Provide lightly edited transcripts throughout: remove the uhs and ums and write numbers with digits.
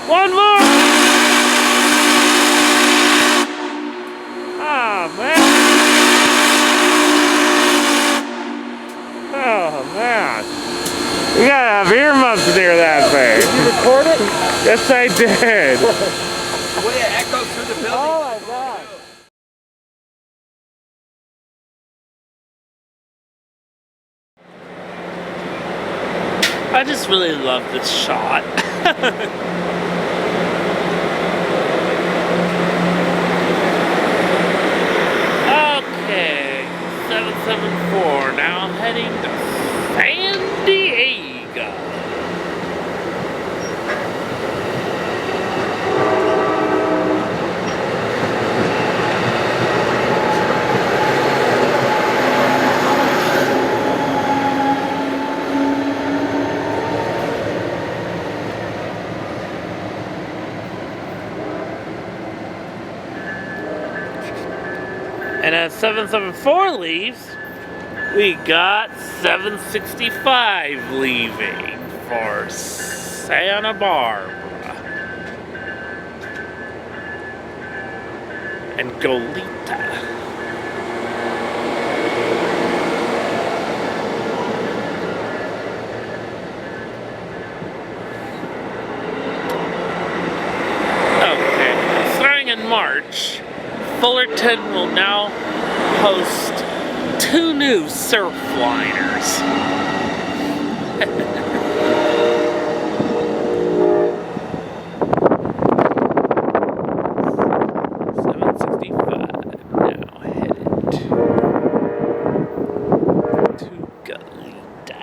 One more! Oh, man. Oh, man. You gotta have earmuffs near that thing. Did you record it? Yes, I did. The way it echoes through the building. Oh my God. I just really love this shot. Okay, 774, now heading to San Diego. And as 774 leaves, we got 765 leaving for Santa Barbara and Goleta. Okay, starting in March, Fullerton will now host 2 new surf liners. 765 now headed to Goleta.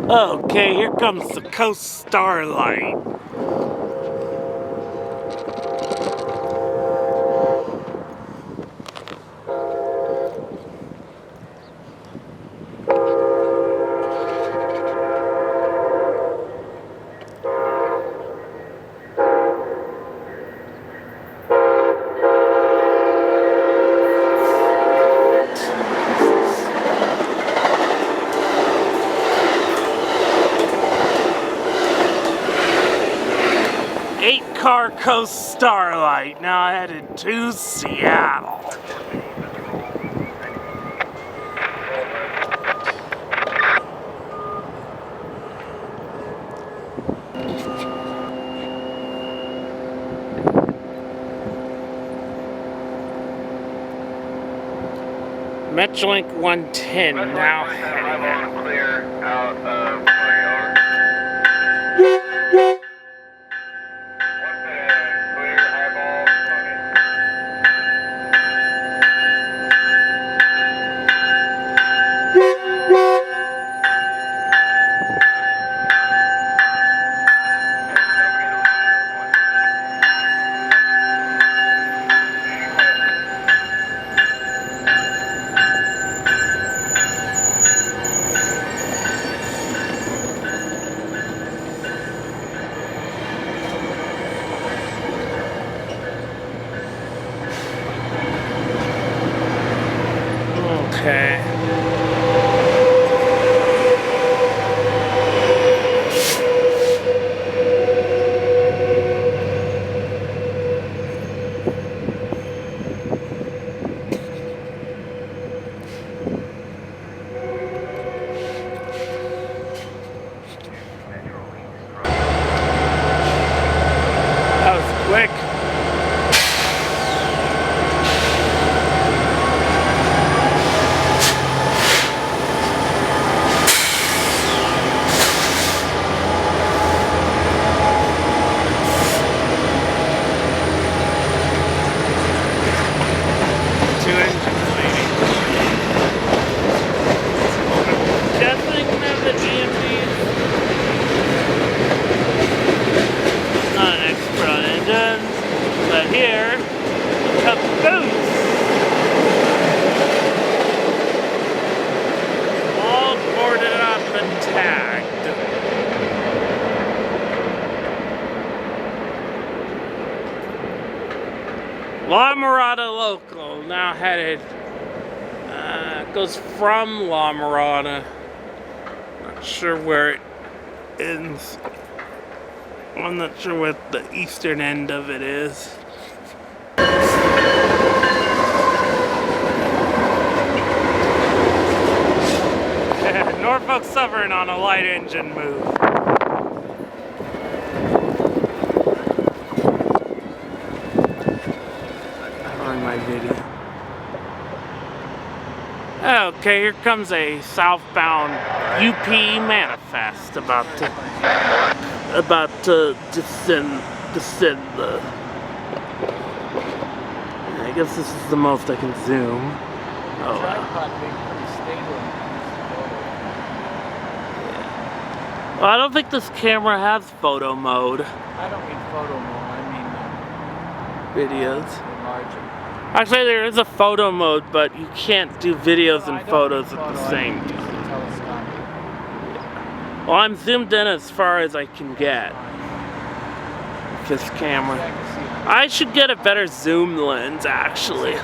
Okay, here comes the Coast Starlight. Car Coast Starlight now headed to Seattle. Metrolink 110 now heading clear out of Okay. That was quick. La Mirada Local now headed, goes from La Mirada Not sure where it ends. I'm not sure what the eastern end of it is. Norfolk Southern on a light engine move. On my video. Okay, here comes a southbound UP manifest about to descend the. I guess this is the most I can zoom. Oh. Well, I don't think this camera has photo mode. I don't mean photo mode, I mean Videos. enlarging. Actually, there is a photo mode, but you can't do videos and photos at the same time. Well, I'm zoomed in as far as I can get. This camera. I should get a better zoom lens, actually.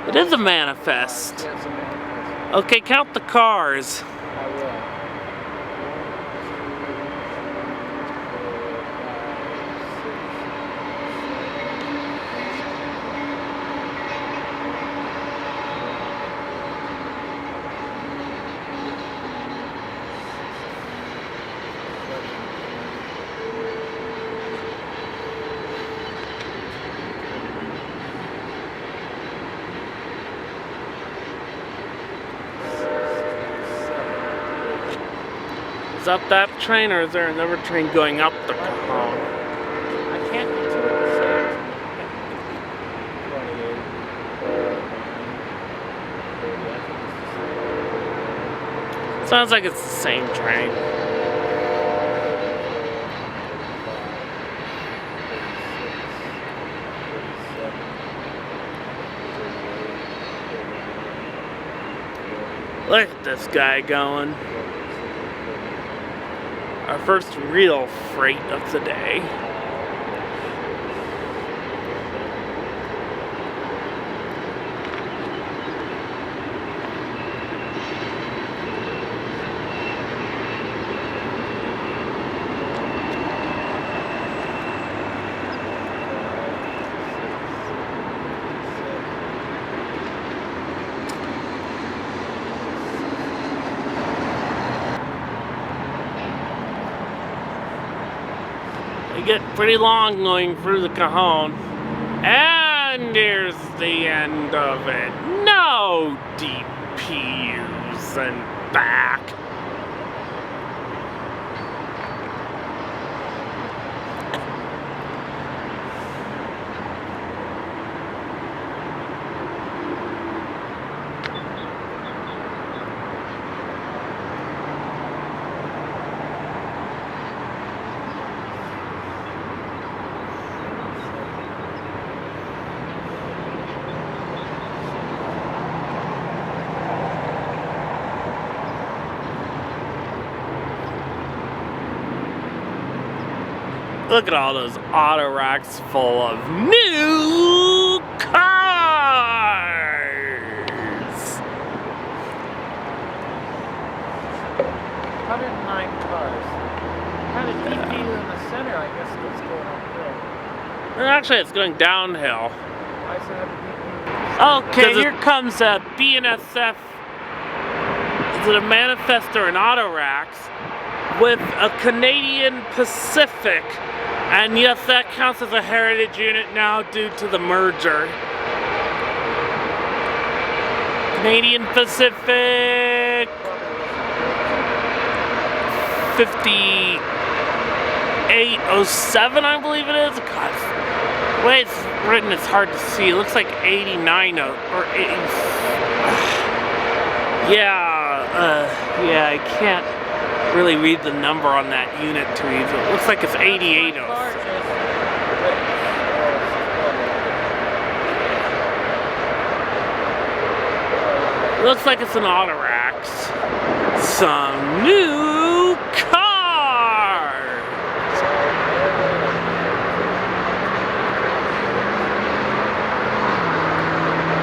It is a manifest. Okay, count the cars. Is up that train, or is there another train going up the Cajon? I can't get to it. Sounds like it's the same train. Look at this guy going. Our first real freight of the day. They get pretty long going through the Cajon. And here's the end of it. No DPUs and back. Look at all those auto racks full of new cars. 109 cars. Kind of DP in the center, I guess, that's going uphill. And actually, it's going downhill. Why is it have a DP? Okay, here comes a BNSF. Is it a manifest or an auto racks with a Canadian Pacific? And yes, that counts as a heritage unit now due to the merger. Canadian Pacific 5807, I believe it is. God, the way it's written, it's hard to see. It looks like 89 or 80. Yeah, I can't really read the number on that unit too easily. It looks like it's 88. Looks like it's an Autorax. Some new cars.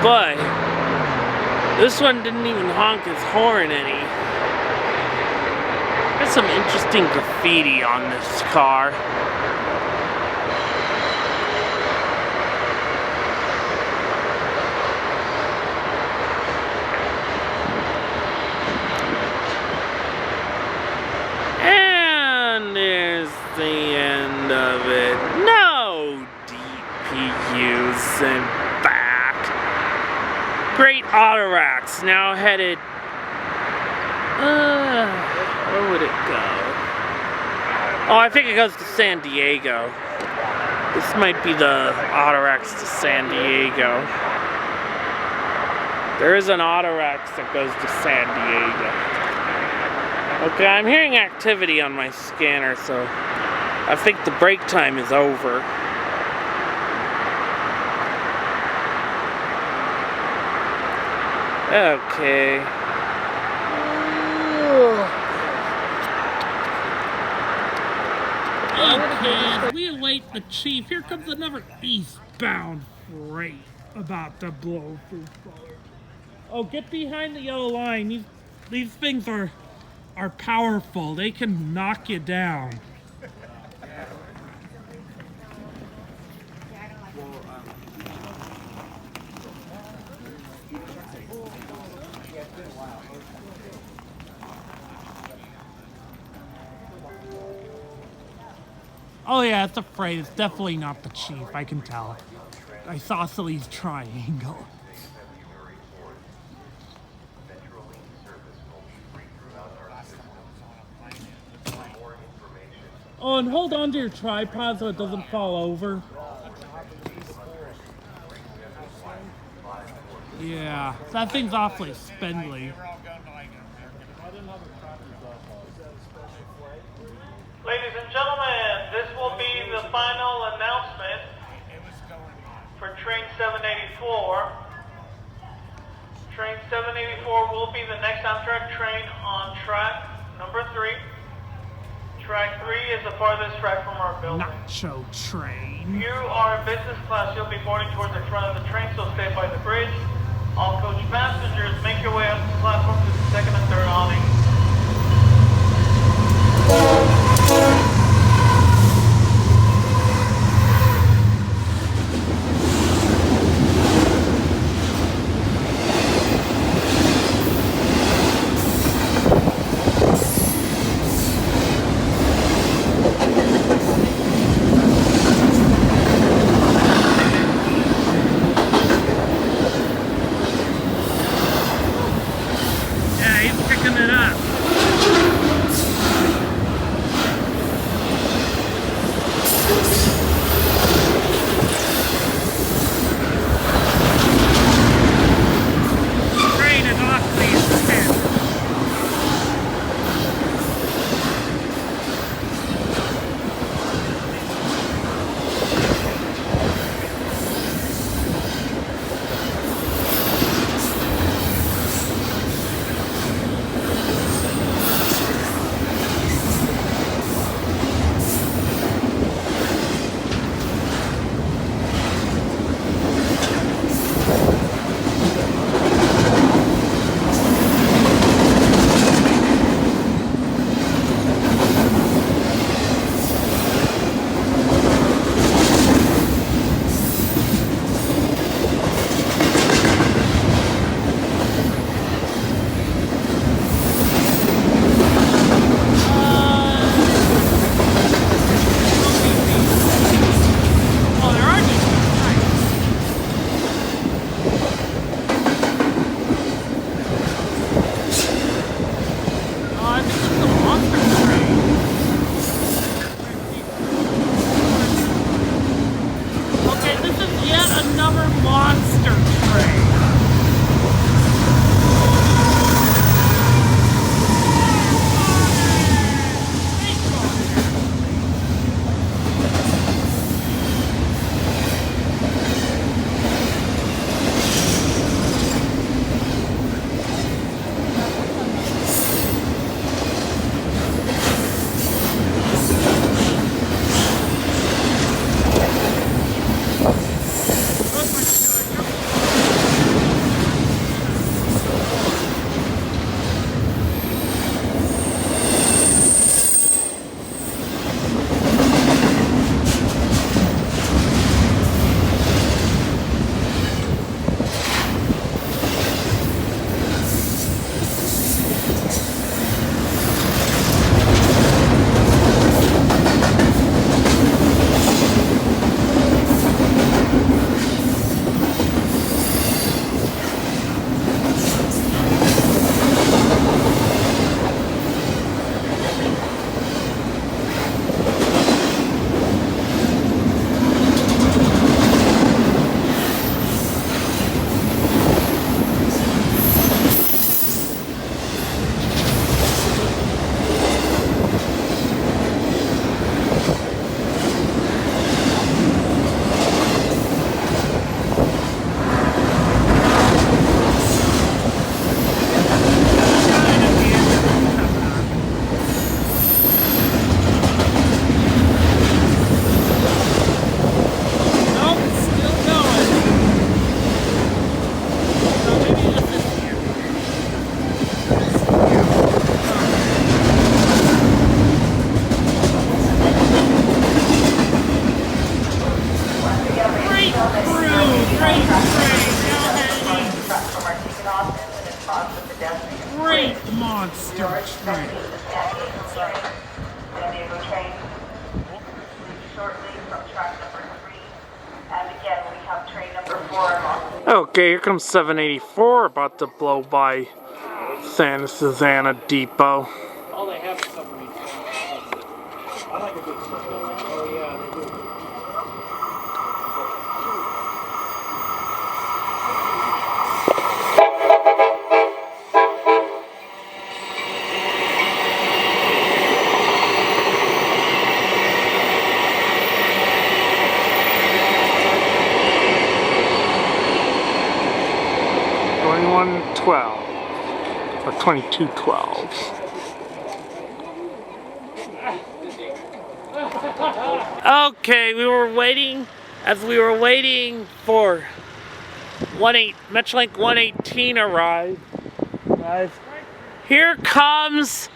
But this one didn't even honk his horn any. There's some interesting graffiti on this car. And there's the end of it. No DPUs and back. Great auto racks now headed. Where would it go? Oh, I think it goes to San Diego. This might be the auto racks to San Diego. There is an auto racks that goes to San Diego. Okay, I'm hearing activity on my scanner, so I think the break time is over. Okay. Okay, we await the chief. Here comes another eastbound freight about to blow through fire. Oh, get behind the yellow line. These things are powerful. They can knock you down. Oh yeah, it's a freight. It's definitely not the chief. I can tell. Isosceles triangle. Oh, and hold on to your tripod so it doesn't fall over. Yeah, that thing's awfully spindly. Ladies and gentlemen, this will be the final announcement for train 784. Train 784 will be the next Amtrak train on track number 3. Track 3 is the farthest track from our building. Nacho train. If you are in business class, you'll be boarding towards the front of the train, so stay by the bridge. All coach passengers, make your way up to the platform to the second and third awning. Yeah, he's picking it up. Train is awfully intense. Oh, there are just oh, I think it's the monster train. Okay, this is yet another monster train. Oh my God. great monster train. San Diego train shortly from track number 3. And again, we have train number 4. Okay, here comes 784, about to blow by Santa Susana Depot. Oh, they have submarines. I like a good submarine. Oh, yeah, they do. Going 112 or 2212. Okay, as we were waiting for Metrolink 118 arrive, guys, here comes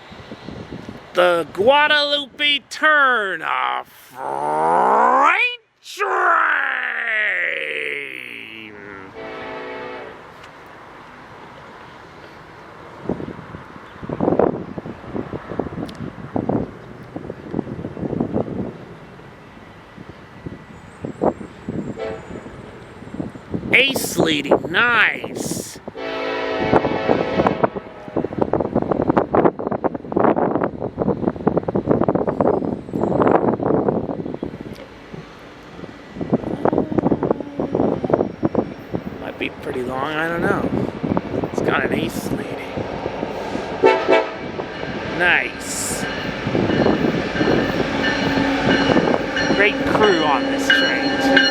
the Guadalupe turn-off freight train! Ace leading, nice. Might be pretty long, I don't know. It's got an ace leading. Nice. Great crew on this train, too.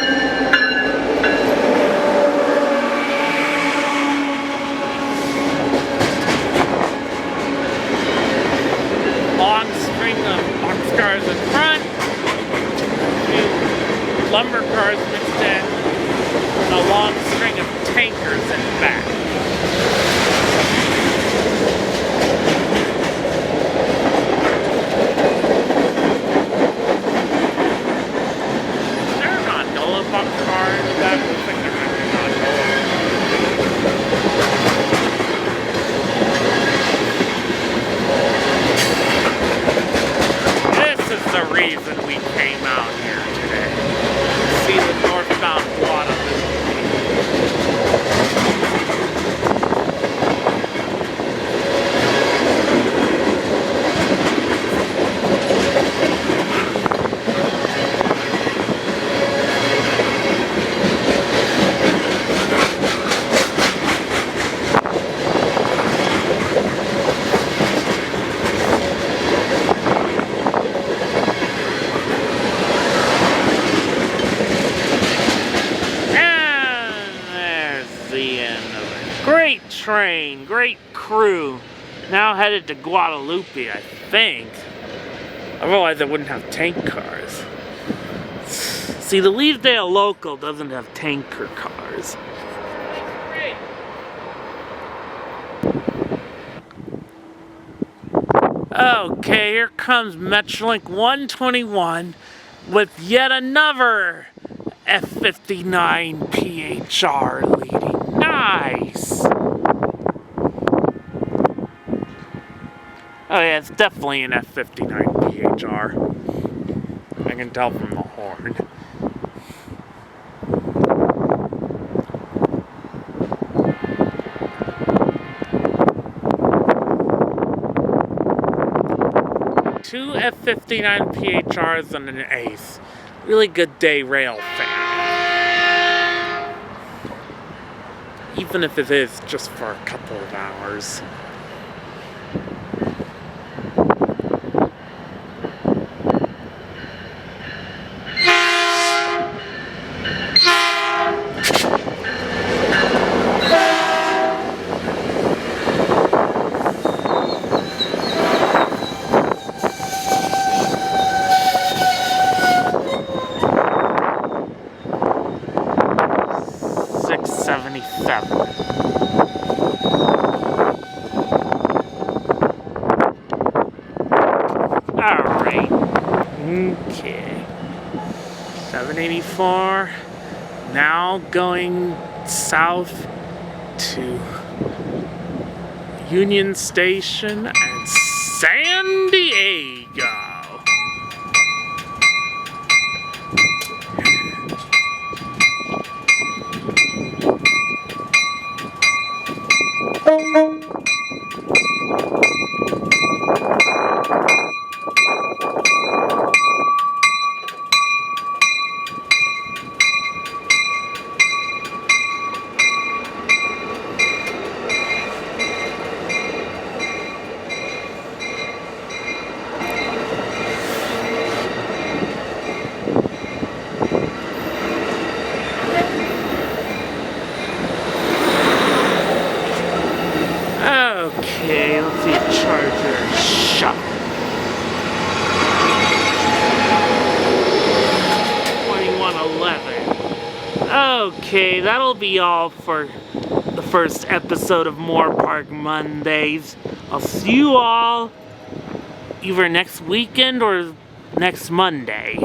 Long string of boxcars in front, a few lumber cars mixed in, and a long string of tankers in back. Is there a gondola boxcar in the back? Looks like there might be a gondola. This is the reason we came out here today. See the northbound Guadalupe. Great train, great crew. Now headed to Guadalupe, I think. Otherwise I wouldn't have tank cars. See, the Leesdale local doesn't have tanker cars. Okay, here comes Metrolink 121 with yet another F59 PHR leading. Nice! Oh yeah, it's definitely an F59 PHR. I can tell from the horn. Two F59 PHRs and an Ace. Really good day rail fan. Even if it is just for a couple of hours. Alright. Okay. 784. Now going south to Union Station and San Diego. Okay, let's see, charger shop. 2111. Okay, that'll be all for the first episode of More Park Mondays. I'll see you all either next weekend or next Monday.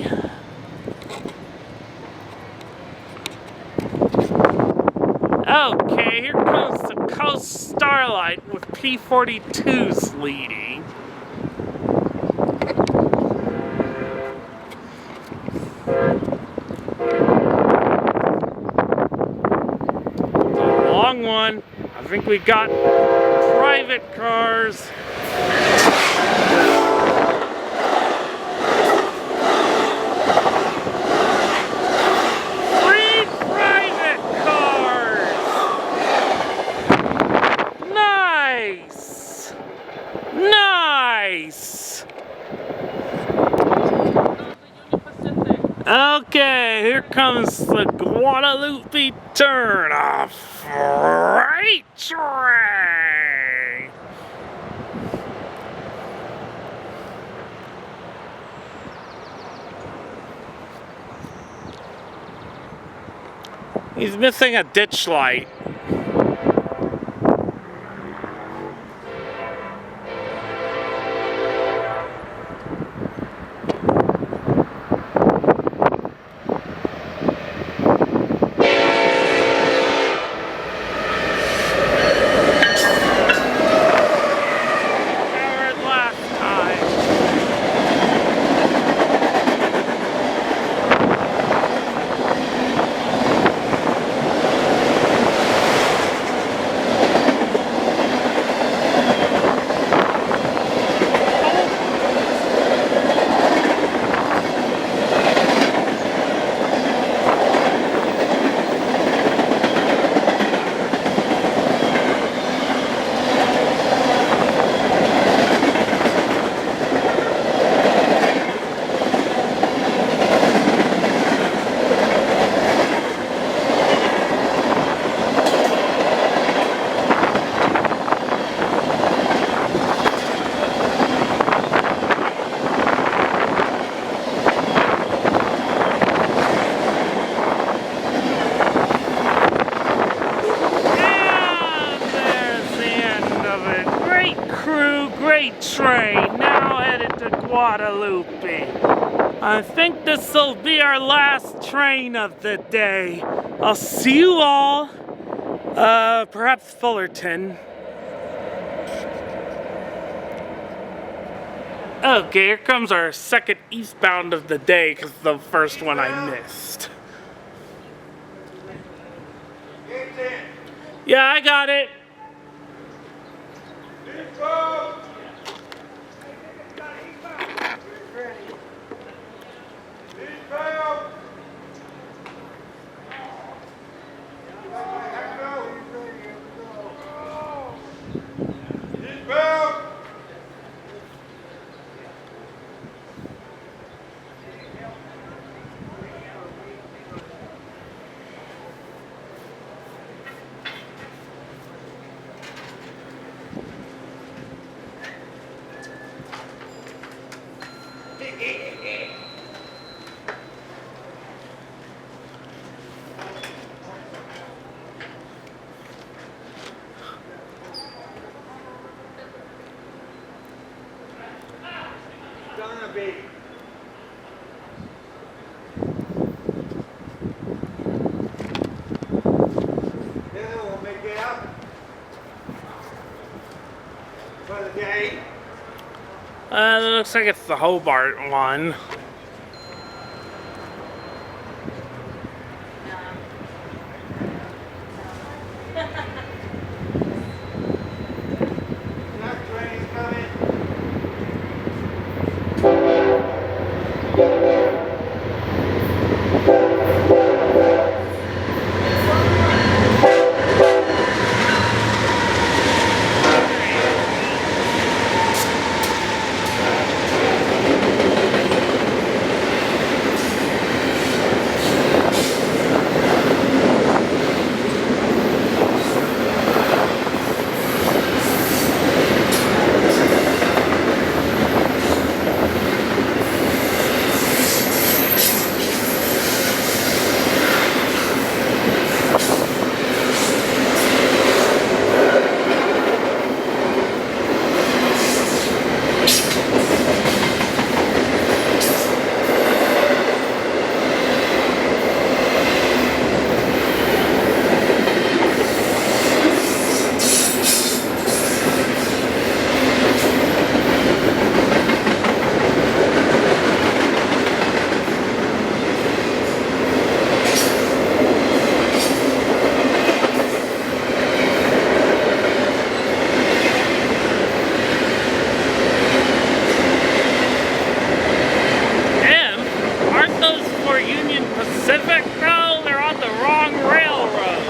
Okay, here comes the Coast Starlight with P-42s leading. A long one. I think we got private cars. Okay, here comes the Guadalupe turnoff freight train. He's missing a ditch light. Train now headed to Guadalupe. I think this will be our last train of the day. I'll see you all, perhaps Fullerton. Okay, here comes our second eastbound of the day because the first one I missed. Yeah, I got it. Gonna be. Yeah, we'll make it up. It looks like it's the Hobart one. No, they're on the wrong railroad.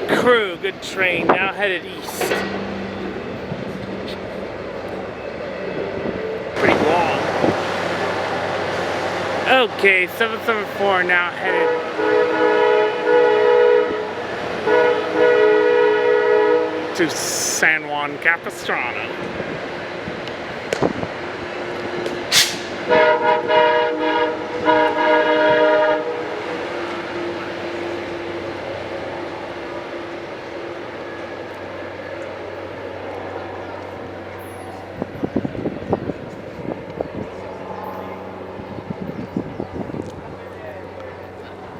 Crew, good train, now headed east. Pretty long. Okay, 774 now headed to San Juan Capistrano.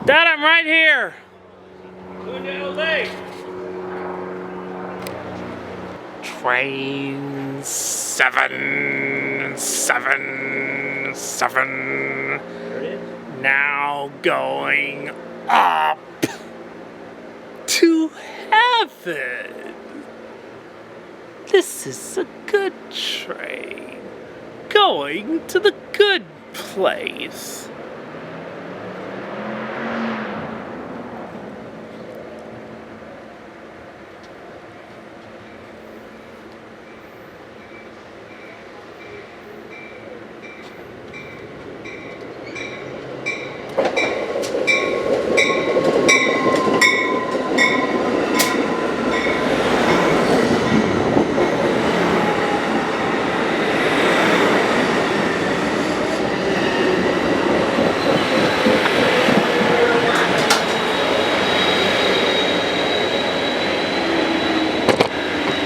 Dad, I'm right here. Train 777 now going up to heaven. This is a good train going to the good place.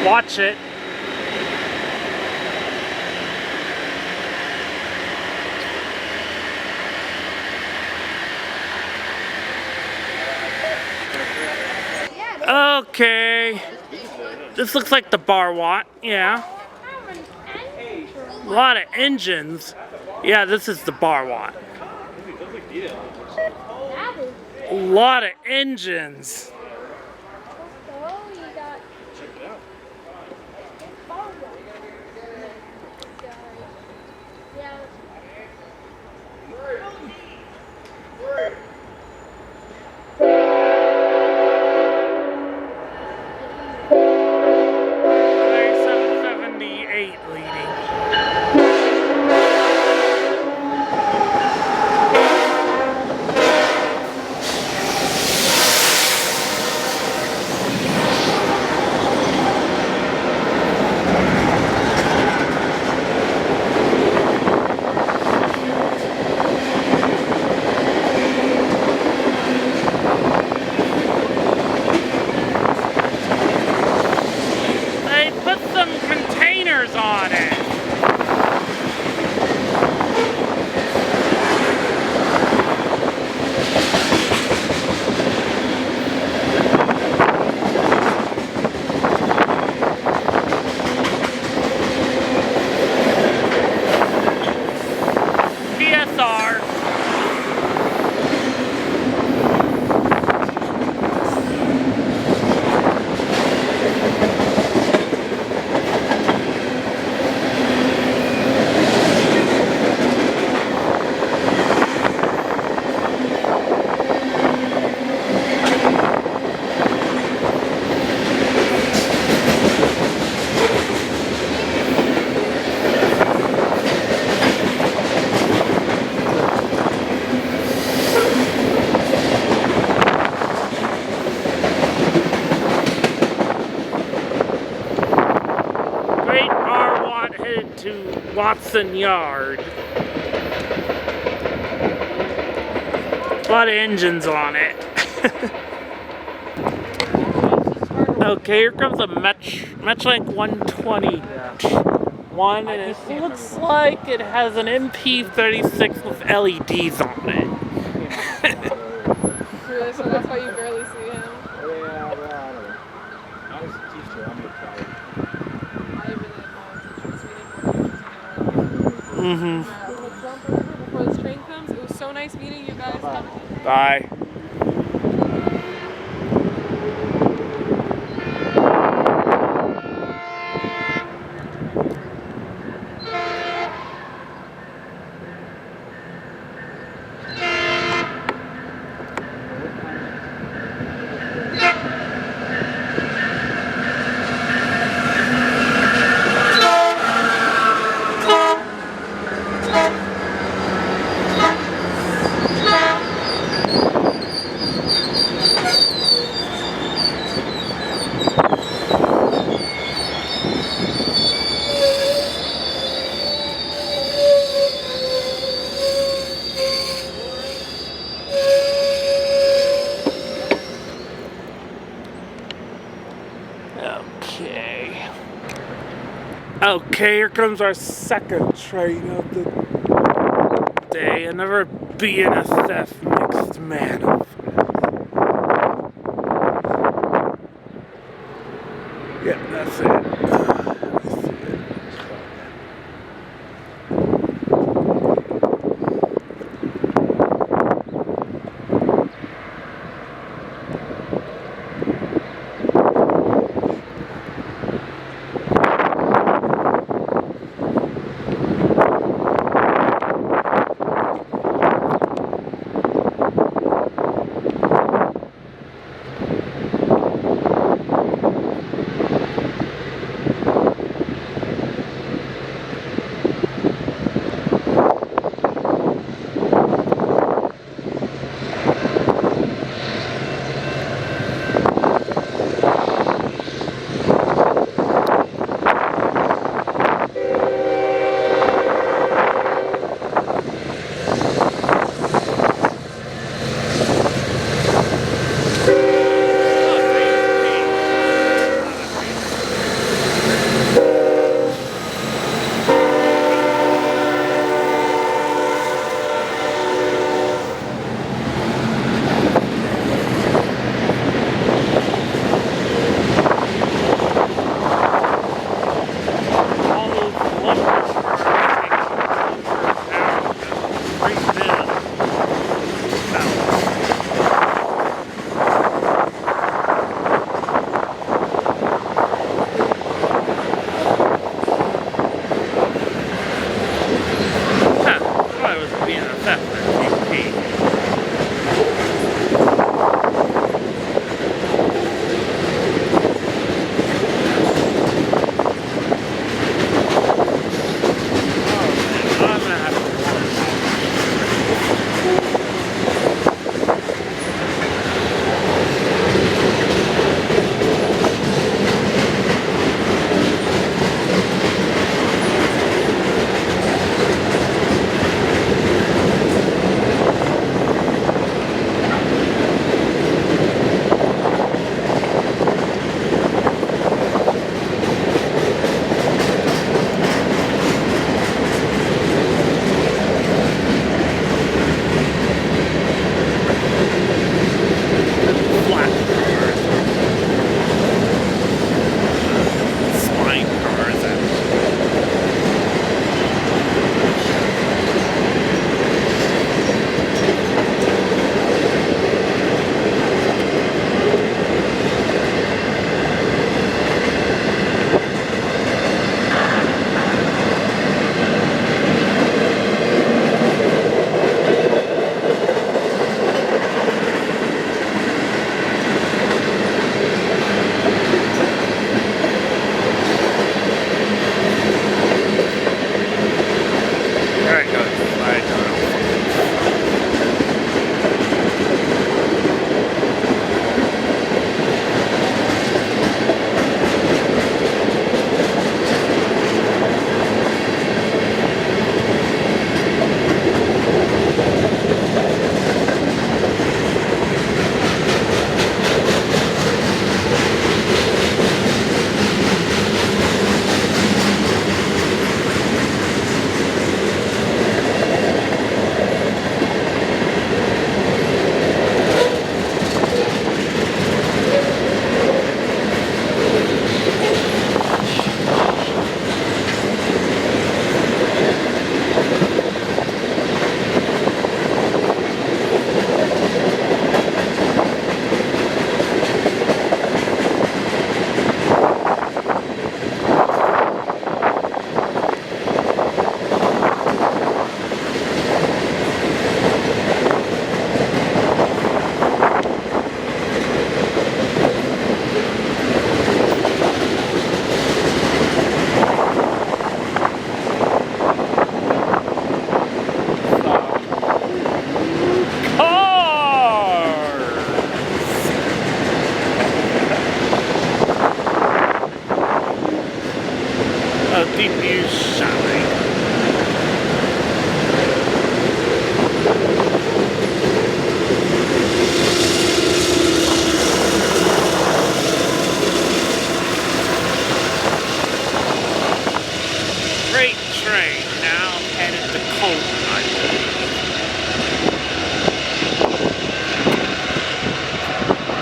Watch it. Okay. This looks like the Barwat, yeah. A lot of engines. Yeah, this is the Barwat. A lot of engines. Watson Yard. A lot of engines on it. Okay, here comes a Metrolink 121, and it looks like it has an MP36 with LEDs on it. Really? So that's why you barely see him? Yeah, well, I don't know. Not as a teacher, I'm gonna try. I really don't know. Mm-hmm. We'll jump over before this train comes. It was so nice meeting you guys. Have a good Bye. Okay, here comes our second train of the day. Another BNSF mixed manifest. Yeah, that's it.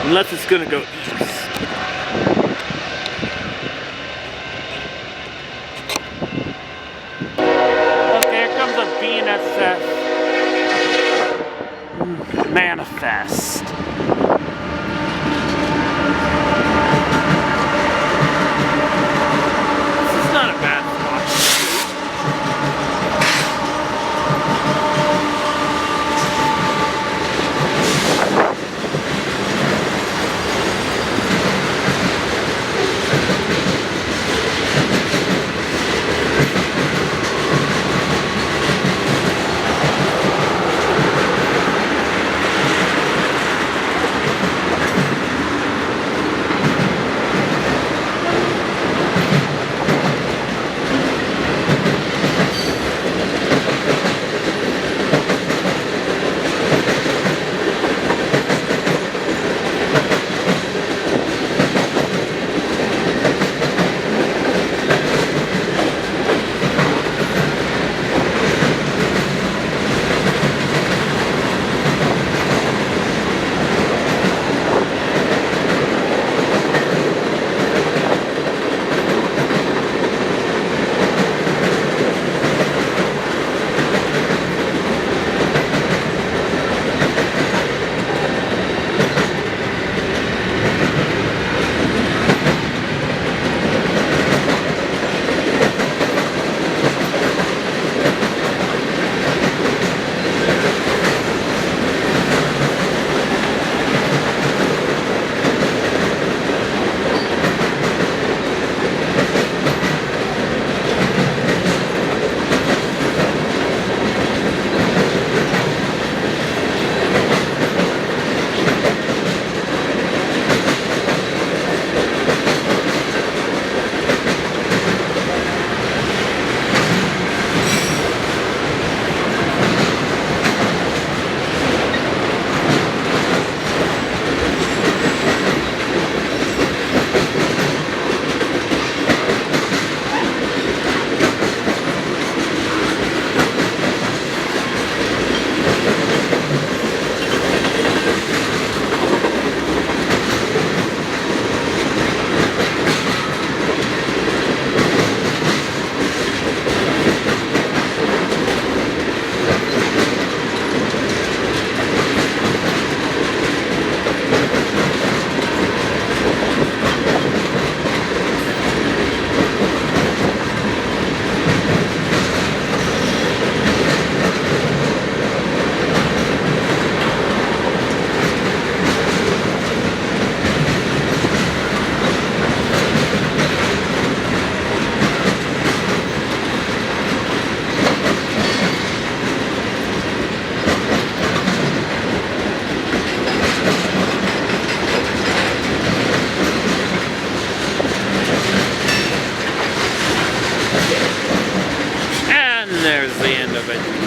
Unless it's gonna go east. Okay, here comes a BNSF manifest. This is not a bad spot.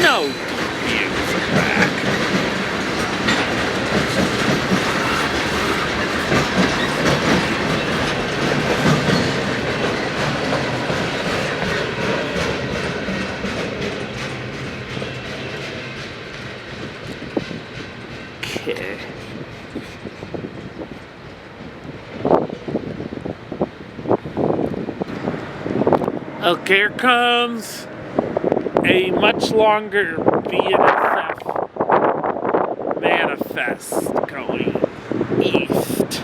No views back. Okay. Okay, here comes a much longer BNSF manifest going east.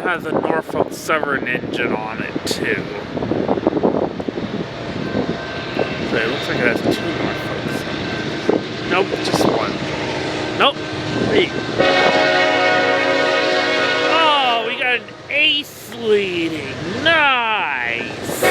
Has a Norfolk Southern engine on it too. So it looks like it has two Norfolk Southern. Nope, just one. Nope, three. Oh, we got an ace leading. Nice.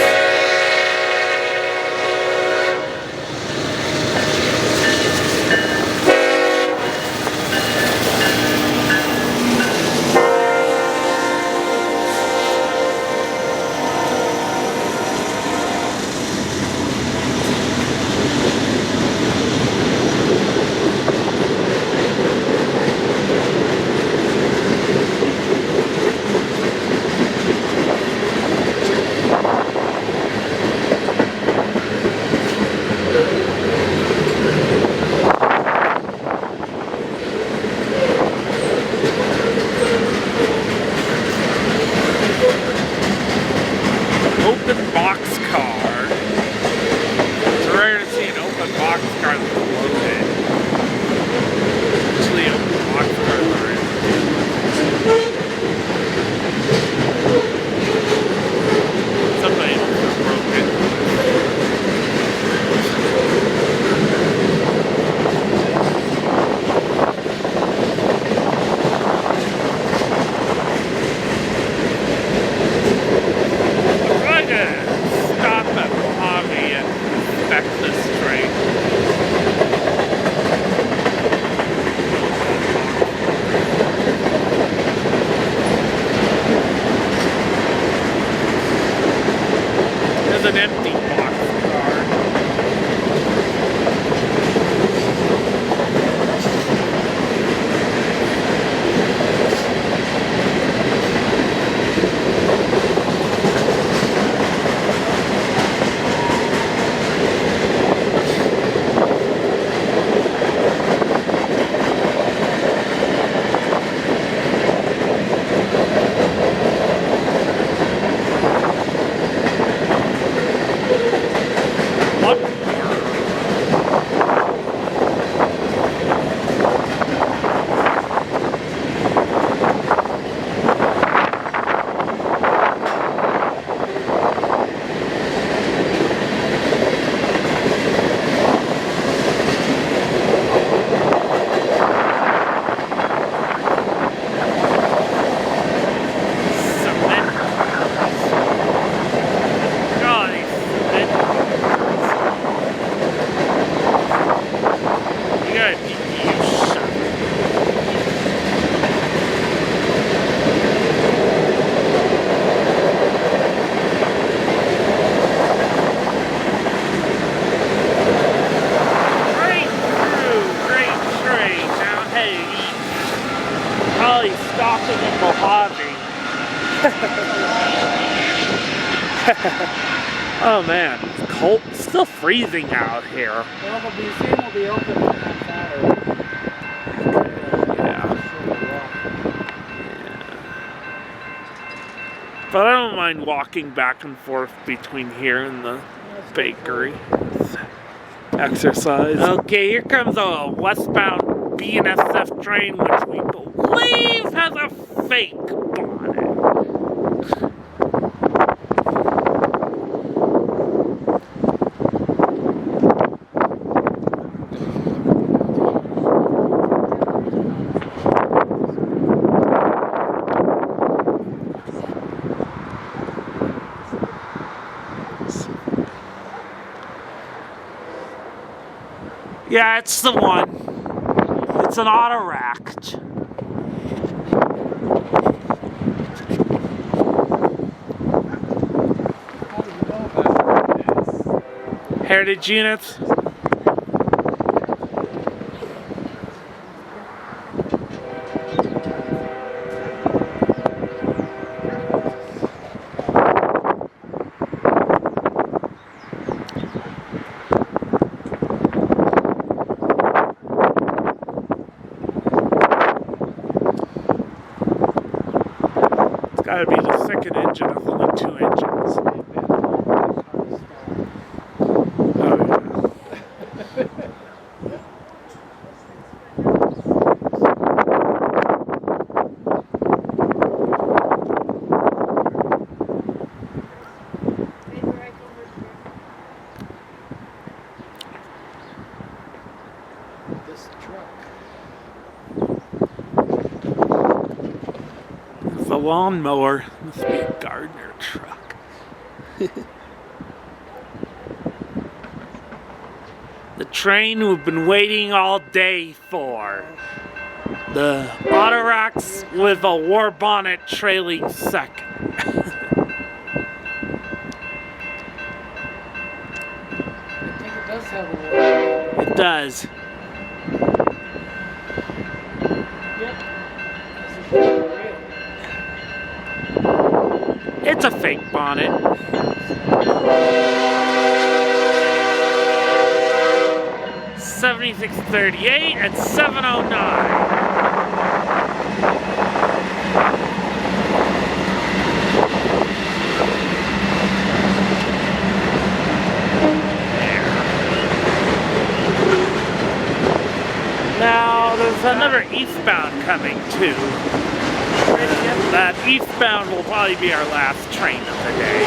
Oh man, it's cold. It's still freezing out here. Well, the museum will be open on Saturday. Yeah. But I don't mind walking back and forth between here and the bakery. Exercise. Okay, here comes a westbound BNSF train, which we believe has a fake bonnet. Yeah, it's the one. It's an auto rack. Heritage units. Gotta be the second engine of only 2 engines. Oh yeah. This truck. It's a lawnmower. Must be a gardener truck. The train we've been waiting all day for. The autoracks with a war bonnet trailing second. I think it does have a little. It does. Yep. This is real. It's a fake bonnet. $76.38 and $7.09. Now there's another eastbound coming too. That eastbound will probably be our last train of the day.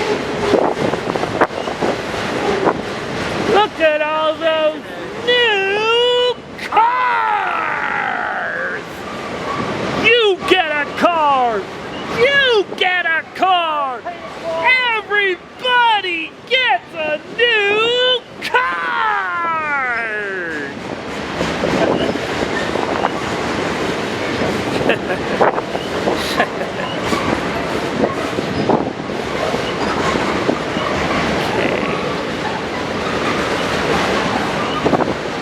Look at all those new cars! You get a car! You get a car! Everybody gets a new car!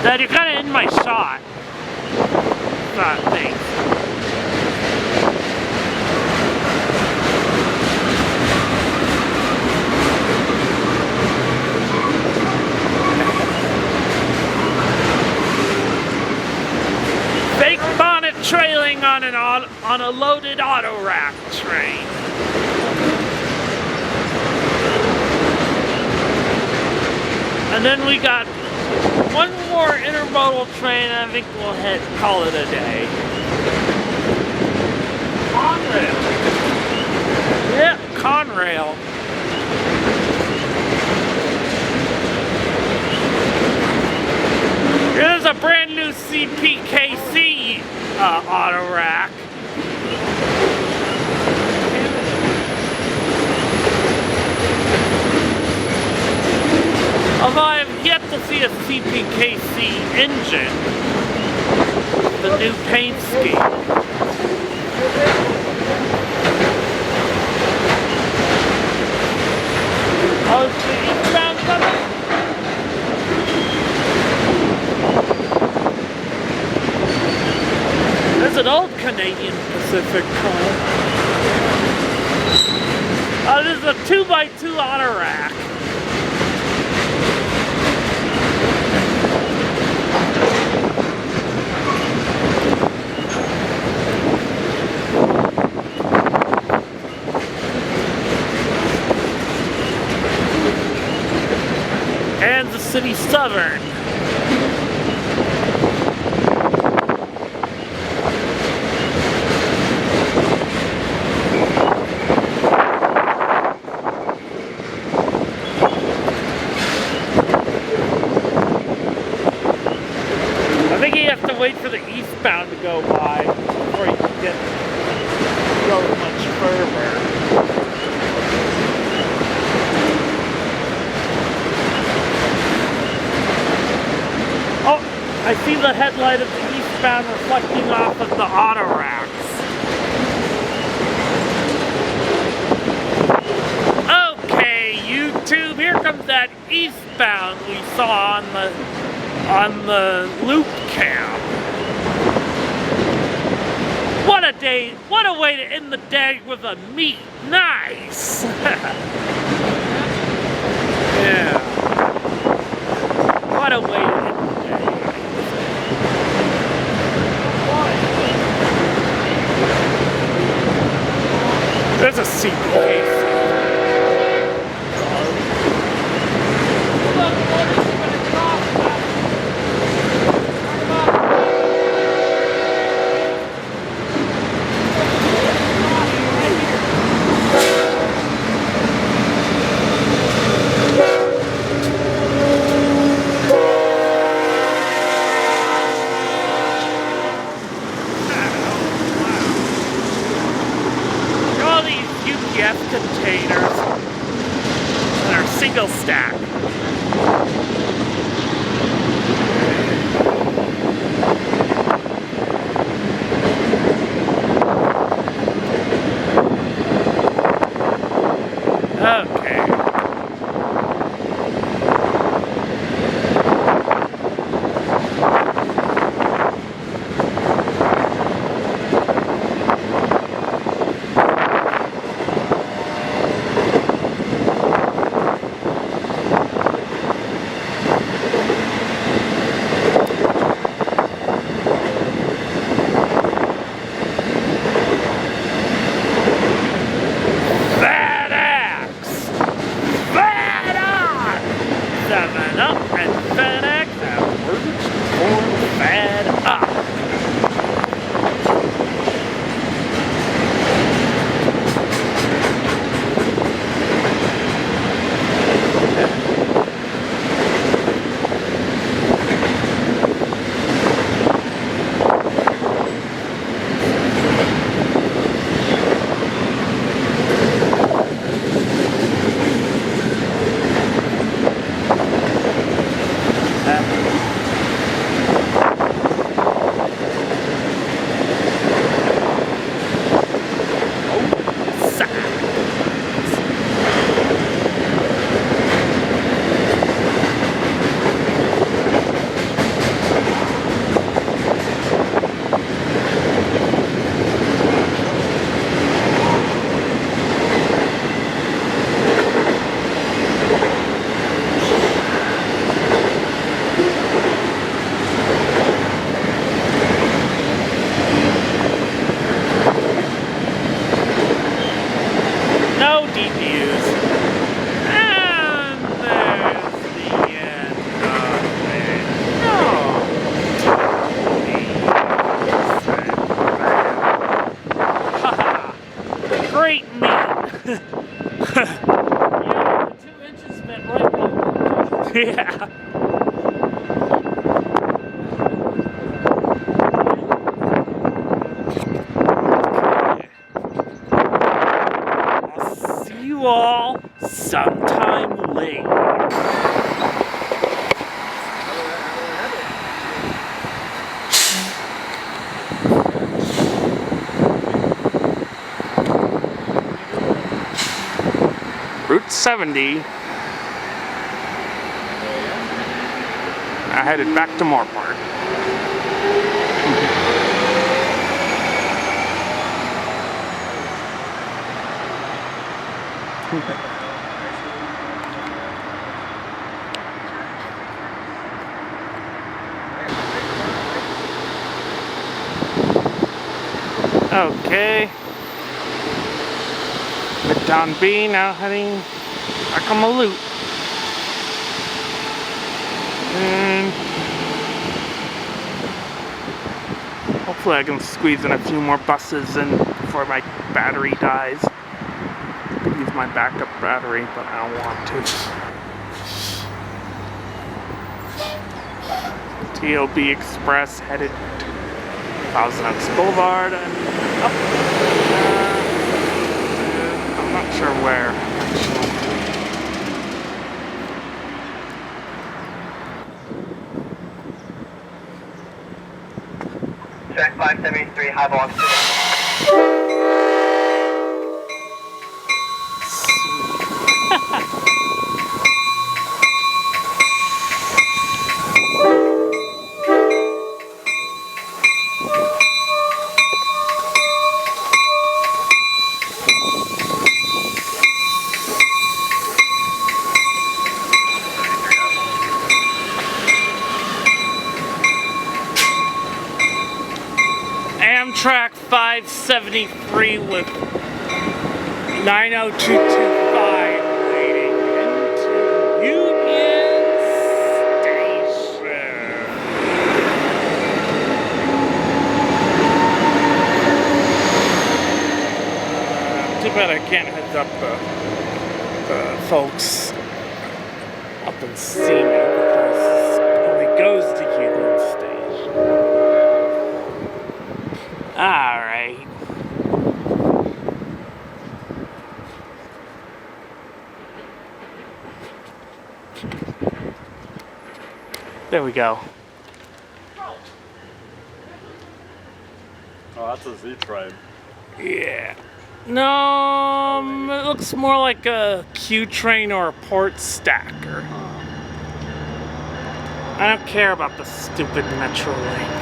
Dad, you're kind of in my shot. Thanks. Fake bonnet trailing on a loaded auto rack train. And then we got one more intermodal train, and I think we'll call it a day. Conrail. Yeah, Conrail. Here's a brand new CPKC auto rack. Although I have yet to see a CPKC engine, the new paint scheme. Oh, is the eastbound coming? There's an old Canadian Pacific car. Oh, this is a 2x2 auto rack. Kansas City Southern. I think you have to wait for the eastbound to go by before you can go much further. Oh, I see the headlight of the eastbound reflecting off of the auto racks. Okay, YouTube, here comes that eastbound we saw on the loop cam. What a day, what a way to end the day with a meet. Nice. Yeah. What a way to end the day. There's a sequel. Containers that are single stack. Okay. Yeah. I'll see you all sometime later. Route 70. I headed back to Moorpark. Okay. Midtown B, now heading back on the loop. Hopefully I can squeeze in a few more buses in before my battery dies. I could use my backup battery, but I don't want to. TOB Express headed to Thousand Oaks Boulevard and up. I'm not sure where, actually. Track 573, high velocity. Amtrak 573 with 90225 waiting into Union Station. Too bad I can't head up the folks up and see me because it only goes to Union Station. Alright. There we go. Oh, that's a Z train. Yeah. No, it looks more like a Q train or a port stacker. I don't care about the stupid Metrolink.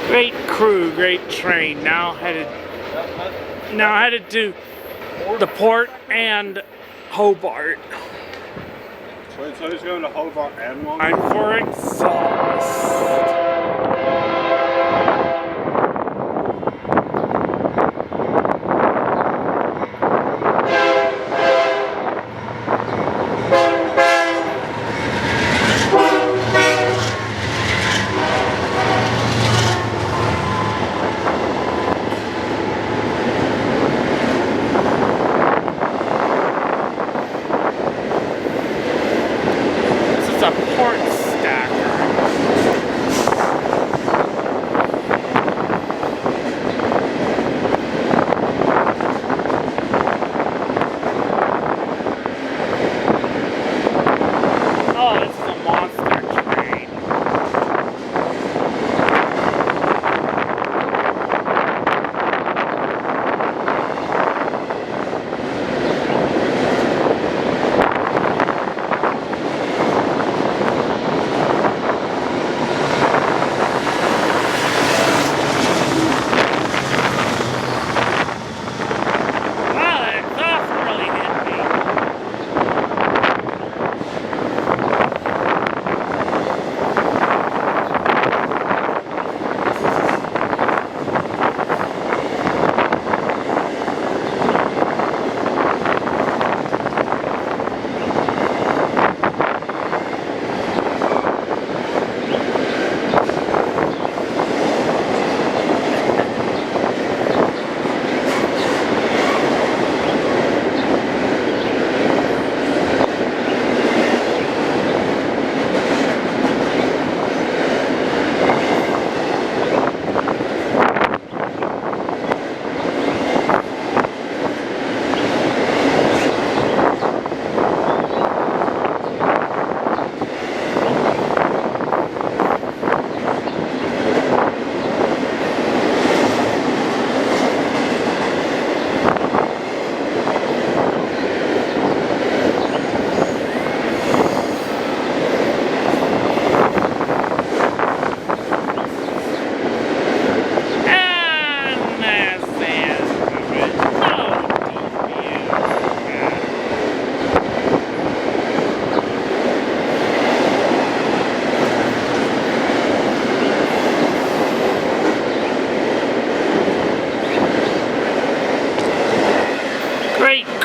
Great crew, great train. Now headed to the port and Hobart. So he's going to Hobart and Long I'm for exhaust.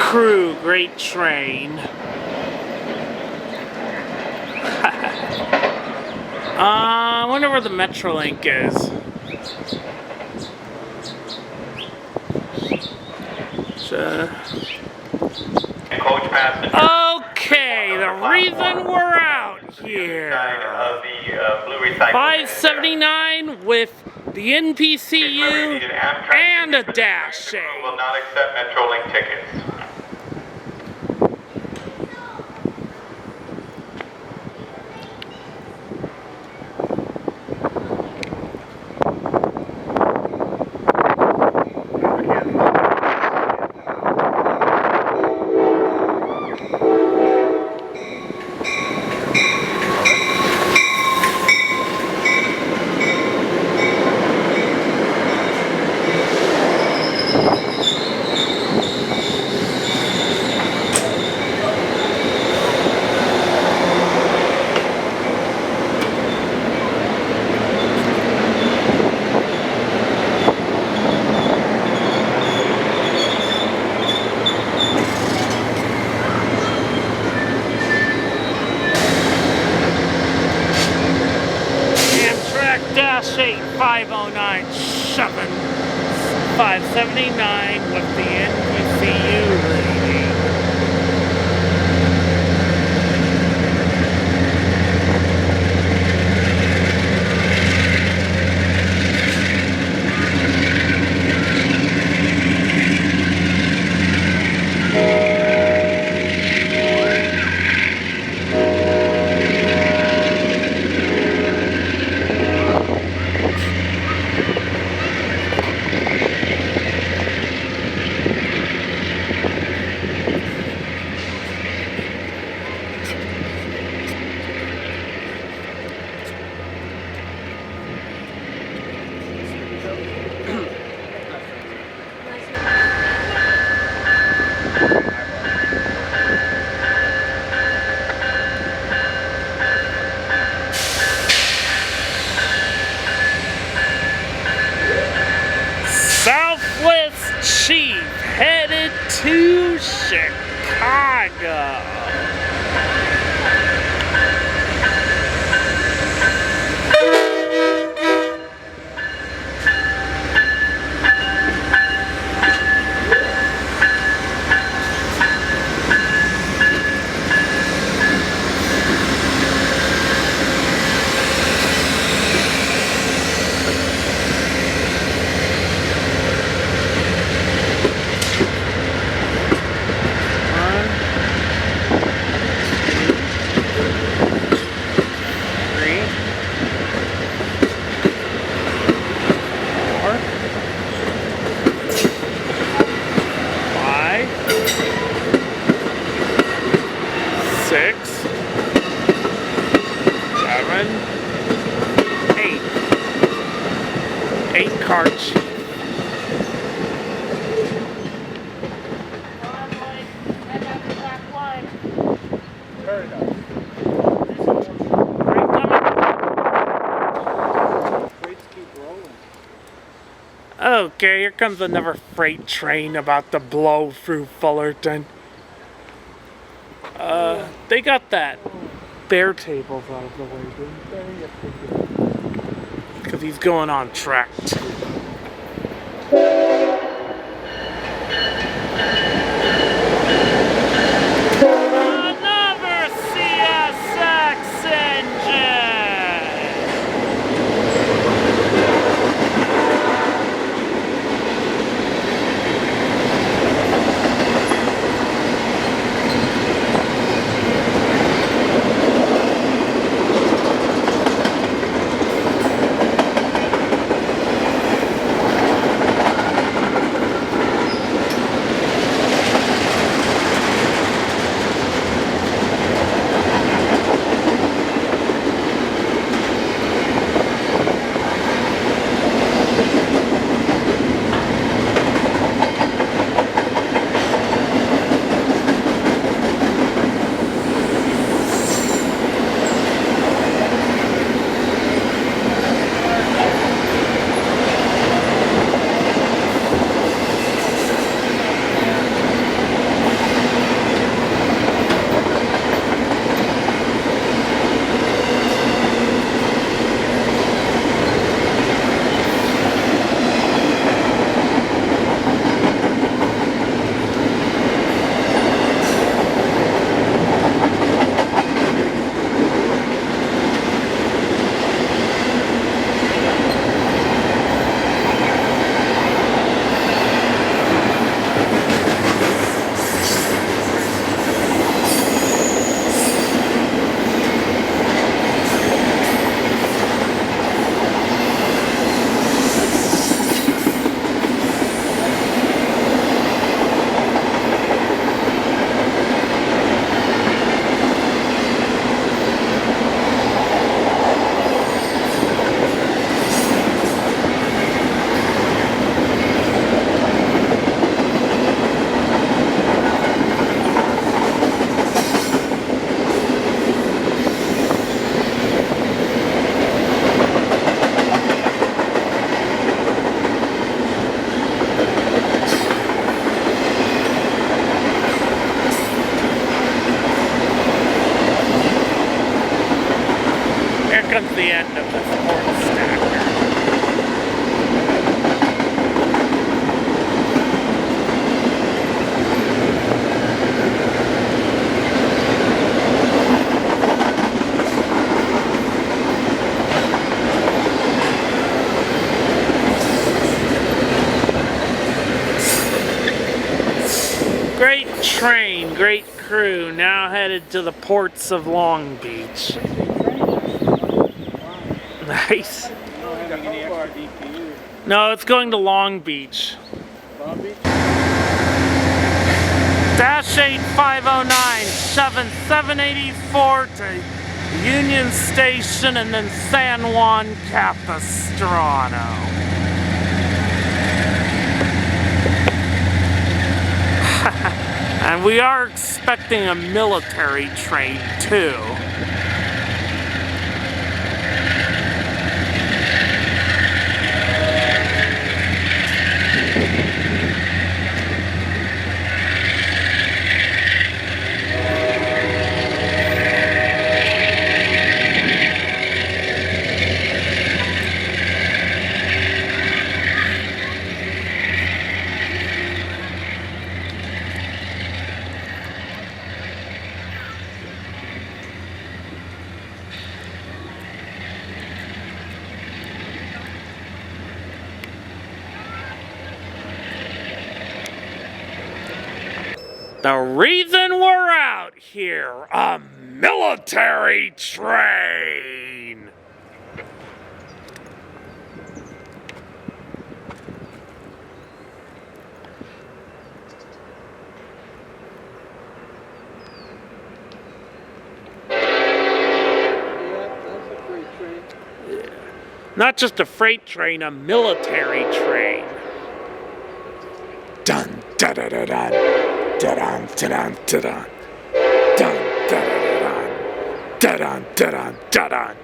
crew, great train. I wonder where the Metrolink is. Coach passenger. Okay, the reason we're out here. Of the blue recycle. 579 with the NPCU and a dash Will A. not accept Metrolink tickets. Dash 8 509 shoving 579 with the NPCU rating. Southwest Chief headed to Chicago. Carts. Okay, here comes another freight train about to blow through Fullerton. They got that bear tables out of the way, didn't they? Yes, they did. Because he's going on track 2. Another CSX engine! comes the end of the sports stacker. Great train, great crew, now headed to the ports of Long Beach. Nice. No, it's going to Long Beach. Dash 8509, shoving 784 to Union Station and then San Juan Capistrano. And we are expecting a military train too. The reason we're out here, a military train. Not just a freight train, a military train. Dun da da da da. Da-dun, da-dun, da-dun. Dun, da-da-da-dun. Da-dun, da-dun, da-dun.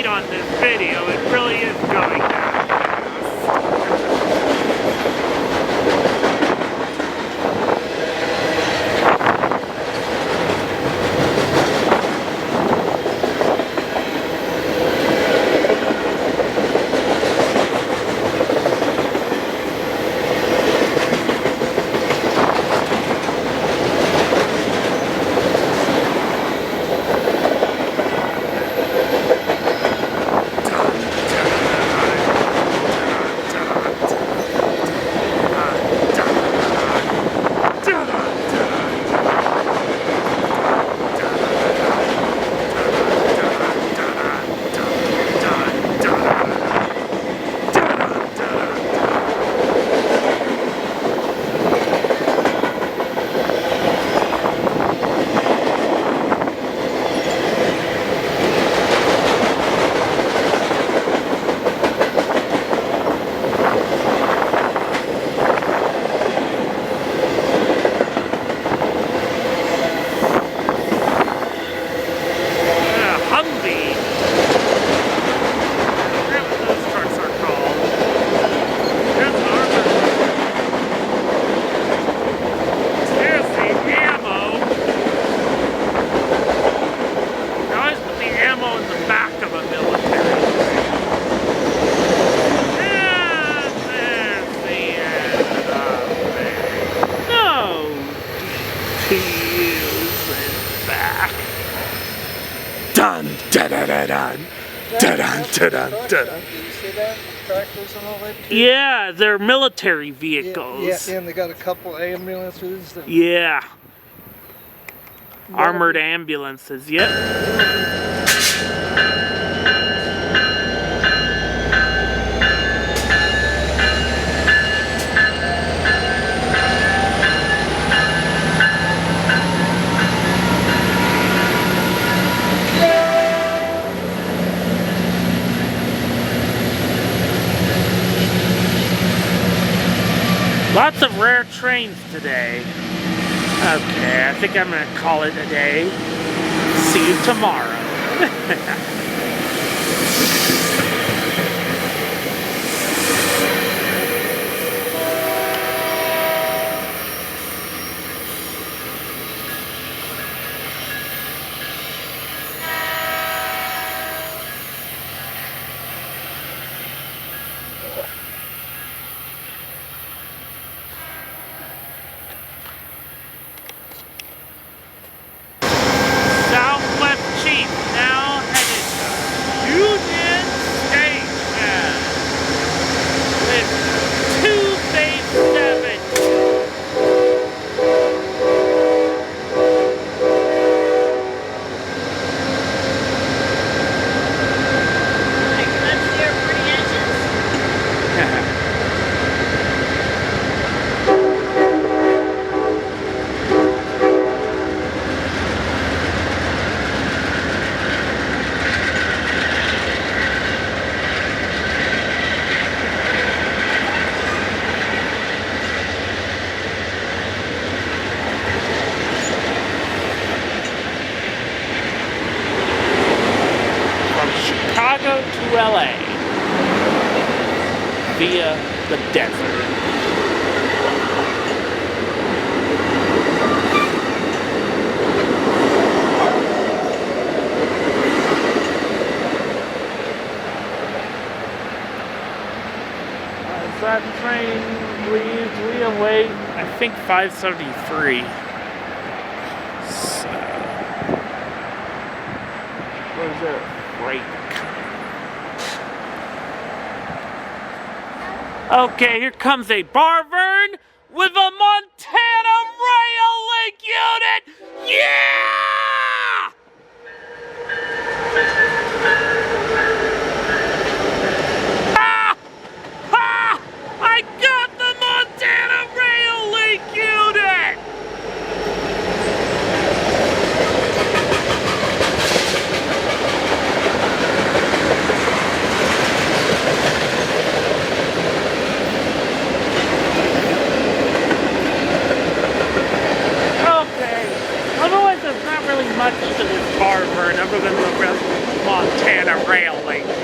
On this video, it really is going down. Dun da da da dun da dun da dun da dun. Do you see that? Tractors and all that? Yeah, they're military vehicles. Yeah, and they got a couple ambulances. Yeah. Armored ambulances, yep. Lots of rare trains today. Okay, I think I'm gonna call it a day. See you tomorrow. Southwest Chief now headed to Union Station with 287. Let's see your pretty edges. From Chicago to LA via the desert. As that train leaves, we await, I think, 573. So, where's their freight? Okay, here comes a Barvern with a Montana Rail Link unit. Yeah! Ah! Ah! I got the Montana Rail Link unit! Okay. Otherwise, there's not really much to this Barvern other than the Montana Rail Link unit.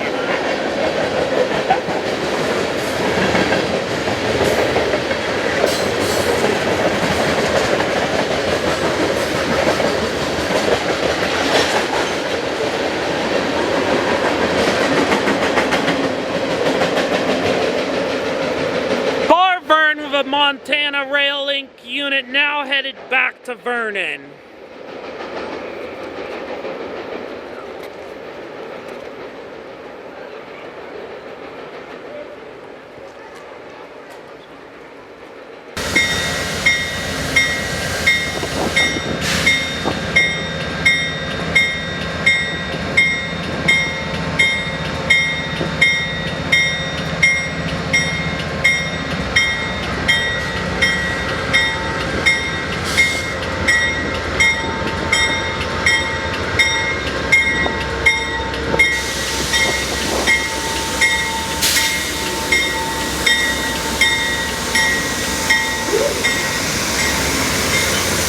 Barvern with a Montana Rail Link unit now headed back to Vernon.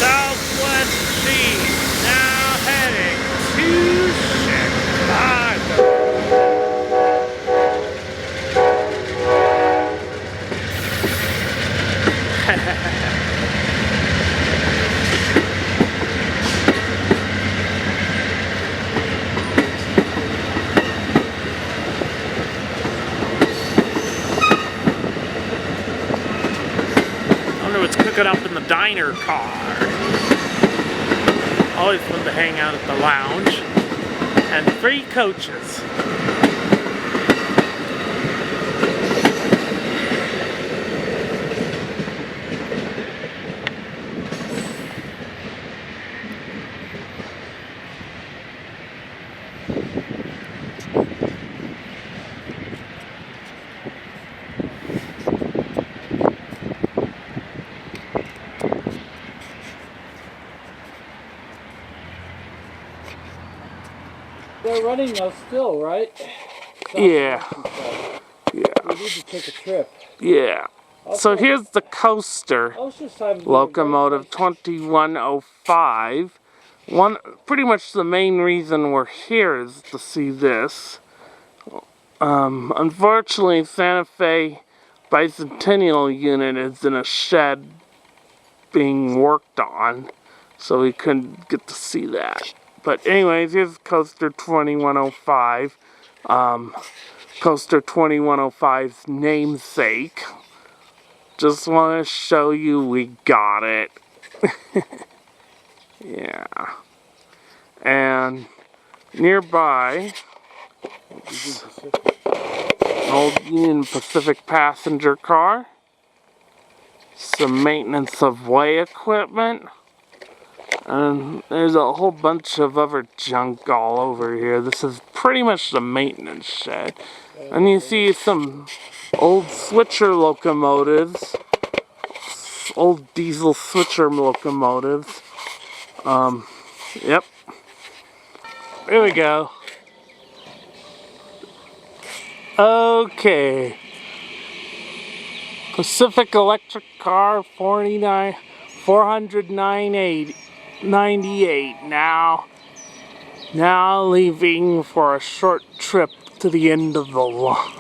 Southwest Chief now heading to Chicago. I wonder what's cooking up in the diner car. Always fun to hang out at the lounge. And 3 coaches. They're running those still, right? Yeah. We need to take a trip. Yeah. So here's the coaster. Locomotive 2105. Pretty much the main reason we're here is to see this. Unfortunately, Santa Fe Bicentennial unit is in a shed being worked on, so we couldn't get to see that. But anyways, here's coaster 2105. Coaster 2105's namesake. Just want to show you we got it. Yeah. And nearby, an old Union Pacific passenger car. Some maintenance of way equipment. And there's a whole bunch of other junk all over here. This is pretty much the maintenance shed. And you see some old switcher locomotives. Old diesel switcher locomotives. Yep. Here we go. Okay. Pacific Electric car 409.98 now leaving for a short trip to the end of the line.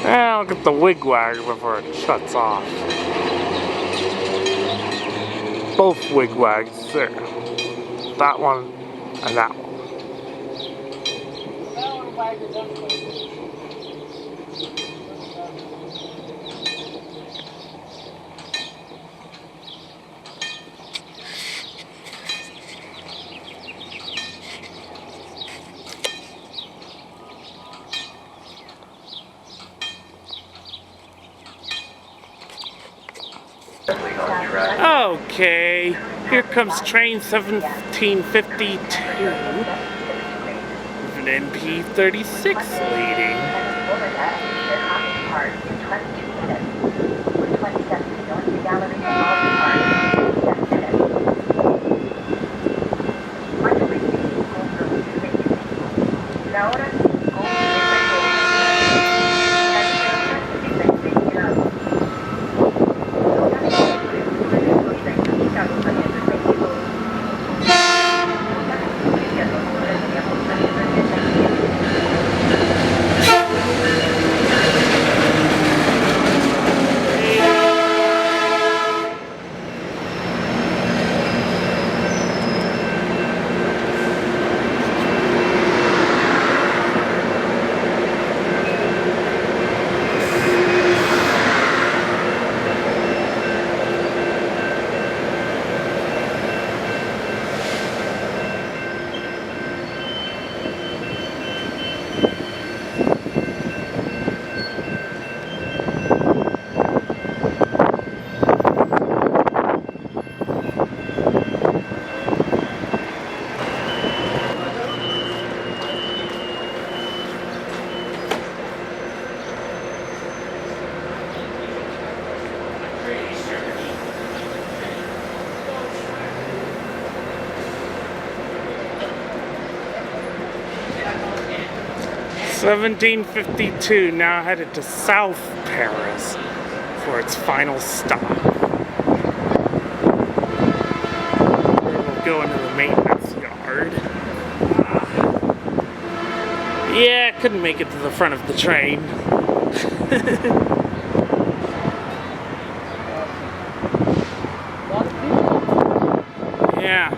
I'll get the wigwag before it shuts off. Both wigwags there. That one and that one. 'Okay, here comes train 1752 with an NP36 leading. (1752) now headed to South Paris for its final stop. We'll go into the maintenance yard. Yeah, I couldn't make it to the front of the train. Yeah.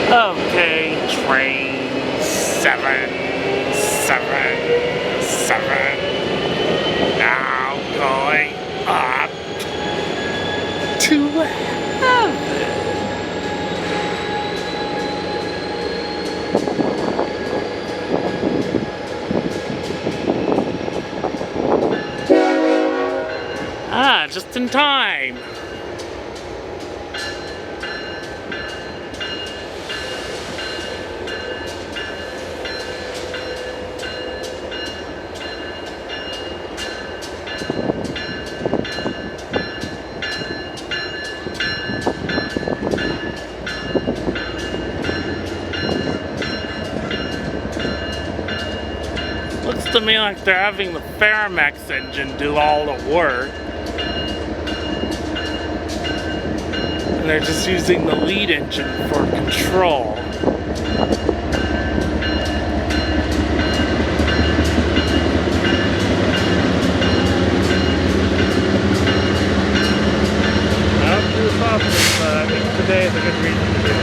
Okay. train 777 now going up to heaven. Ah, just in time. Looks to me like they're having the Faramex engine do all the work. And they're just using the lead engine for control. Not too often, but I think today is a good reason to do it.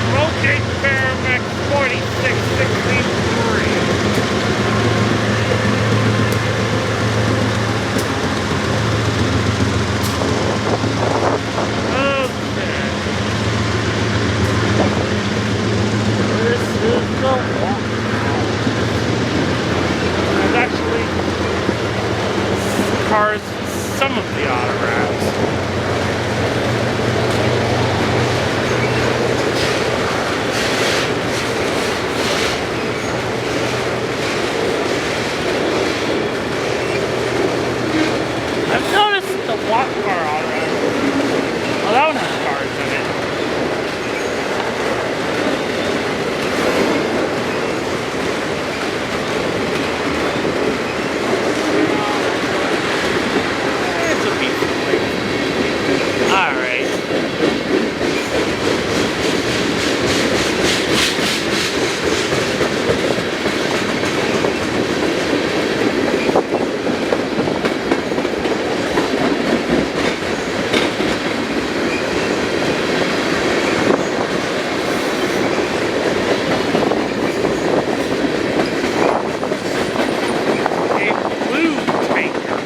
Smoking Faramex 4663. There's actually cars, some of the auto racks. I've noticed the walk car auto rack. Well, that one has cars in it. It's a decent place. Alright. A blue tanker.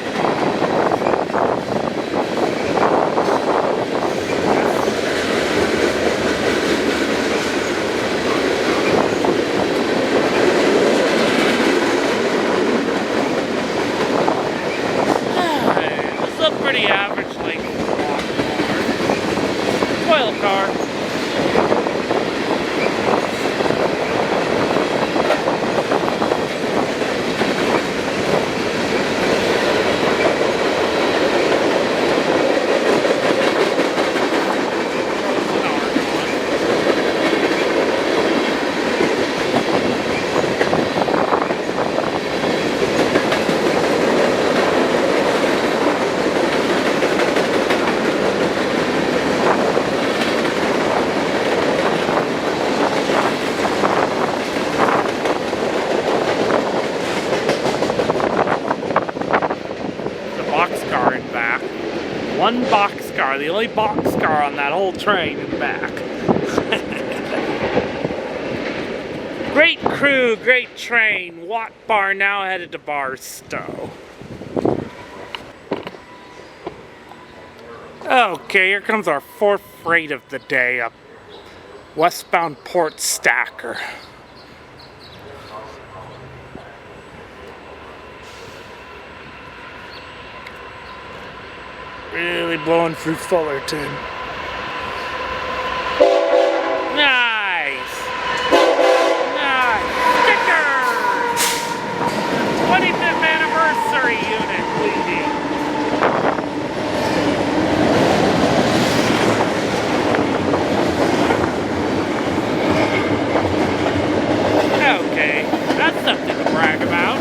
This is a pretty average length car. Oil car. Boxcar in back. One boxcar, the only boxcar on that whole train in back. Great crew, great train. Watt Bar now headed to Barstow. Okay, here comes our fourth freight of the day, a westbound port stacker. Really blowing through Fullerton. Nice! Nice! Stickers! 25th anniversary unit, please. Okay, that's something to brag about.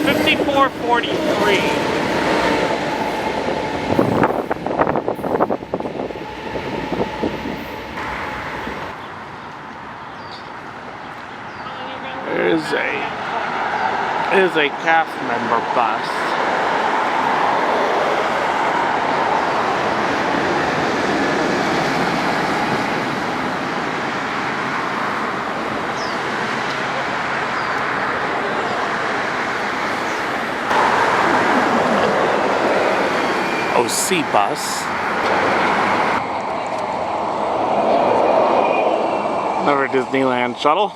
5443. Is a cast member bus. OC bus. Another Disneyland shuttle.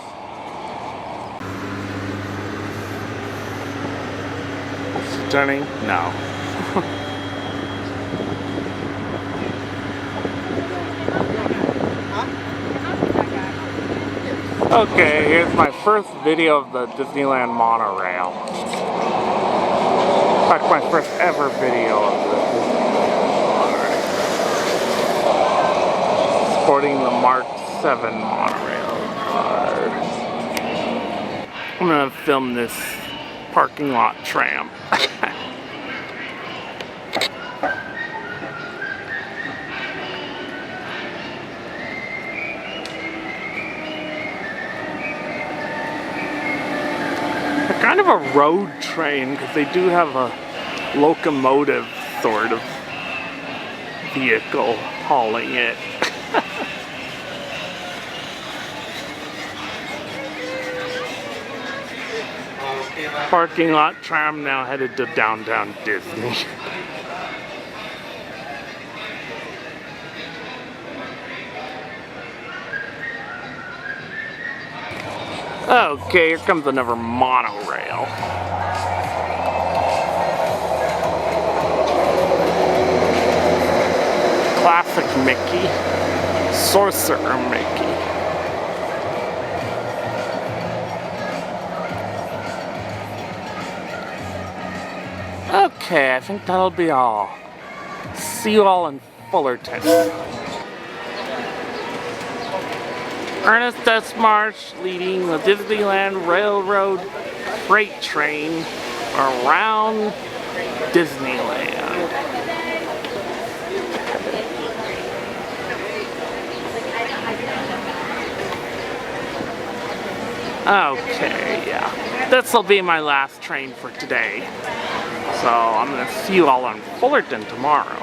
Turning? No. Okay, here's my first video of the Disneyland monorail. In fact, my first ever video of the Disneyland monorail. Sporting the Mark 7 monorail card. I'm gonna film this parking lot tram. Kind of a road train because they do have a locomotive sort of vehicle hauling it. Parking lot tram now headed to downtown Disney. Okay, here comes another monorail. Classic Mickey. Sorcerer Mickey. Okay, I think that'll be all. See you all in Fullerton. Ernest S. Marsh leading the Disneyland Railroad freight train around Disneyland. Okay, yeah. This'll be my last train for today. So I'm gonna see you all on Fullerton tomorrow.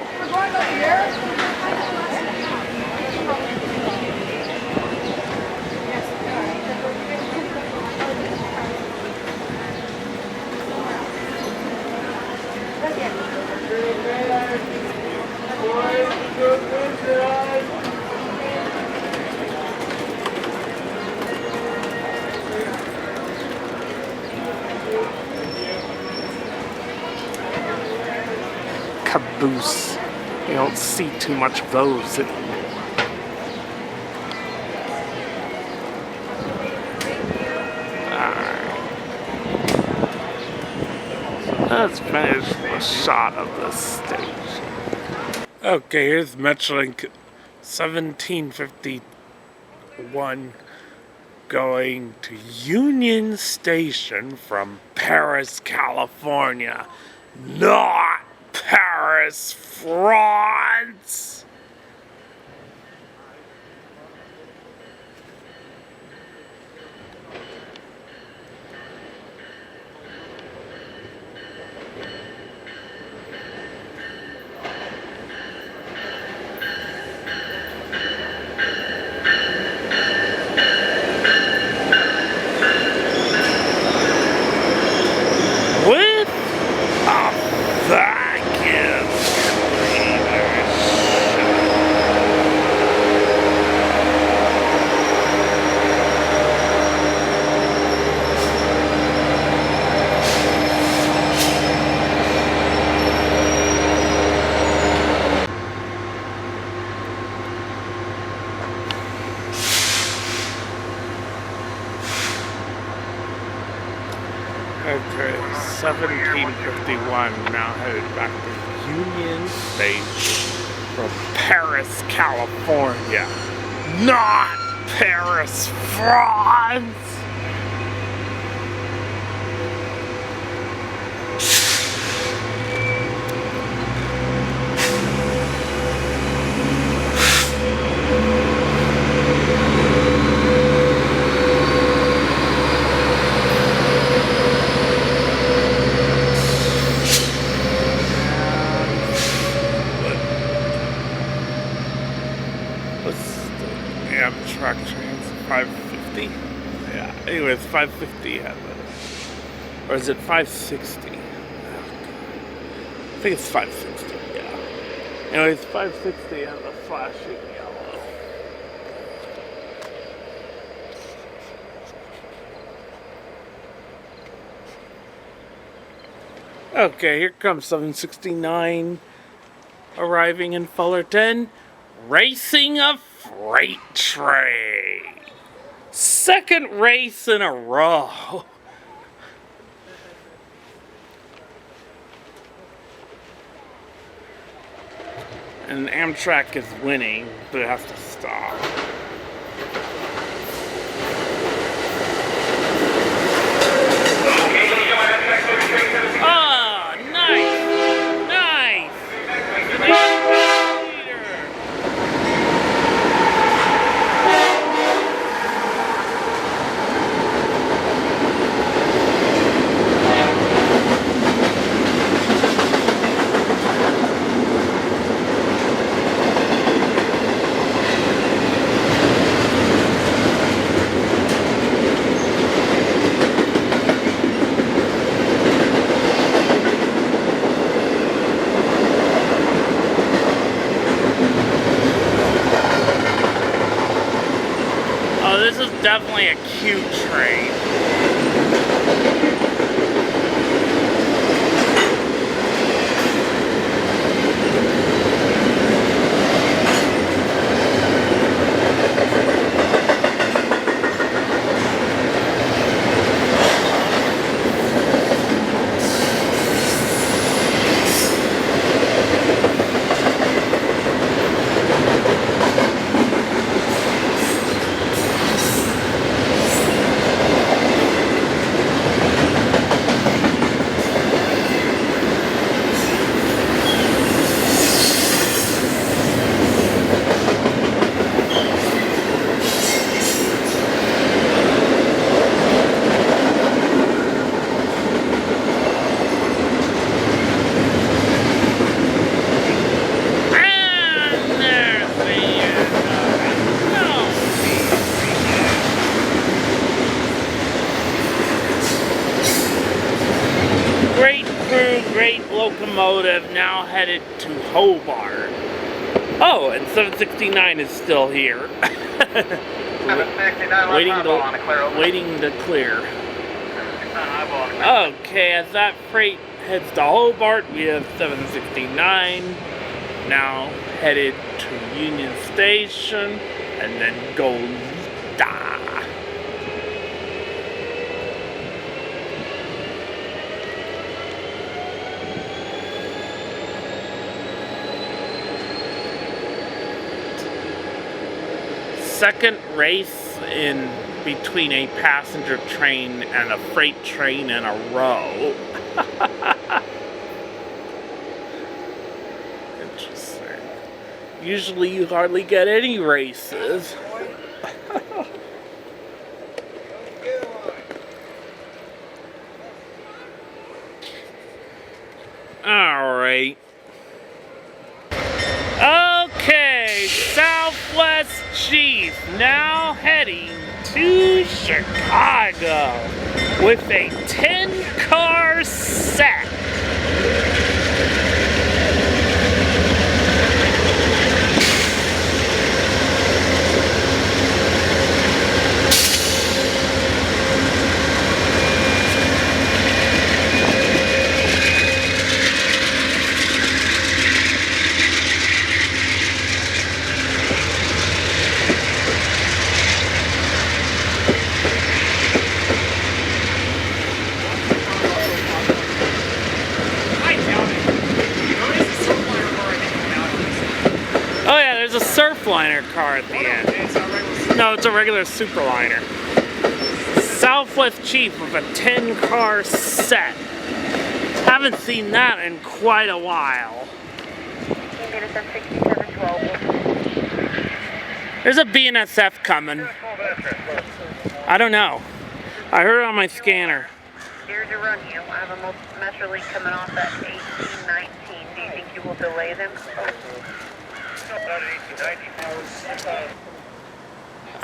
Caboose. You don't see too much of those anymore. Alright. Let's finish the shot of the stage. Okay, here's Metrolink 1751 going to Union Station from Paris, California. Not Paris, France! With a vacuum cleaner. Okay, 1751, now headed back to Union Station from Paris, California. Not Paris, France! Anyways, 550 had it. Or is it 560? I think it's 560, yeah. Anyways, 560 has a flashing yellow. Okay, here comes 769 arriving in Fullerton, racing a freight train. Second race in a row. And Amtrak is winning, but it has to stop. Oh, nice! Nice! This is definitely a cute train. Great locomotive, now headed to Hobart. Oh, and 769 is still here. waiting to clear. Okay, as that freight heads to Hobart, we have 769 now headed to Union Station, and then Goleta. Second race in between a passenger train and a freight train in a row. Interesting. Usually you hardly get any races. Alright. Okay, Southwest Chief now heading to Chicago with a 10-car set. A Surfliner car at the end. No, it's a regular Superliner. Southwest Chief with a 10-car set. Haven't seen that in quite a while. There's a BNSF coming. I don't know. I heard it on my scanner. Here to run you. I have a Metro Link coming off at 1819. Do you think you will delay them?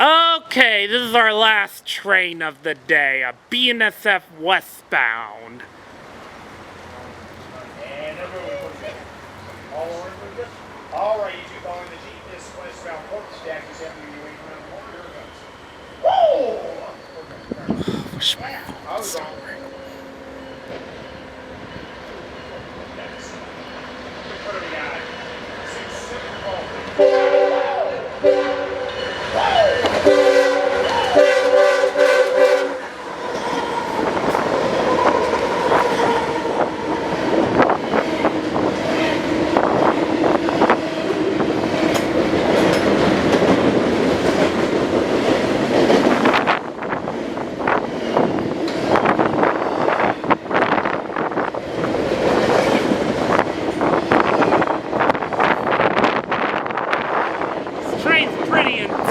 Okay, this is our last train of the day, a BNSF westbound. And all right, you two going the Jeep, this westbound port stack is having you wait around the corner. Whoa! Wish my phone was somewhere. What do we got? 6, 7, 12. This train's pretty intense.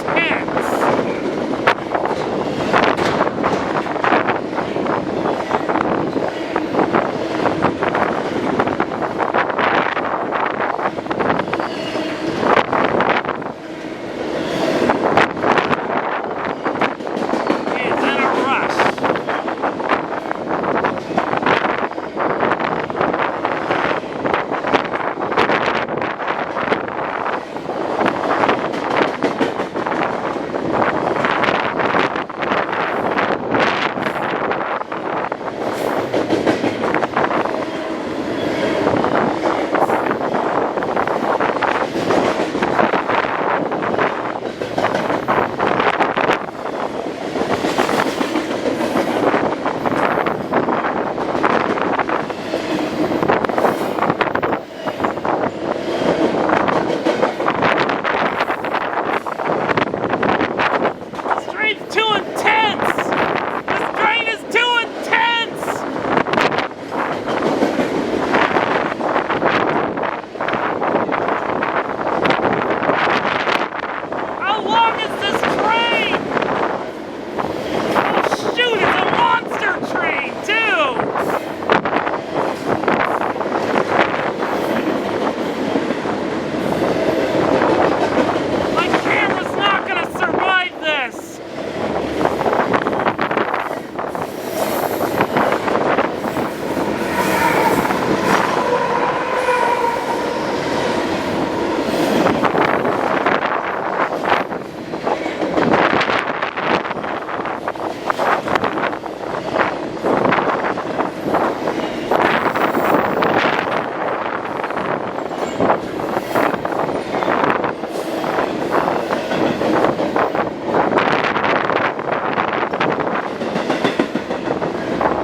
It's in a rush. This train's too intense! This train is too intense! How long is this train? Oh shoot, it's a monster train too! My camera's not gonna survive this!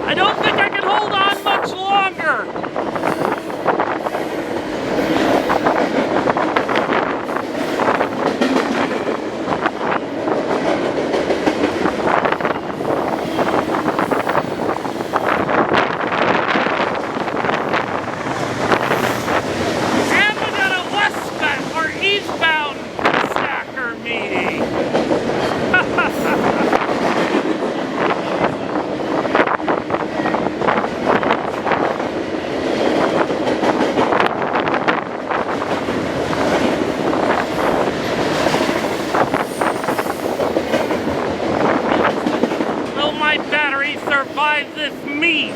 I don't think I can hold on much longer! And we got a westbound or eastbound stacker meeting! Will my battery survive this meet?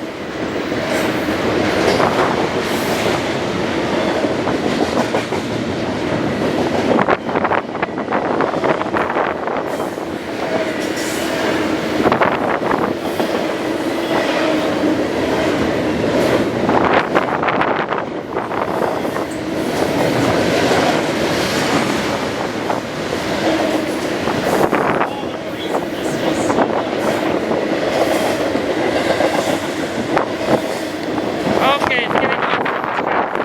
Okay, it's getting close to the track.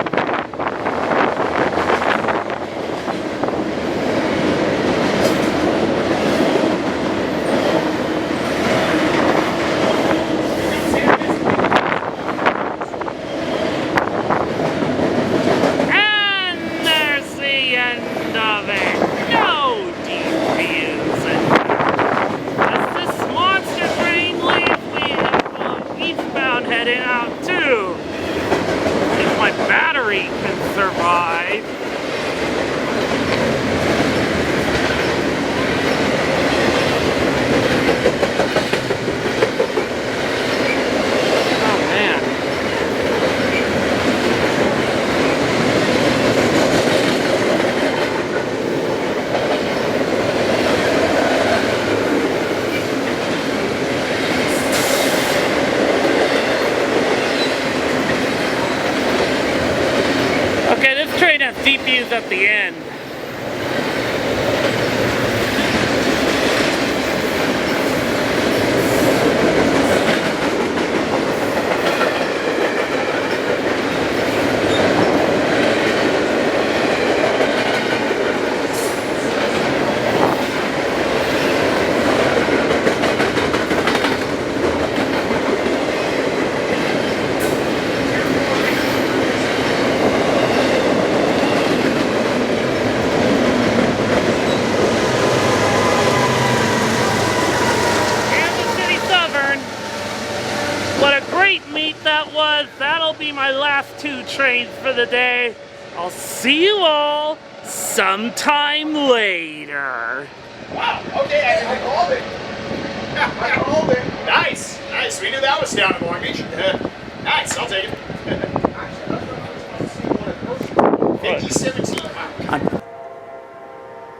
And there's the end of it. No defusing. As this monster train leaves, we have eastbound heading out too. If my battery can survive. trees at the end. That was. That'll be my last 2 trains for the day. I'll see you all sometime later. Wow, okay, I called it. Yeah, I called it. Nice, nice. We knew that was down in Long Beach. Nice, I'll take it. 5017.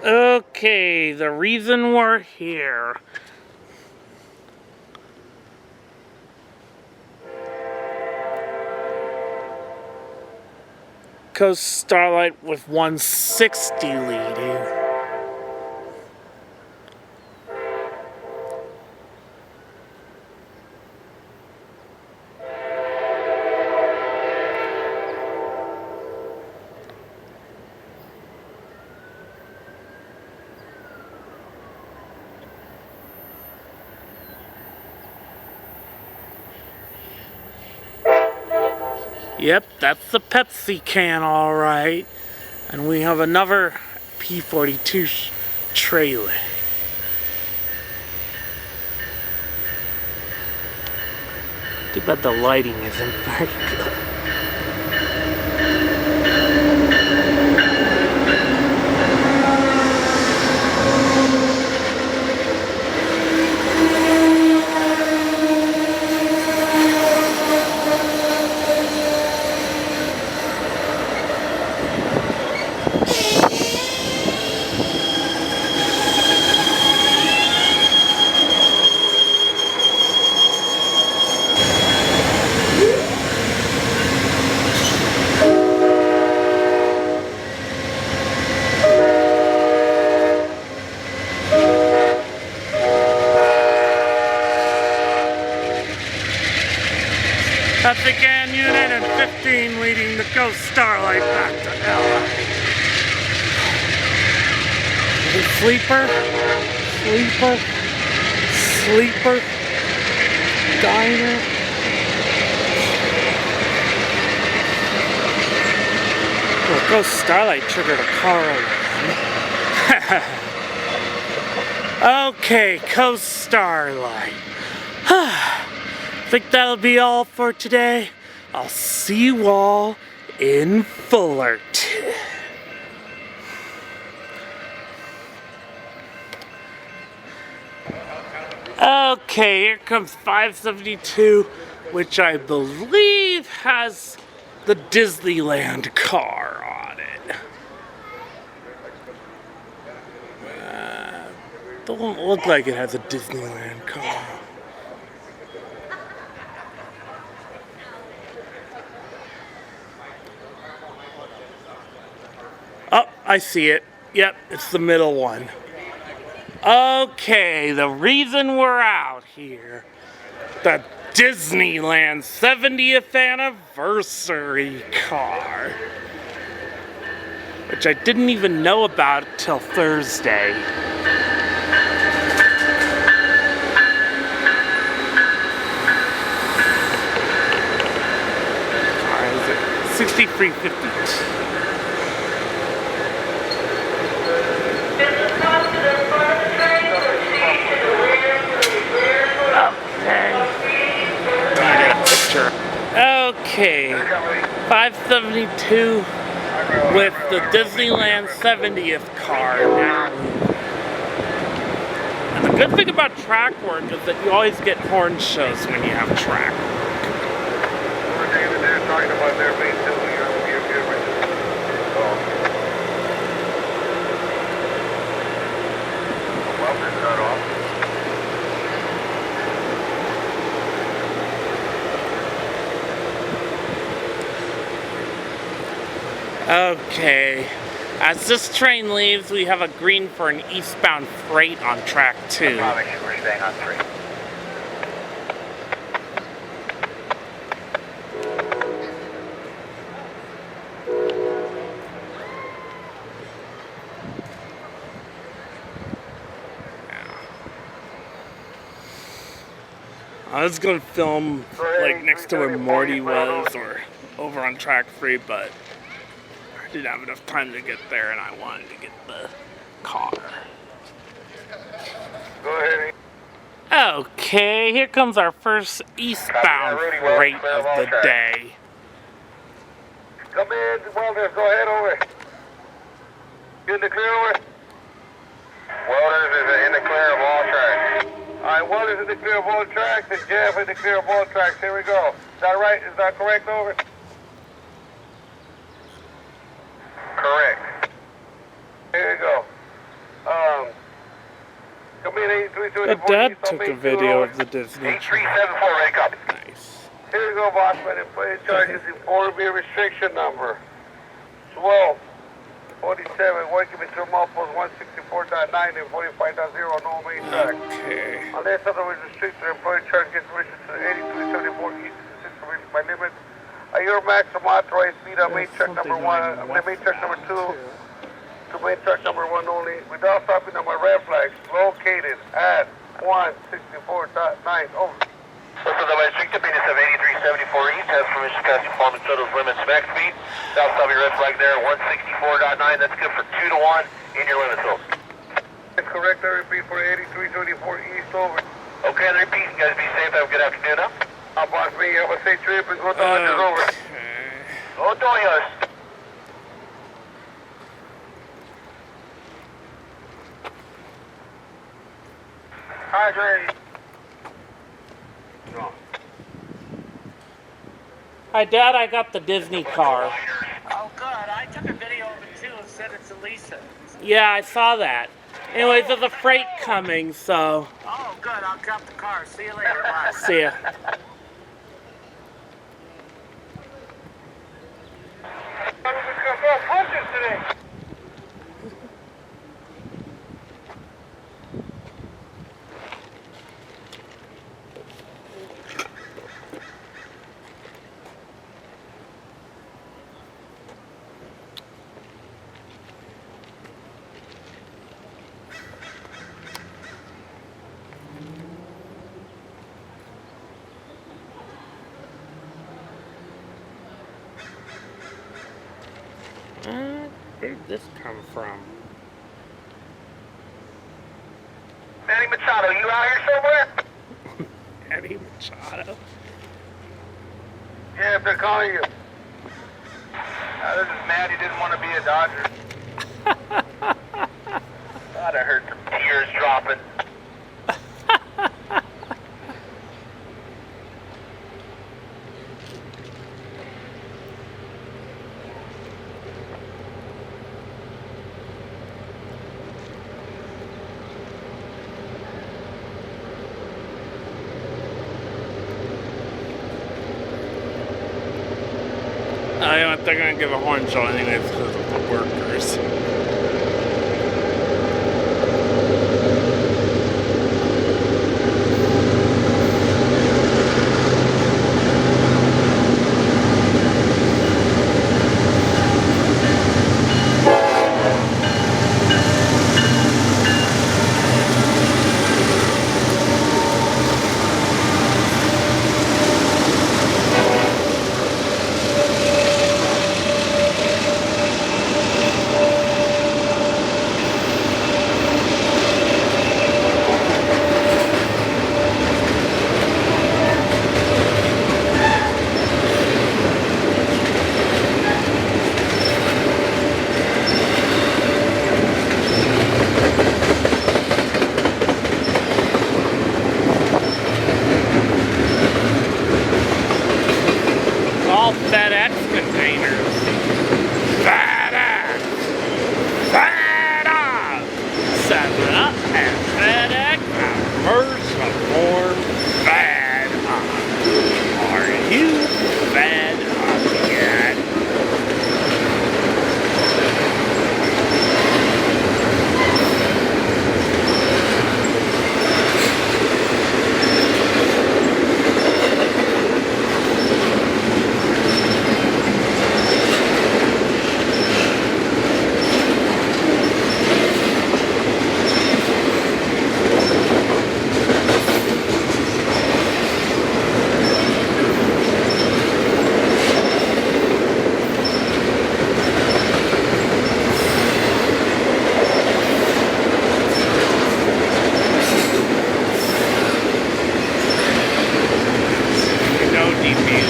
Okay, the reason we're here. Coast Starlight with 160 leading. Yep, that's the Pepsi can, all right. And we have another P-42 trailer. Too bad the lighting isn't very good. That's again Unit and 15 leading the Coast Starlight back to LA. Sleeper, sleeper, sleeper, diner. Well, Coast Starlight triggered a car alarm. Okay, Coast Starlight. Think that'll be all for today. I'll see you all in Fullerton. Okay, here comes 572, which I believe has the Disneyland car on it. Don't look like it has a Disneyland car. Oh, I see it. Yep, it's the middle one. Okay, the reason we're out here. The Disneyland 70th anniversary car. Which I didn't even know about till Thursday. Alright, is it 6352? Okay, 572 with the Disneyland 70th car now. And the good thing about track work is that you always get horn shows when you have track work. Okay, As this train leaves, we have a green for an eastbound freight on track 2. Probably we're staying on 3. I was gonna film like next to where Morty was or over on track 3, but I didn't have enough time to get there and I wanted to get the car. Go ahead. Okay, here comes our first eastbound freight of the day. Come in, welders, go ahead over. You in the clear over? Welders is in the clear of all tracks. Alright, welders in the clear of all tracks and Jeff in the clear of all tracks. Here we go. Is that right? Is that correct over? Correct. Here you go. Come in 8324. The dad took a video of the Disney. 8374, ready, copy. Nice. Here you go, Bossman. Employee charges inform me restriction number 1247. Working between mileposts 164.9 and 45.0 no main track. Okay. Unless otherwise restricted, employee charge gets permission to the 8374 east to 6 permission by limit. Your maximum authorized speed on main track number 1, main track number 2 to main track number 1 only, without stopping on my red flags, located at 164.9. Over. So the restricted speed is of 8374 east, has permission to pass the performance total limits max speed. South stop your red flag there, 164.9, that's good for 2 to 1 in your limit zone. Correct, I repeat for 8324 east, over. Okay, I repeat, you guys be safe, have a good afternoon, huh? I'll boss me, have a safe trip and go to over. Go to yours. Hi, Dre. Hi, Dad, I got the Disney car. Oh, good. I took a video of it too and sent it to Lisa. Yeah, I saw that. Anyways, there's a freight coming, so Oh, good. I'll drop the car. See you later. Bye. see ya. Today. Where did this come from? Manny Machado, you out here somewhere? Eddie Machado. Yeah, if they're calling you. This is Matt. He didn't want to be a Dodger. God, I heard some tears dropping. You know what, they're gonna give a horn show anyways because of the workers. All FedEx containers. FedEx! FedEx! 7-Up and FedEx have merged to form FedUp. Are you fed up yet? city view.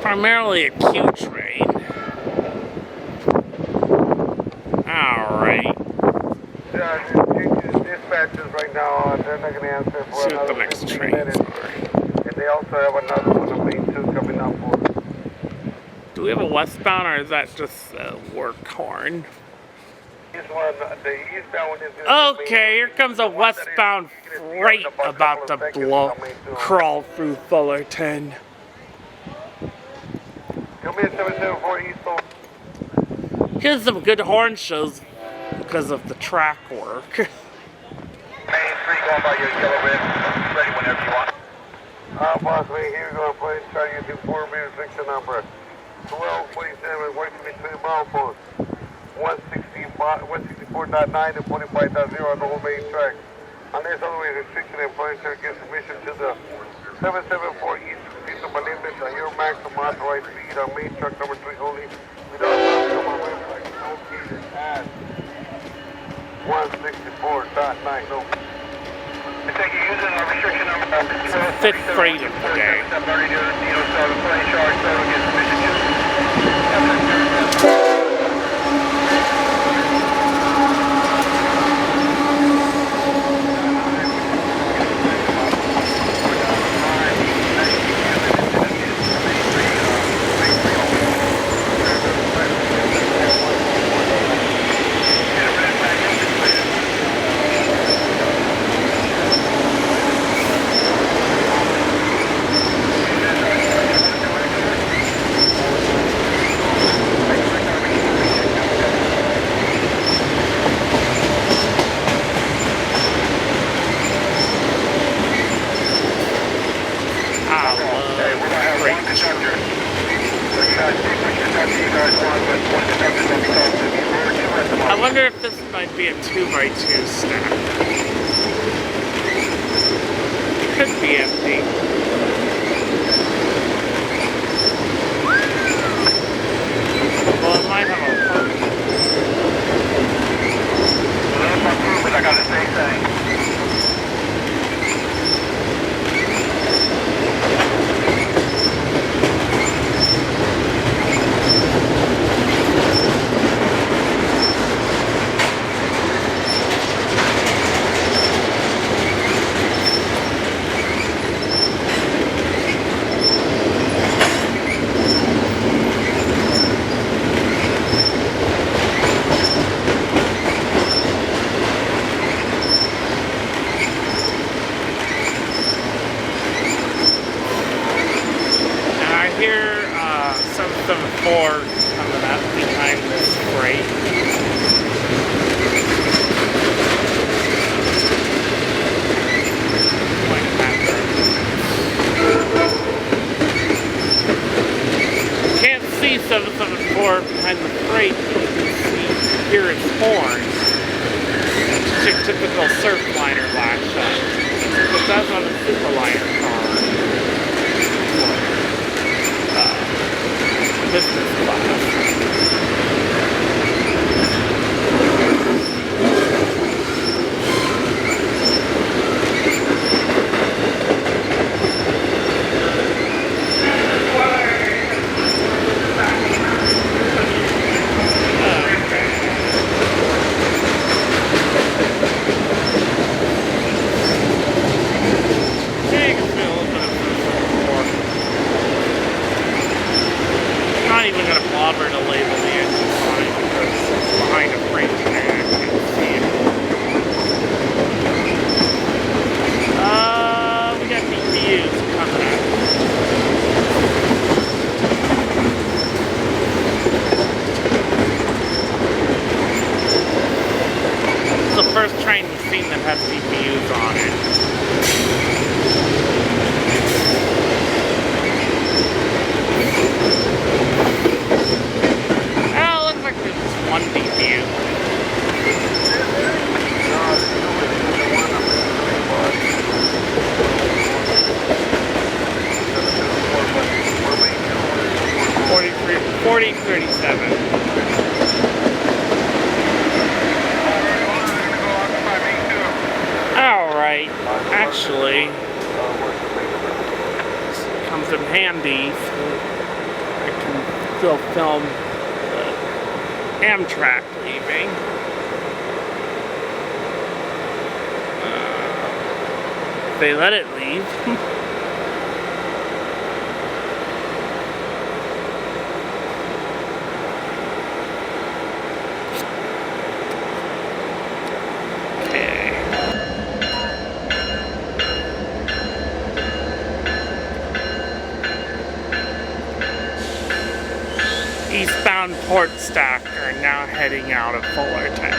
Primarily a Q train. Alright. Dispatches right now, they're not going to answer for See what the another next 15 trains minutes. are. And they also have another one, the main two, coming up for. Do we have a westbound or is that just a work horn? This one, the eastbound one is going to be Okay, here comes a westbound freight about to crawl through Fullerton. Come in 774 East. Here's some good horn shows because of the track work. Main 3 going by your yellow red. Ready whenever you want. Boss, right here, we're going to play try to get 4 meters section number 1247, working between mileposts 164.9 and 45.0 on the whole main track. On this otherwise restriction and plan to give submission to the 774 East. These are my limits on your maximum authorized speed on main truck number 3 only. Without on my website, located at 164.9. No. I think you're using a restriction number Fifth freight of the day. I wonder if this might be a 2x2 stack. It could be empty. Well, it might have a purpose. Well, that's my proof, but I got the same thing. Here, 774 coming up behind this freight. Can't see 774 behind the freight, but you can see, hear its horns. It's your typical surfliner lash up. It does on a superliner car. Business class. Alright, actually, this comes in handy, so I can still film the Amtrak leaving. If they let it leave. Eastbound Port Stack are now heading out of Fullerton.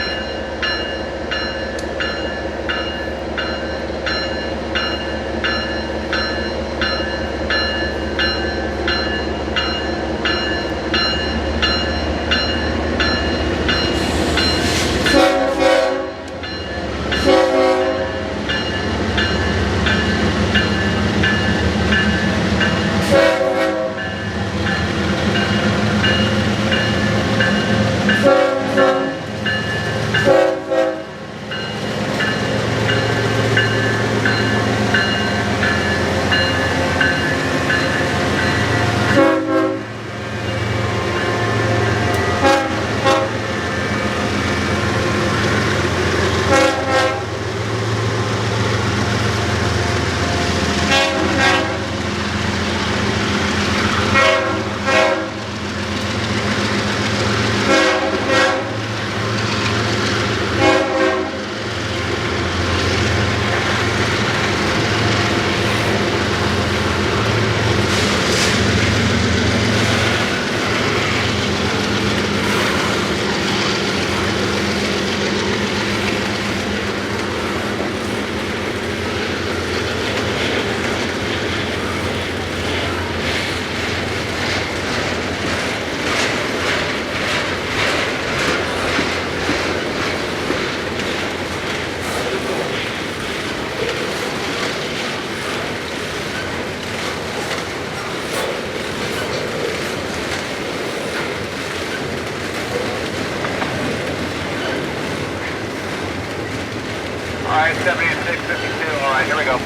Alright, 7652. Alright, here we go.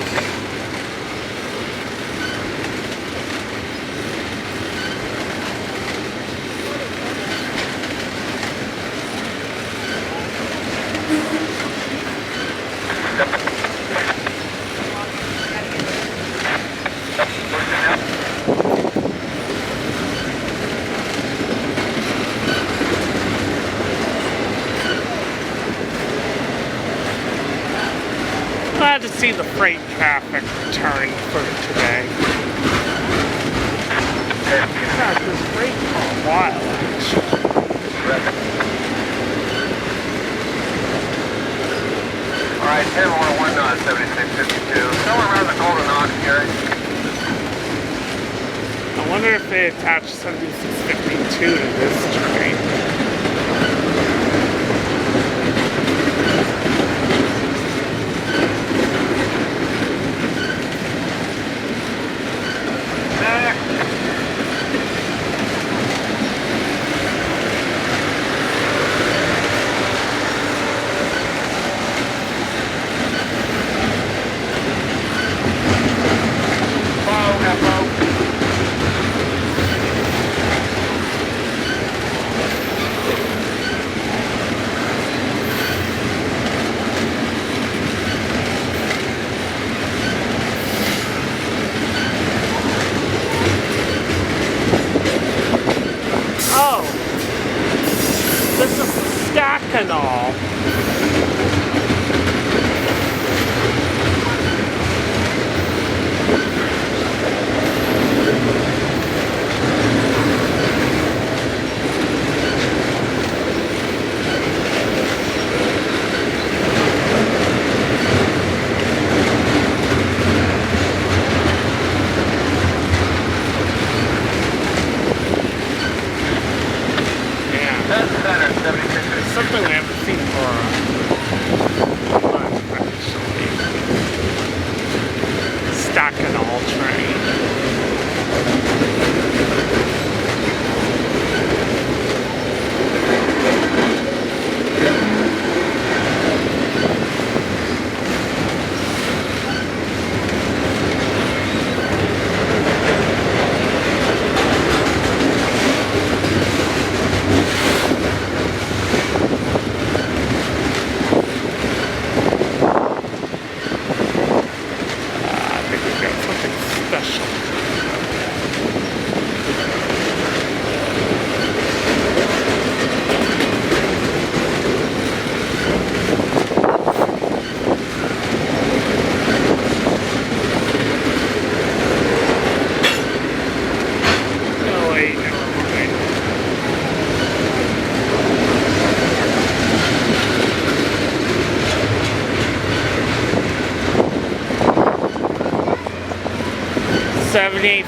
Glad to see the freight traffic return for today. I've had this freight for a while, actually. Alright, 10-1-1 7652. Somewhere around the Golden Ox here. I wonder if they attached 7652 to this train.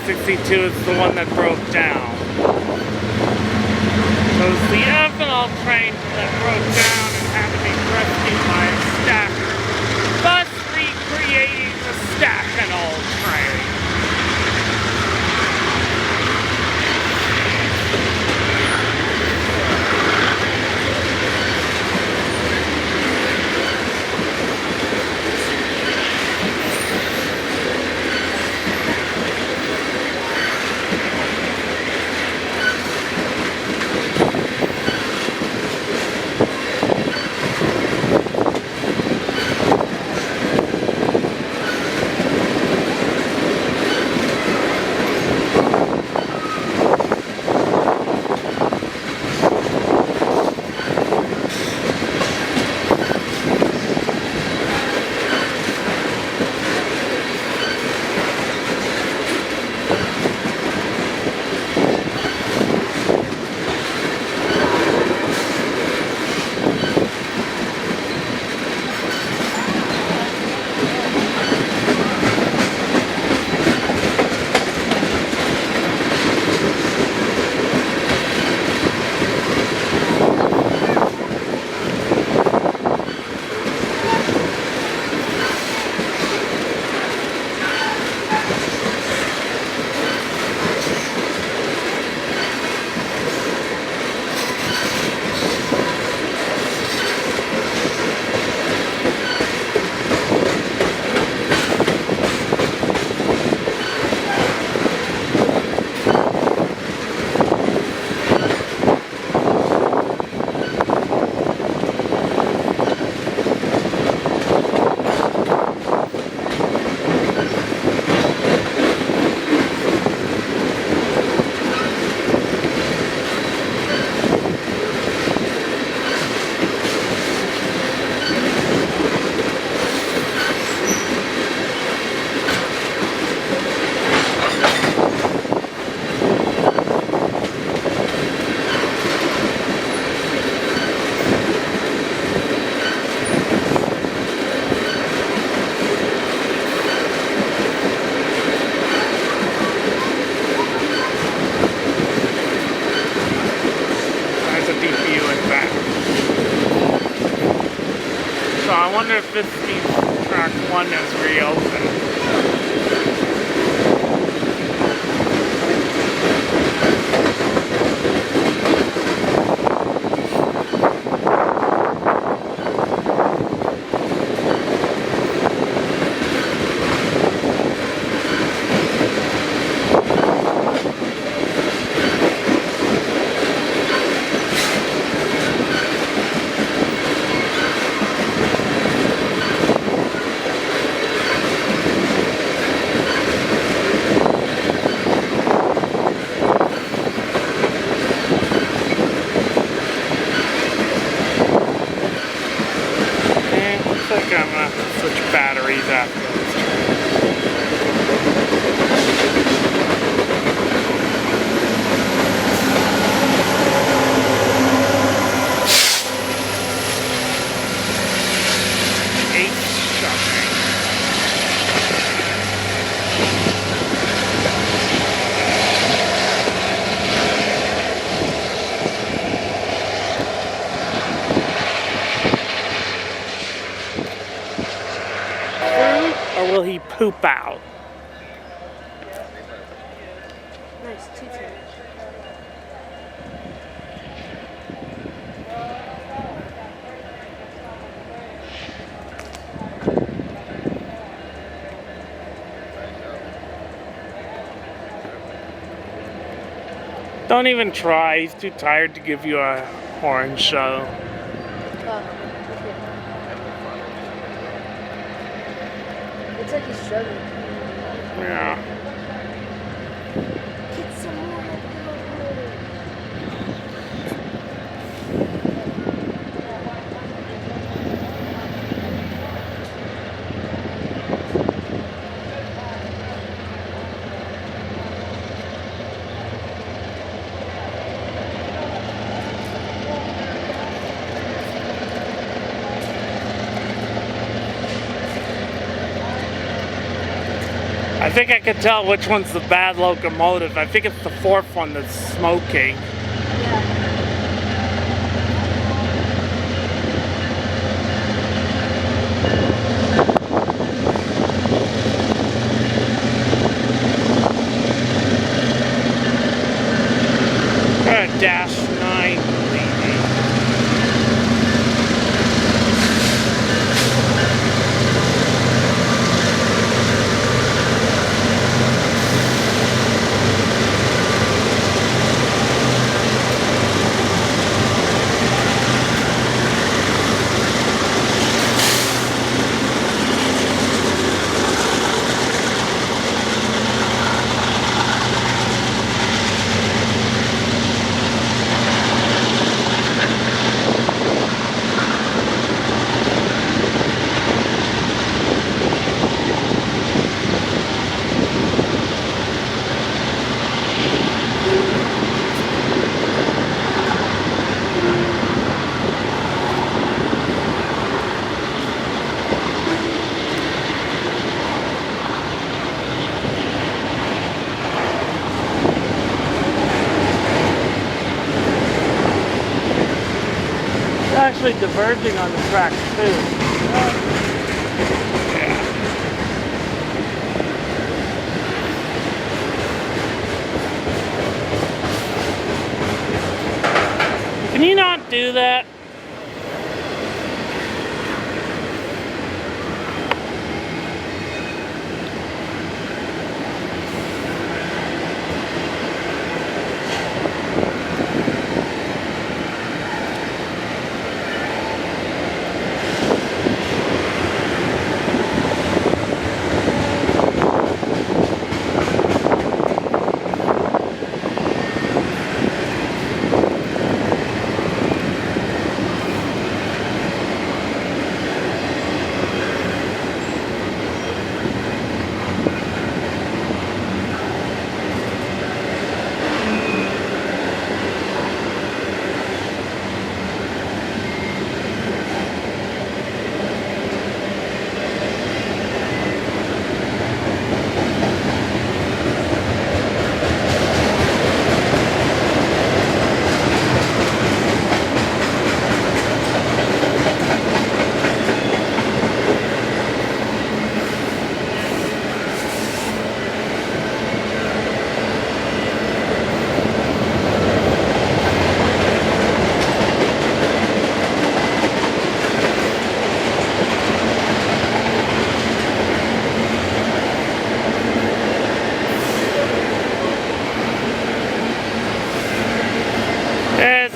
862 is the one that broke down. So it's the ethanol train that broke down and had to be rescued by a stacker, thus recreating the stack-and-all train. I wonder if this means track 1 is reopened. I think I'm gonna switch batteries after this. Or will he poop out? Nice tutu. Don't even try. He's too tired to give you a horn show. Looks like he's struggling. Yeah. Get some more. I think I can tell which one's the bad locomotive. I think it's the fourth one that's smoking. Dash 9 leading. Actually diverging on the track too. Can you not do that?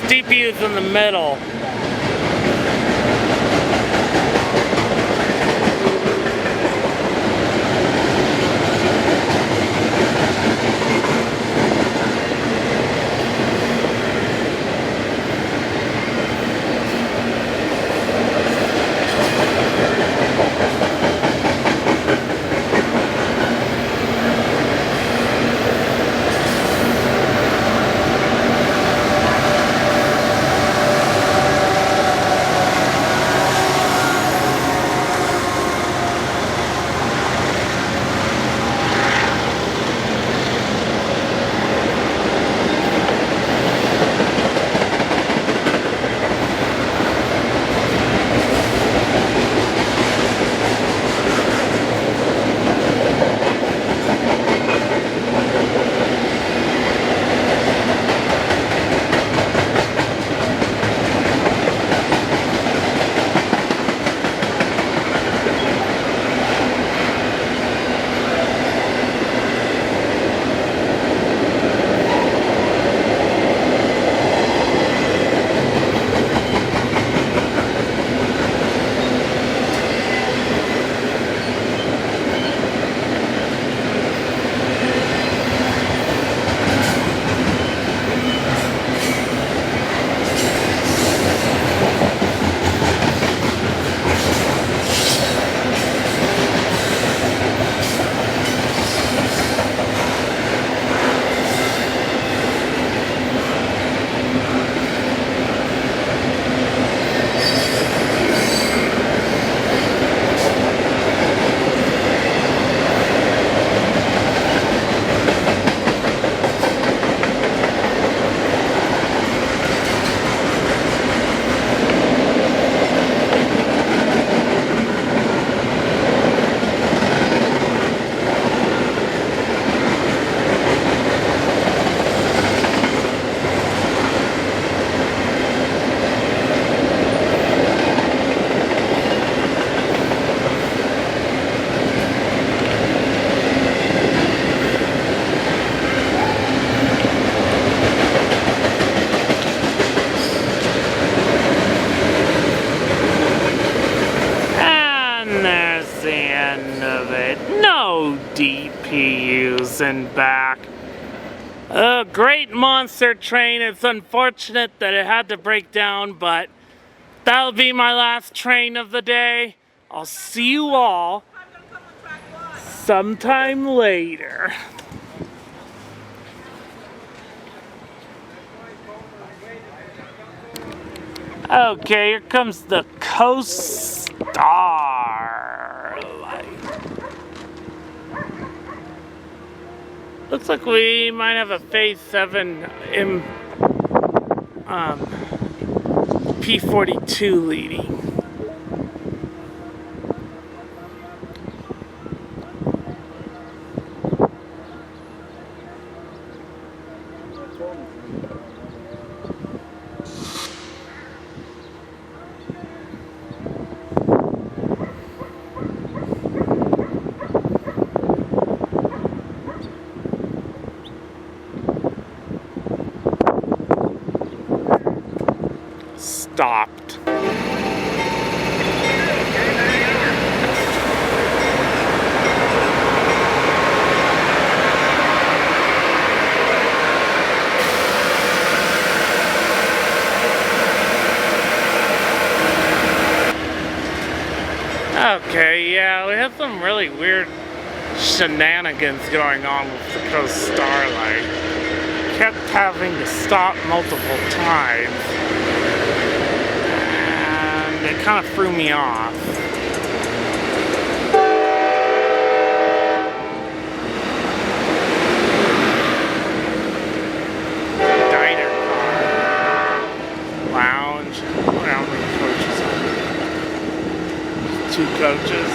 DPU's in the middle. DPUs and back. A great monster train. It's unfortunate that it had to break down, but that'll be my last train of the day. I'll see you all sometime later. Okay, here comes the Coast Starlight. Looks like we might have a Phase 7 P42 leading. Stopped. Okay, yeah, we have some really weird shenanigans going on with the Coast Starlight. Kept having to stop multiple times. It kind of threw me off. Diner car. Lounge. How many coaches are there? 2 coaches.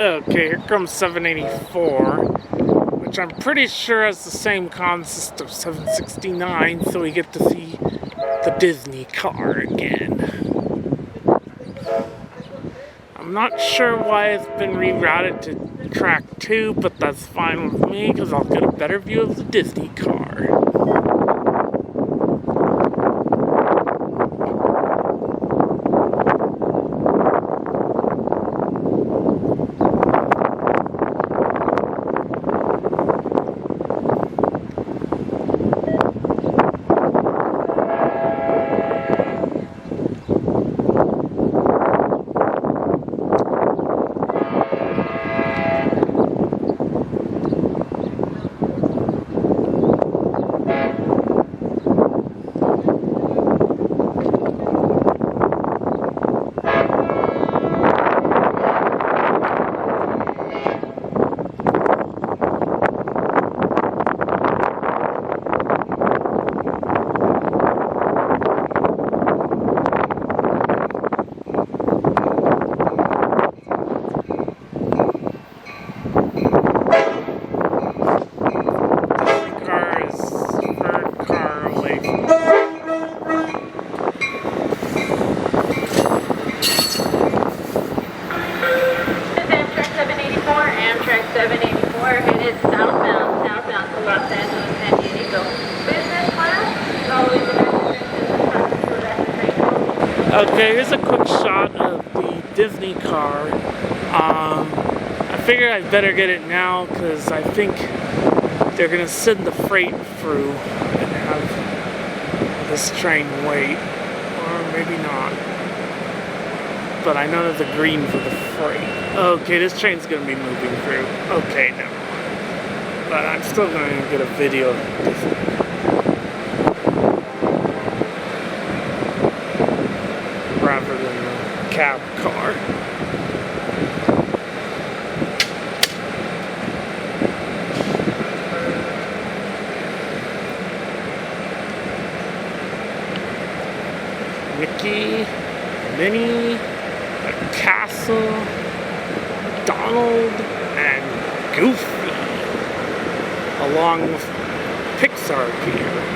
Okay, here comes 784, which I'm pretty sure has the same consist of 769, so we get to see the Disney car again. I'm not sure why it's been rerouted to track 2, but that's fine with me, because I'll get a better view of the Disney car. Okay, here's a quick shot of the Disney car. I figured I'd better get it now because I think they're gonna send the freight through and have this train wait, or maybe not. But I know there's a green for the freight. Okay, this train's gonna be moving through. Okay, never mind. But I'm still gonna get a video of Disney. Rather than a cab car. Mickey, Minnie, a castle, Donald, and Goofy. along with Pixar gear.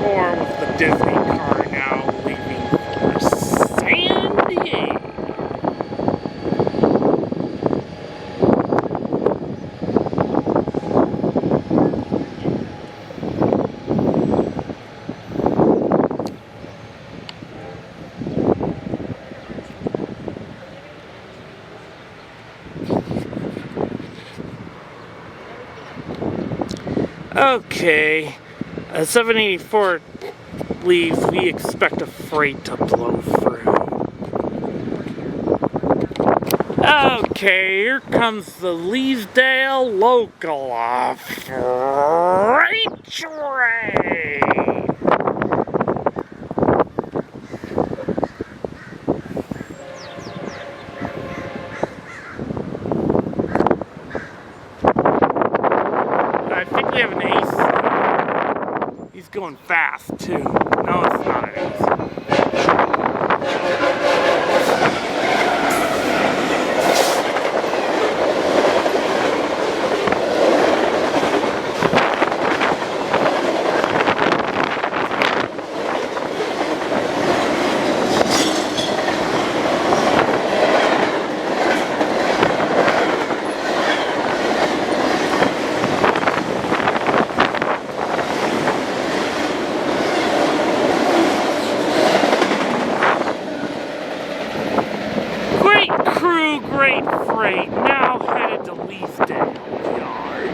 With the Disney car now leaving for San Diego. Okay, 784 leaves, we expect a freight to blow through. Okay, here comes the Leesdale local freight train. I think we have an ace. He's going fast too. No, it's not an ace. Great freight, now headed to Leesdale Yard.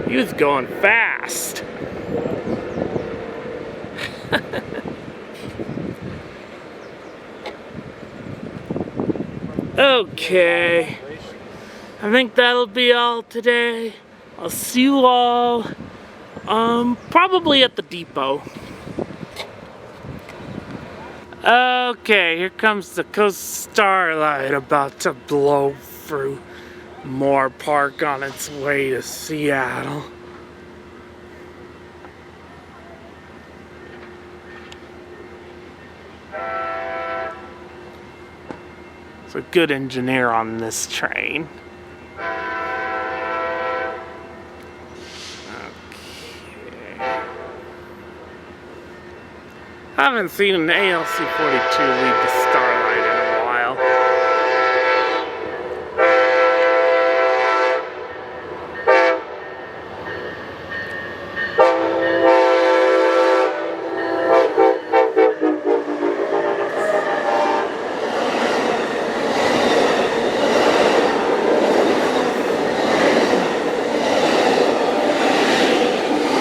He was going fast. Okay, I think that'll be all today. I'll see you all probably at the depot. Okay, here comes the Coast Starlight about to blow through Moore Park on its way to Seattle. It's a good engineer on this train. I haven't seen an ALC-42 leave the Starlight in a while.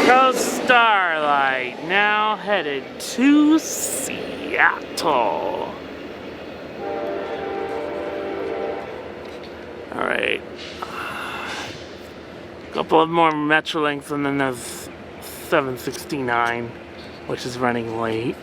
Coast Starlight now headed to Seattle. Alright. A couple of more Metrolinks and then there's 769, which is running late.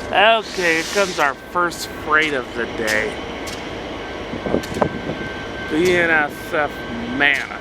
Okay, here comes our first freight of the day. BNSF Mammoth.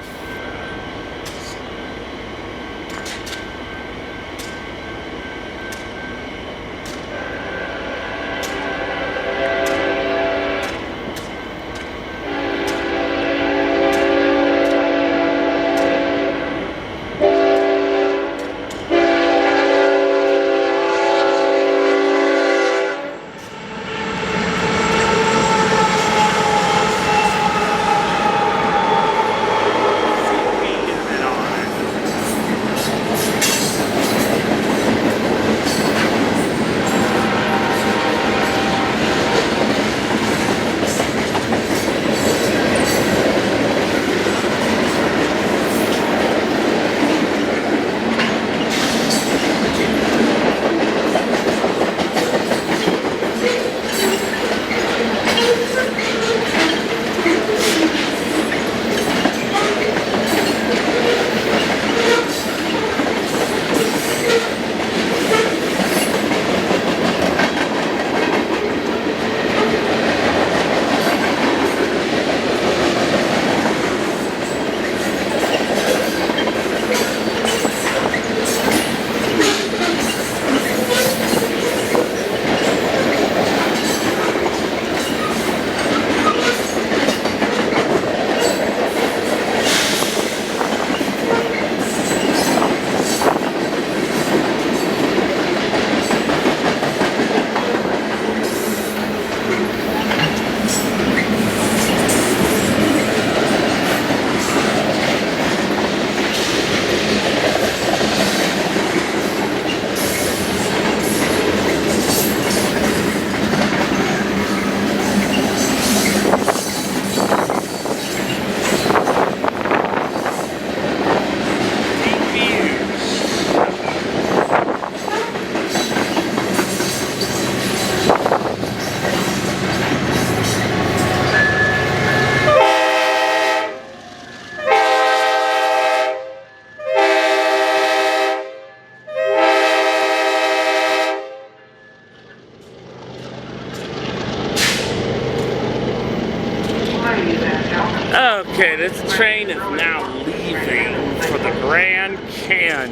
Okay, this train is now leaving for the Grand Canyon.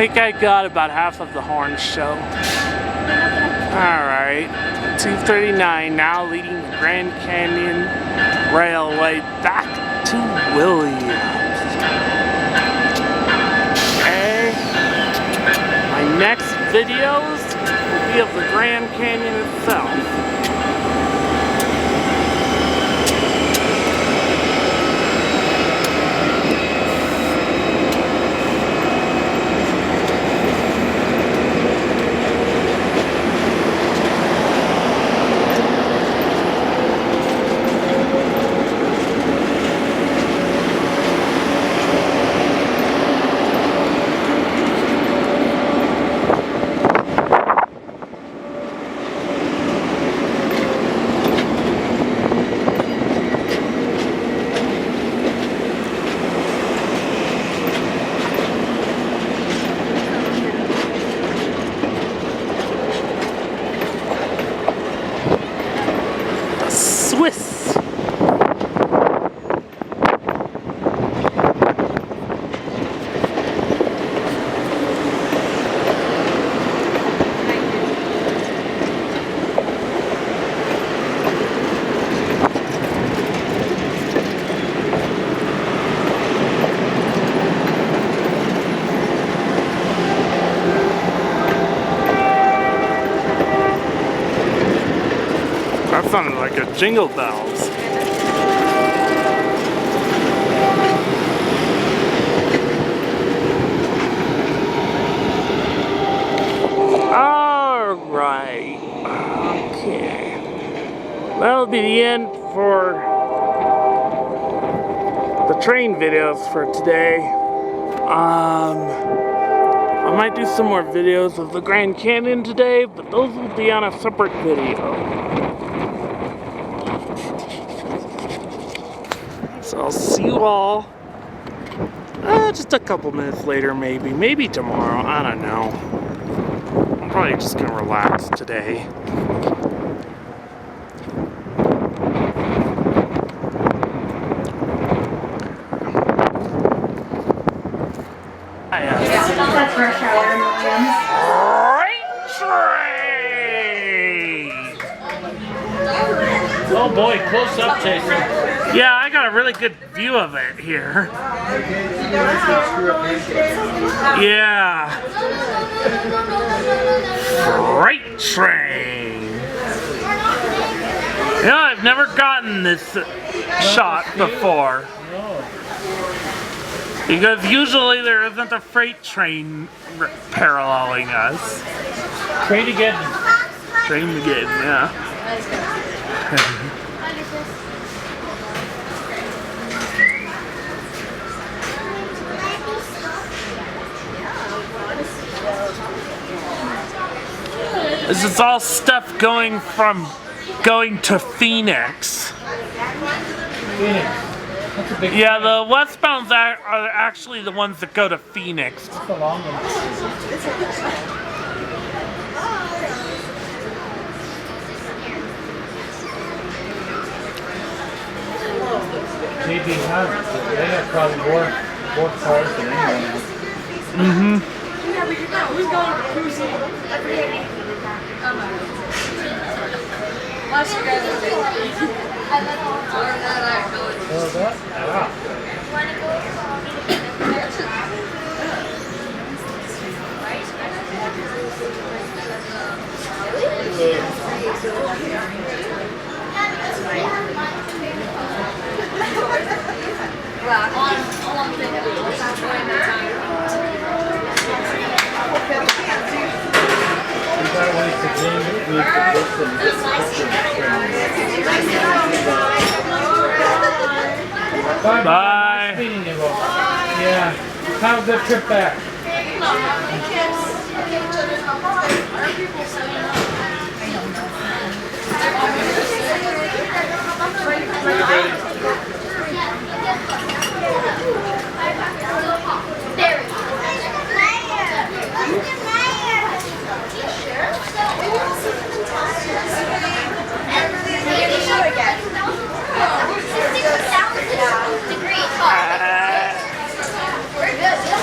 I think I got about half of the horn show. Alright, 239 now leading the Grand Canyon Railway back to Williams. Okay, my next videos will be of the Grand Canyon itself. sounded like a Jingle Bells. Alright. Okay. That'll be the end for the train videos for today. I might do some more videos of the Grand Canyon today, but those will be on a separate video. So I'll see you all just a couple minutes later, maybe tomorrow, I don't know. I'm probably just gonna relax today. That's rush hour in Williams. Oh boy, close up, Jason. Yeah, I got a really good view of it here. Yeah. Freight train. You know, I've never gotten this shot before. Because usually there isn't a freight train paralleling us. Train-again, yeah. This is all stuff going to Phoenix. Yeah, the westbounds are actually the ones that go to Phoenix. Maybe they have probably more cars than anyone else. Unless you guys are Bye. Yeah. Have a good trip back.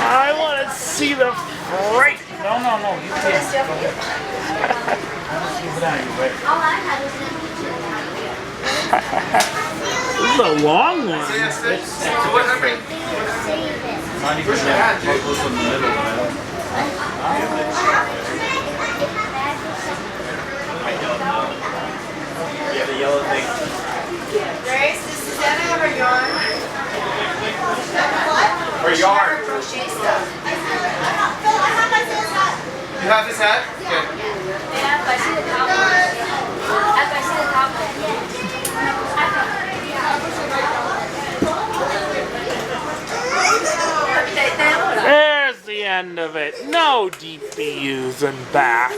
I want to see the freight. No, you can't. Go ahead. I'll just keep it on you, wait. This is a long one. It's not even that close in the middle, man. Yeah, the yellow thing. Grace, this is Anna or yarn? Or yarn. Crochet stuff. You have this hat? Good. Yeah, if I see the top one. If I see the top one. There's the end of it. No DPUs and back.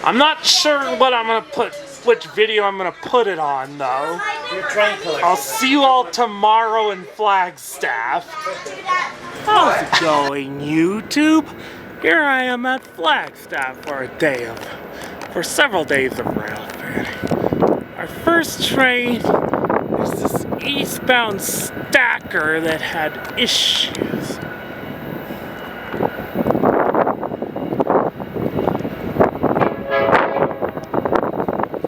I'm not sure what I'm gonna put, which video I'm gonna put it on though. Your train collection. I'll see you all tomorrow in Flagstaff. How's it going, YouTube? Here I am at Flagstaff for several days of railfare. Our first train is this eastbound stacker that had issues.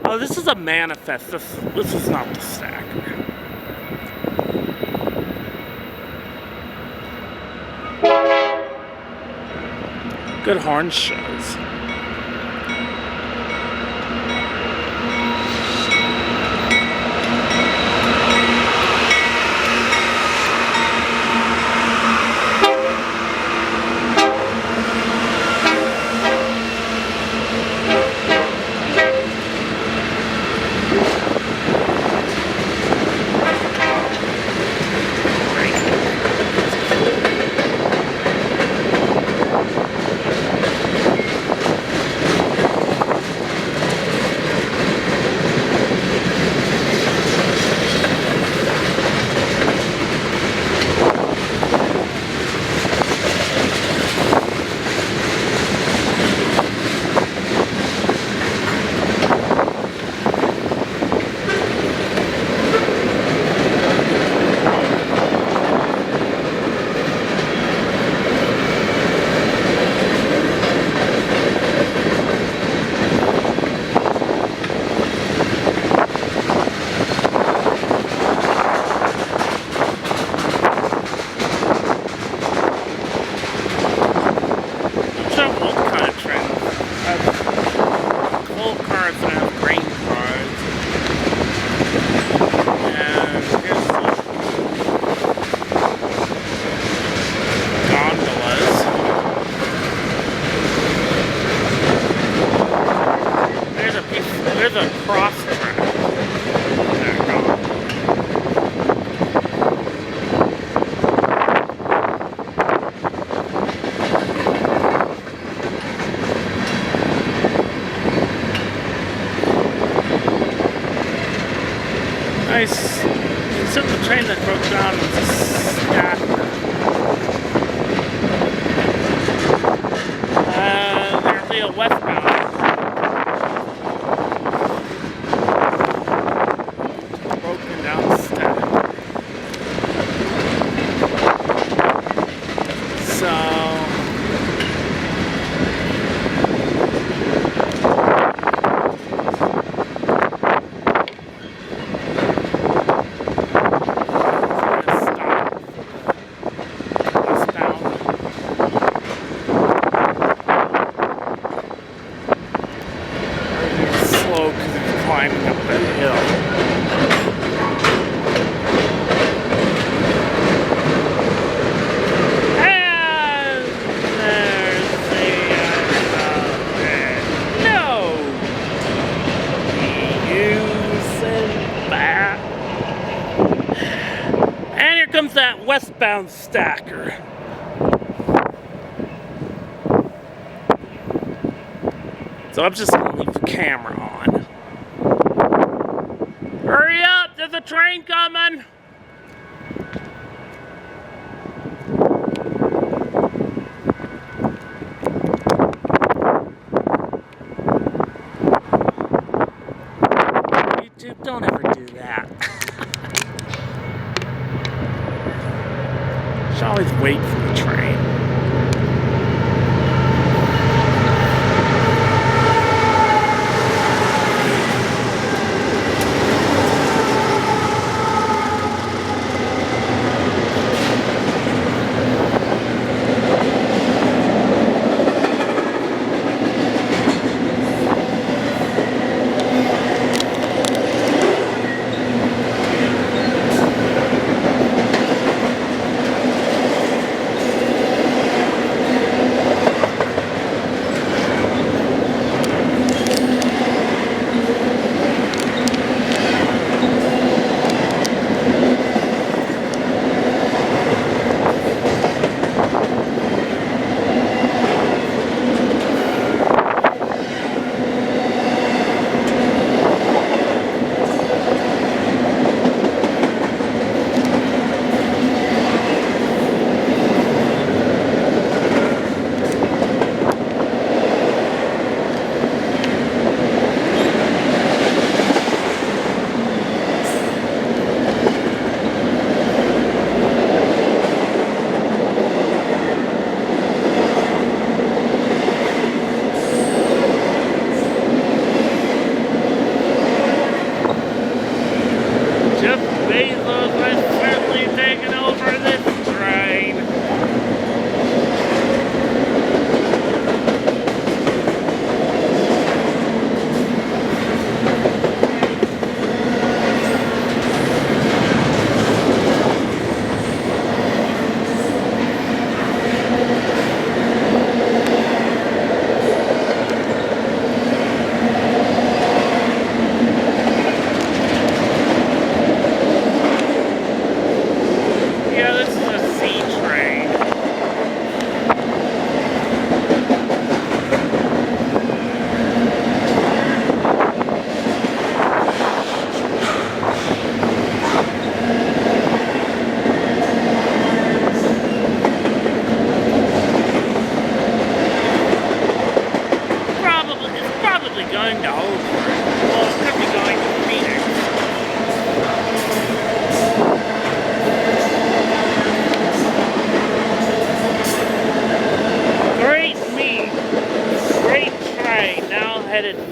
Oh, this is a manifest. This is not the stacker. Good horn shows. there's a cross track. There you go. Nice. Except the train that broke down was a stacker. There'll be a westbound. Broken down stack. So climbing up the hill. And there's the no using that. And here comes that westbound stacker. So I'm just gonna leave the camera on. Hurry up! There's a train coming! YouTube, don't ever do that. Should always wait for the train.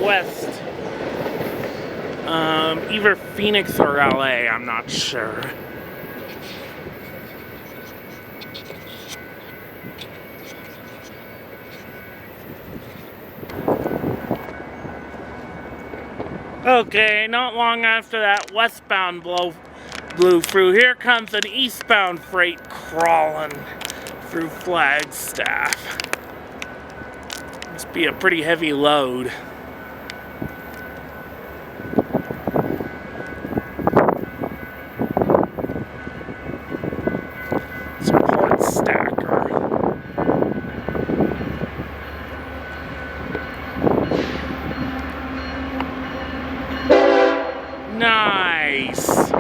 West. Either Phoenix or LA, I'm not sure. Okay, not long after that westbound blew through, here comes an eastbound freight crawling through Flagstaff. Must be a pretty heavy load. Nice.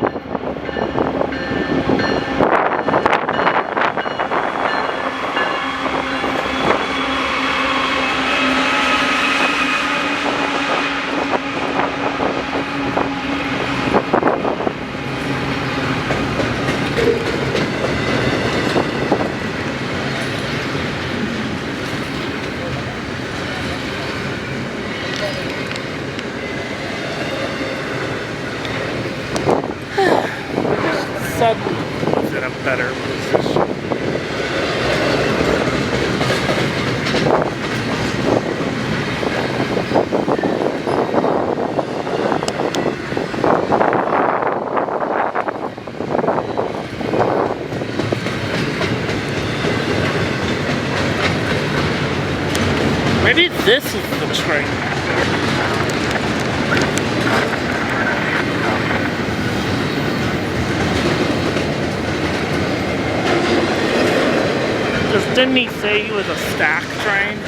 Suddenly is in a better position. Maybe this is the train back there. Didn't he say he was a stack train?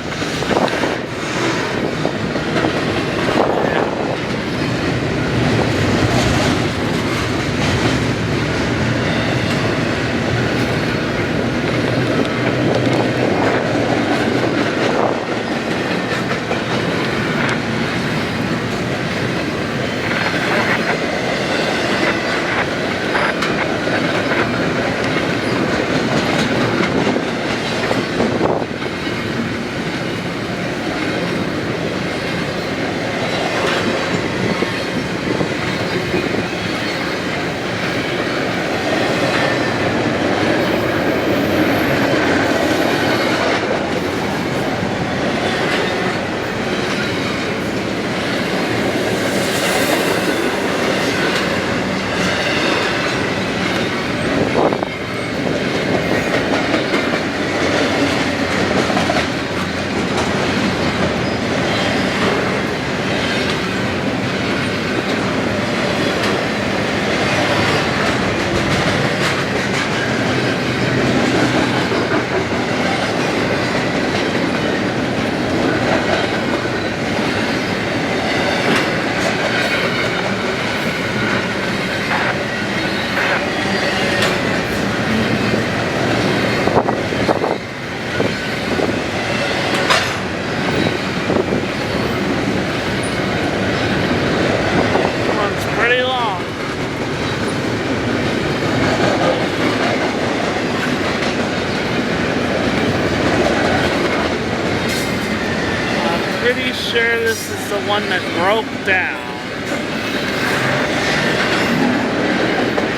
Pretty sure this is the one that broke down.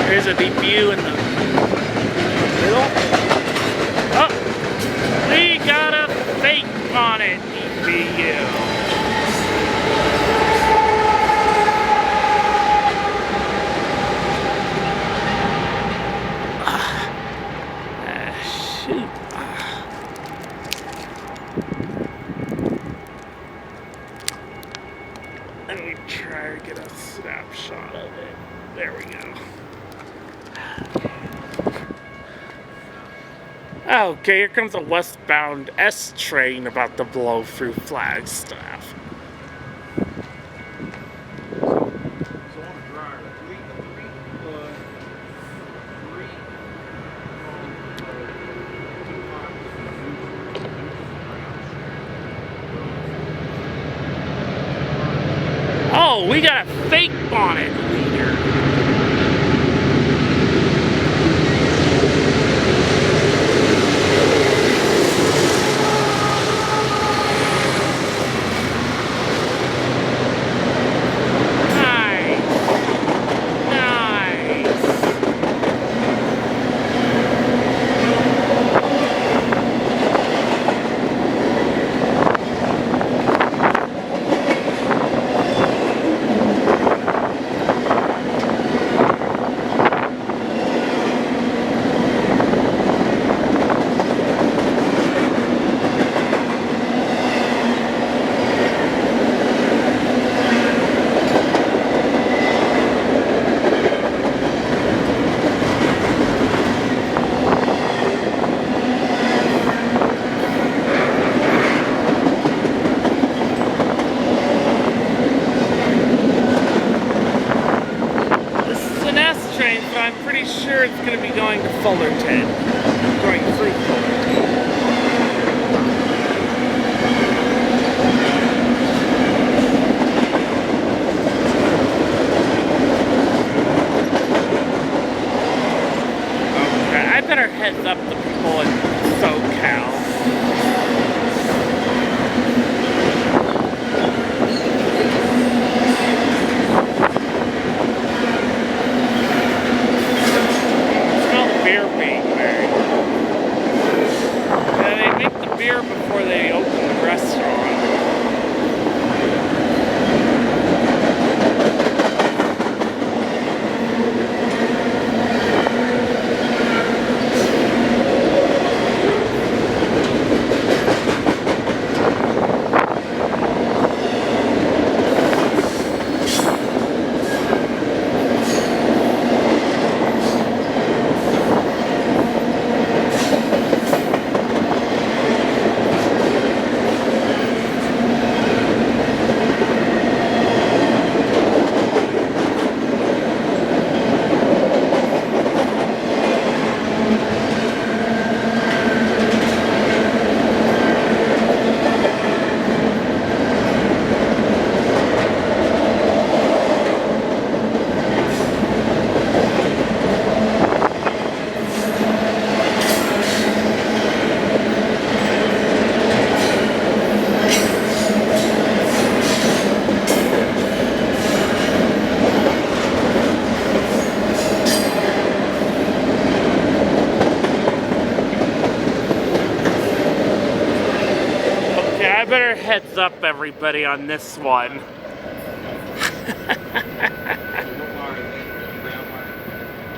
Here's a deep view in the middle. Oh, we got a fake on it, DPU. Shoot. Let me try to get a snapshot of it. There we go. Okay, here comes a westbound S train about to blow through Flagstaff. Oh, we got a fake bonnet leader. I'm pretty sure it's going to be going to Fullerton. Going through Fullerton. Okay, I better heads up the people in SoCal. Before they open the restaurant. I better heads up everybody on this one.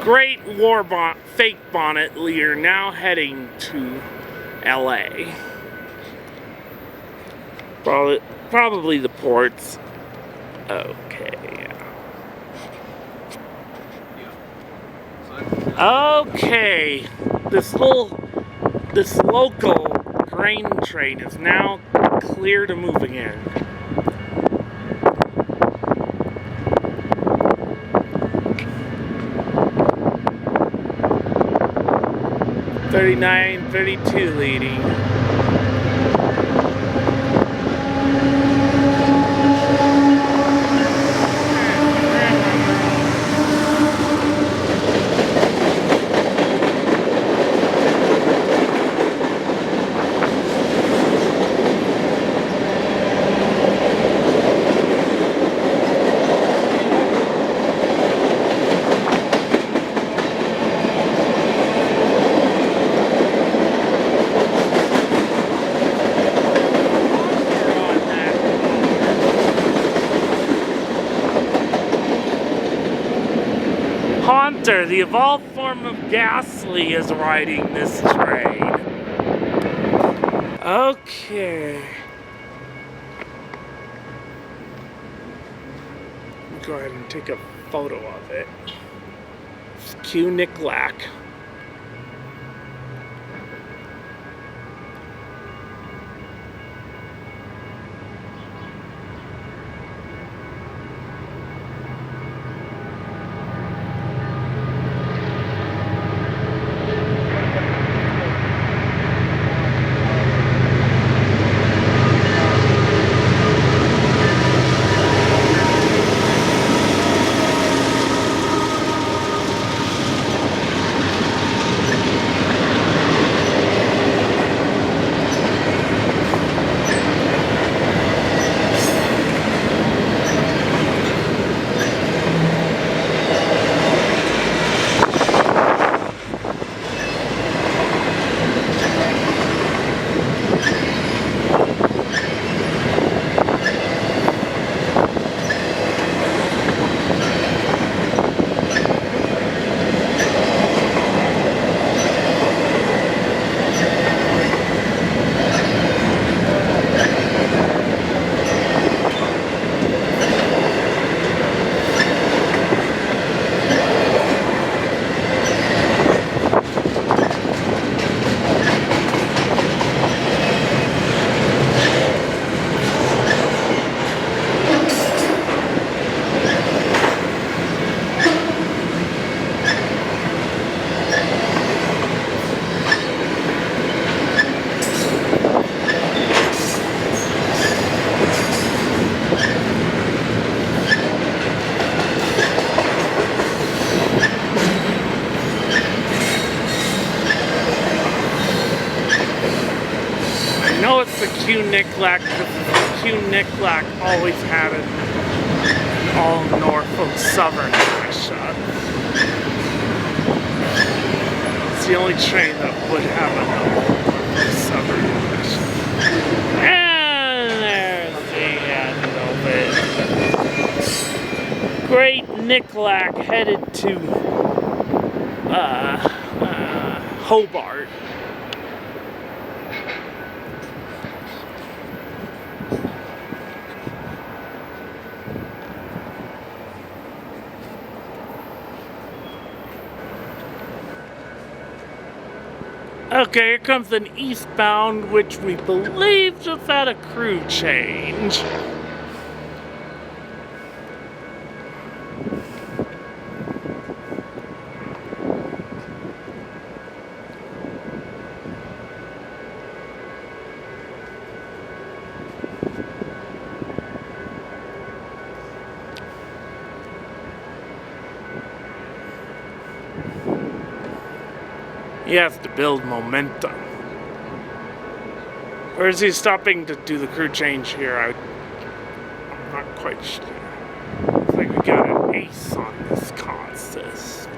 Great fake bonnet leader now heading to LA. Probably the ports. Okay. Okay. This local grain train is now clear to move again. .39, 32 leading. The evolved form of Ghastly is riding this train. Okay. Go ahead and take a photo of it. It's Q Nick Lack. Q Nicklack, because Q Nicklack always had an all Norfolk Southern mission. It's the only train that would have a Norfolk Southern mission. And there's the end of it. Great Nicklack headed to Hobart. Okay, here comes an eastbound, which we believe just had a crew change. He has to build momentum. Or is he stopping to do the crew change here? I'm not quite sure. Looks like we got an ace on this consist.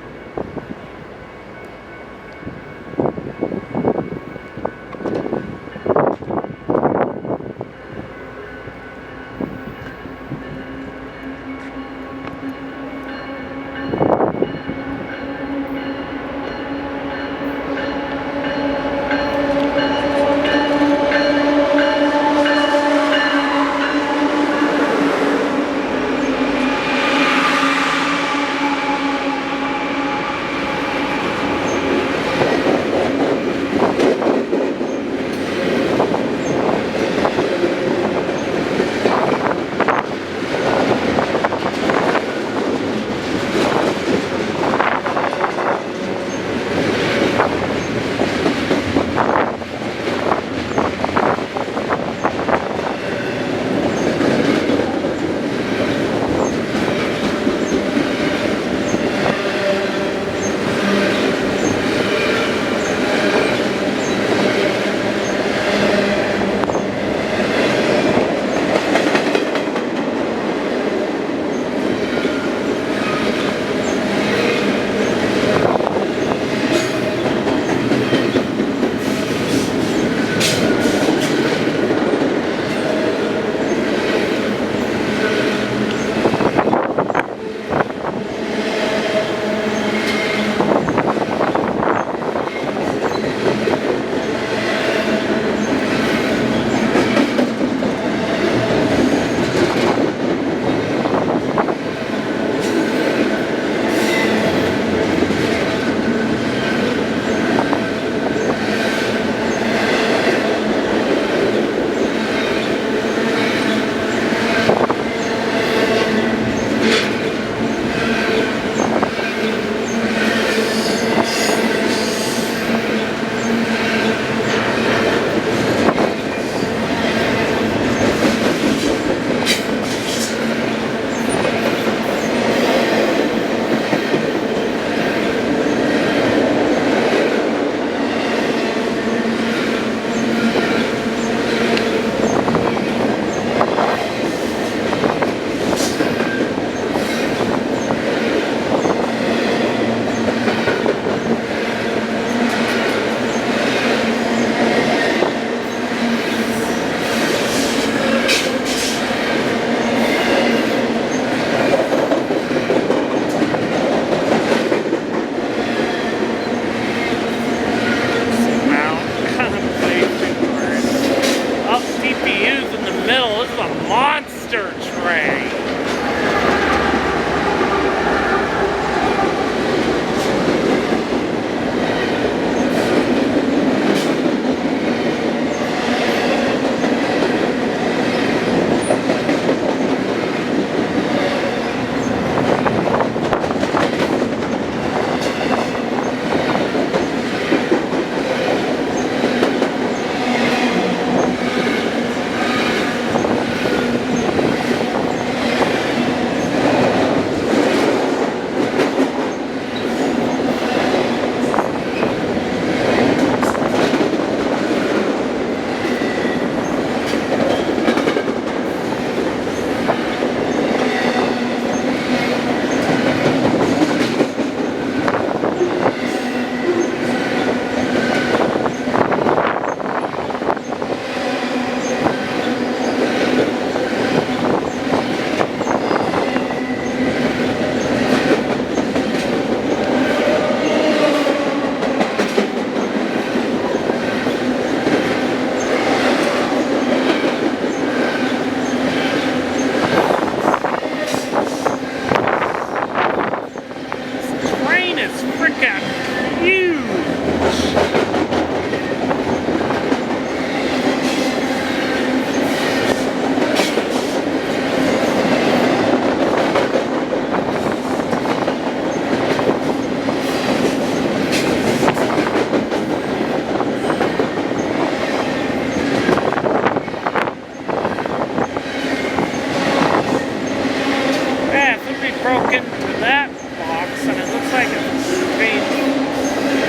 broke into that box, and it looks like it's changed.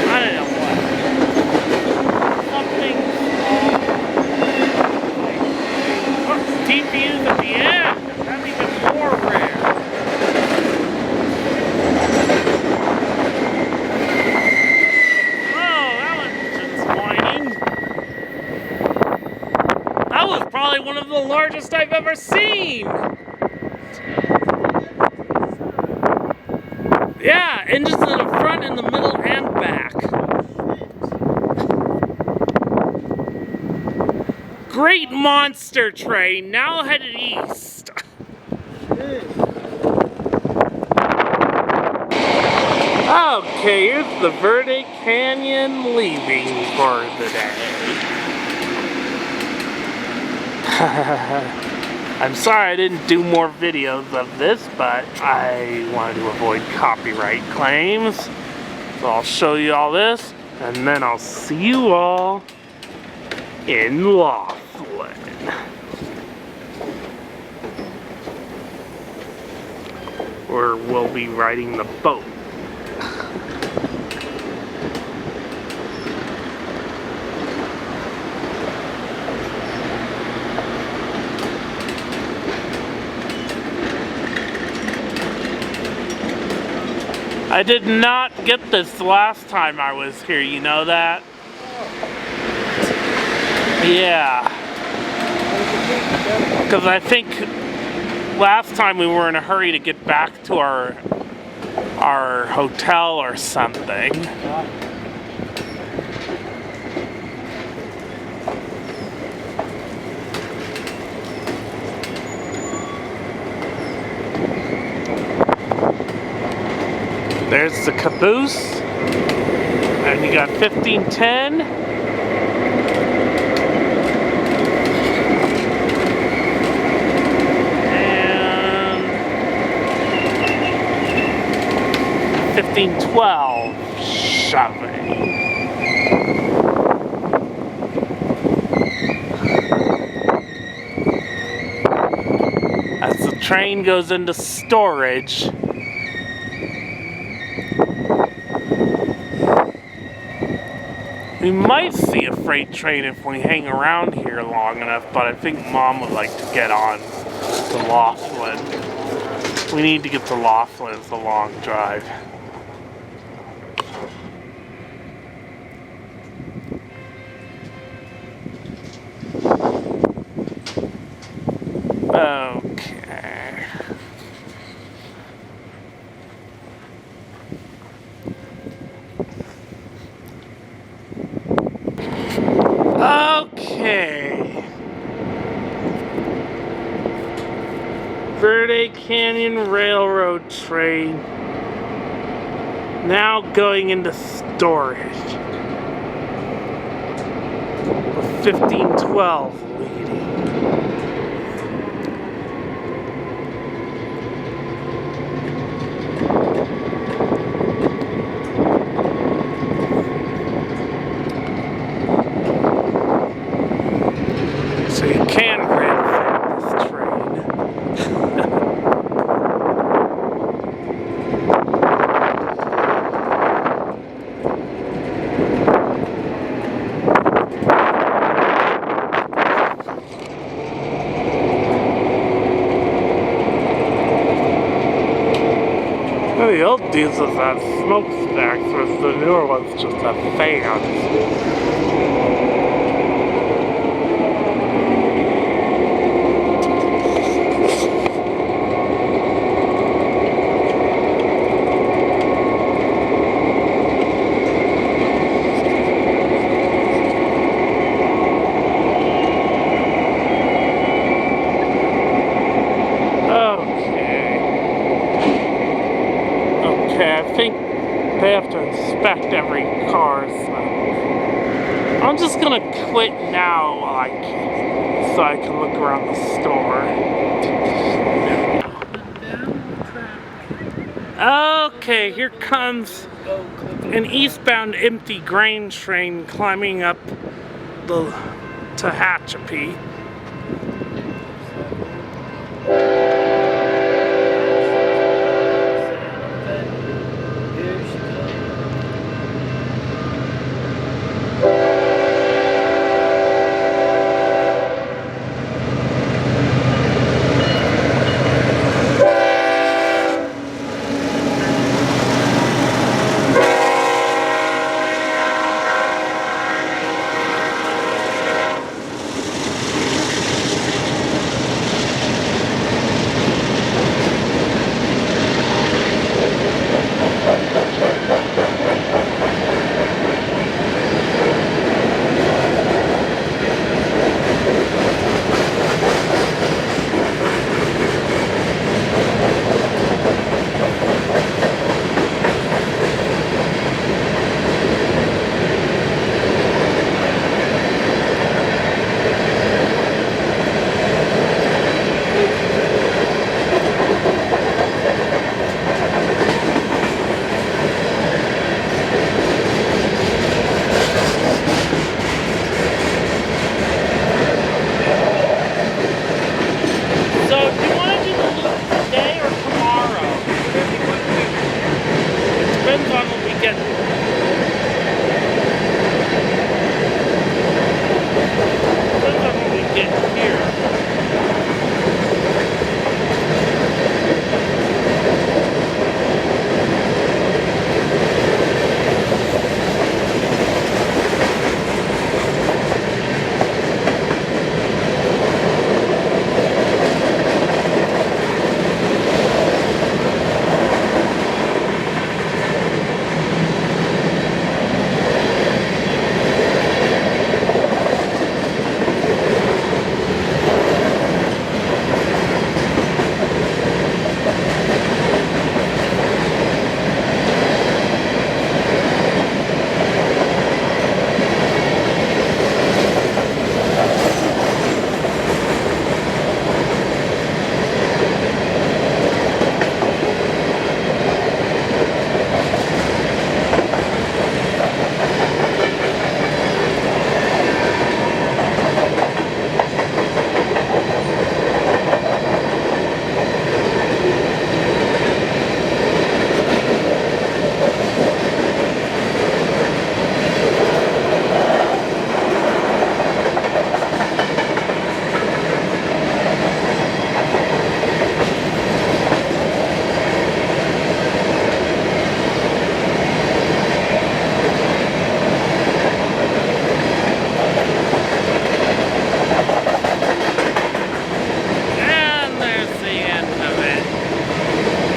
I don't know what. Something. Deep views at the end. That's even more rare. Oh, that was disappointing. That was probably one of the largest I've ever seen. Yeah, engines in the front, in the middle, and back. Great monster train, now headed east. Okay, here's the Verde Canyon leaving for the day. I'm sorry I didn't do more videos of this, but I wanted to avoid copyright claims. So I'll show you all this, and then I'll see you all in Laughlin. Where we'll be riding the boat. I did not get this last time I was here, you know that? Yeah. Because I think last time we were in a hurry to get back to our hotel or something. There's the caboose, and you got 1510. And 1512 shoving. As the train goes into storage, we might see a freight train if we hang around here long enough, but I think Mom would like to get on to Laughlin. We need to get to Laughlin, it's a long drive. Okay. Okay. Verde Canyon Railroad train now going into storage with 1512 leading. So you can rail this train. The old diesels have smokestacks, whereas the newer ones just have fans. Okay, I think they have to inspect every car, so I'm just gonna quit now so I can look around the store. Okay, here comes an eastbound empty grain train climbing up the Tehachapi.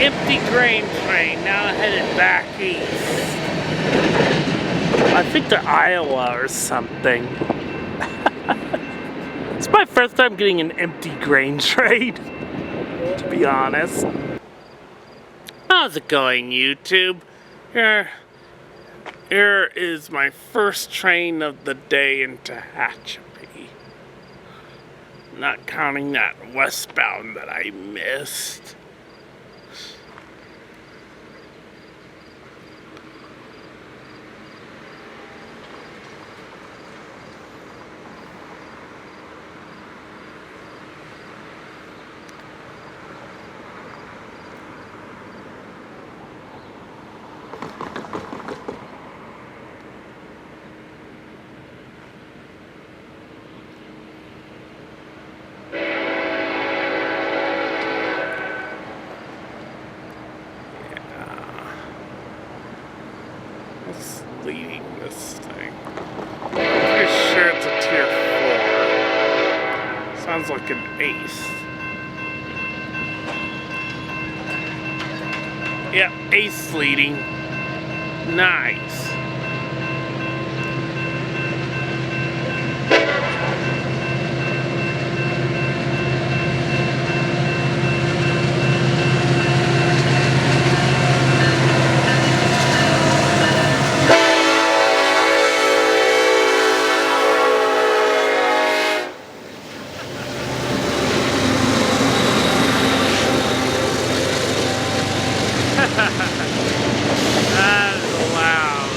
empty grain train now headed back east. I think to Iowa or something. It's my first time getting an empty grain train, to be honest. How's it going, YouTube? Here is my first train of the day into Tehachapi. Not counting that westbound that I missed. Leading this thing. I'm pretty sure it's a tier 4. Sounds like an ace. Yep, ace leading. Nice. That is a loud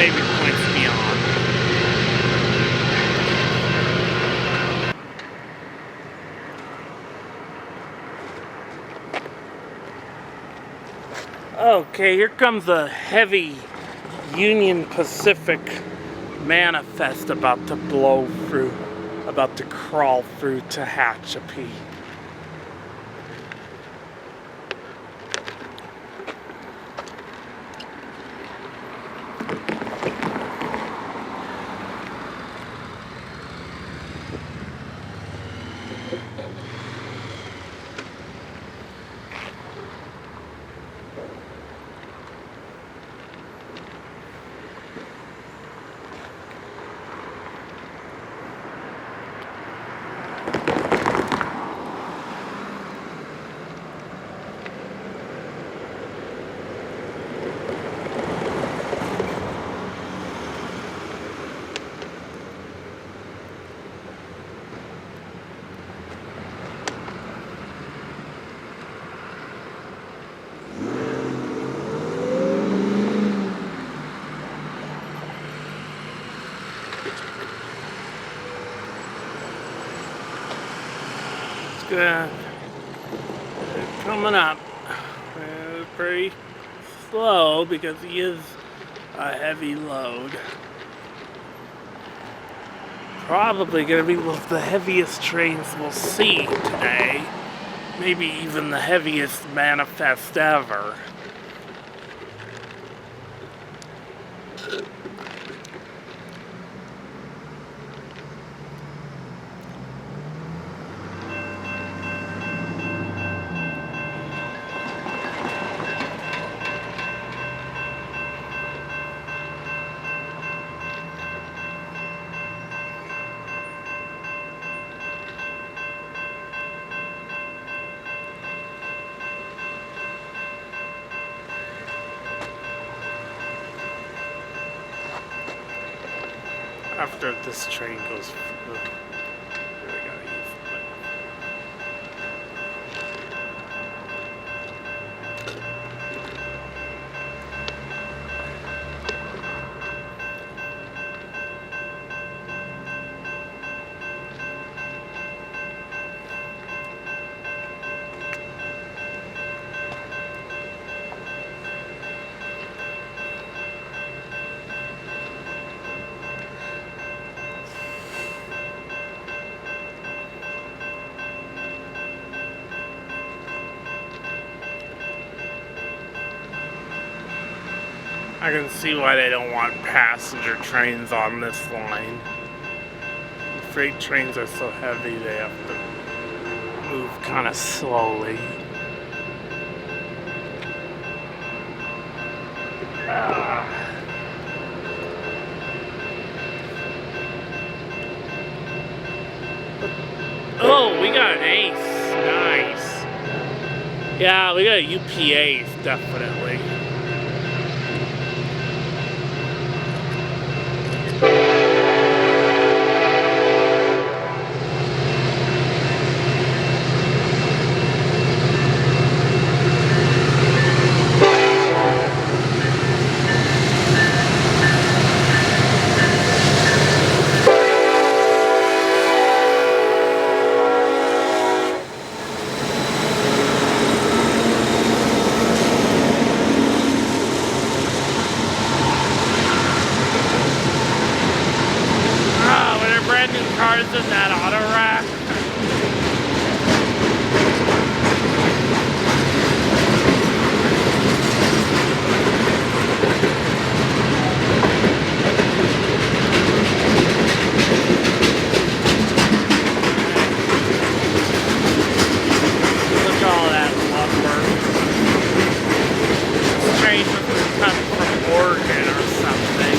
maybe points beyond. Okay, here comes a heavy Union Pacific manifest about to blow through, about to crawl through Tehachapi. Coming up. Pretty slow because he is a heavy load. Probably going to be one of the heaviest trains we'll see today. Maybe even the heaviest manifest ever. After this train goes through. Here we go. I can see why they don't want passenger trains on this line. The freight trains are so heavy they have to move kind of slowly. Oh, we got an ace. Nice. Yeah, we got a UP ace, definitely. Cars in that auto rack. Look at all that lumber. This train must have come from Oregon or something.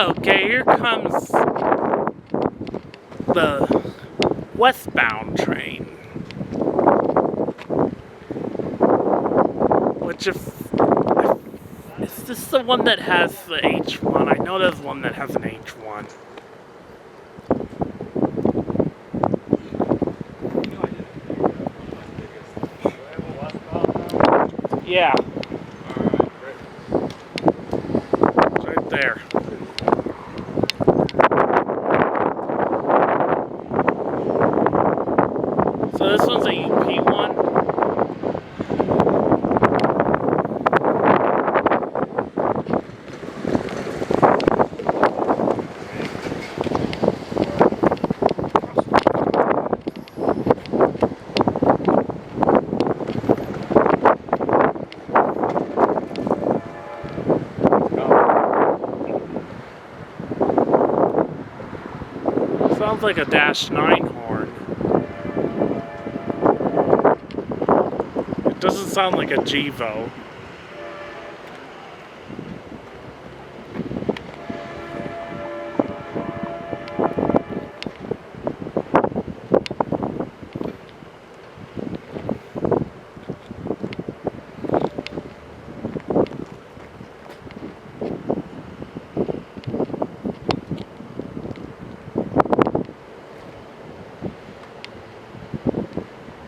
Okay, here comes the westbound train. Which is this the one that has the H1? I know there's one that has an H1. Yeah. It's right there. So this one's a UP one. Sounds like a -9 horn. It doesn't sound like a Gevo.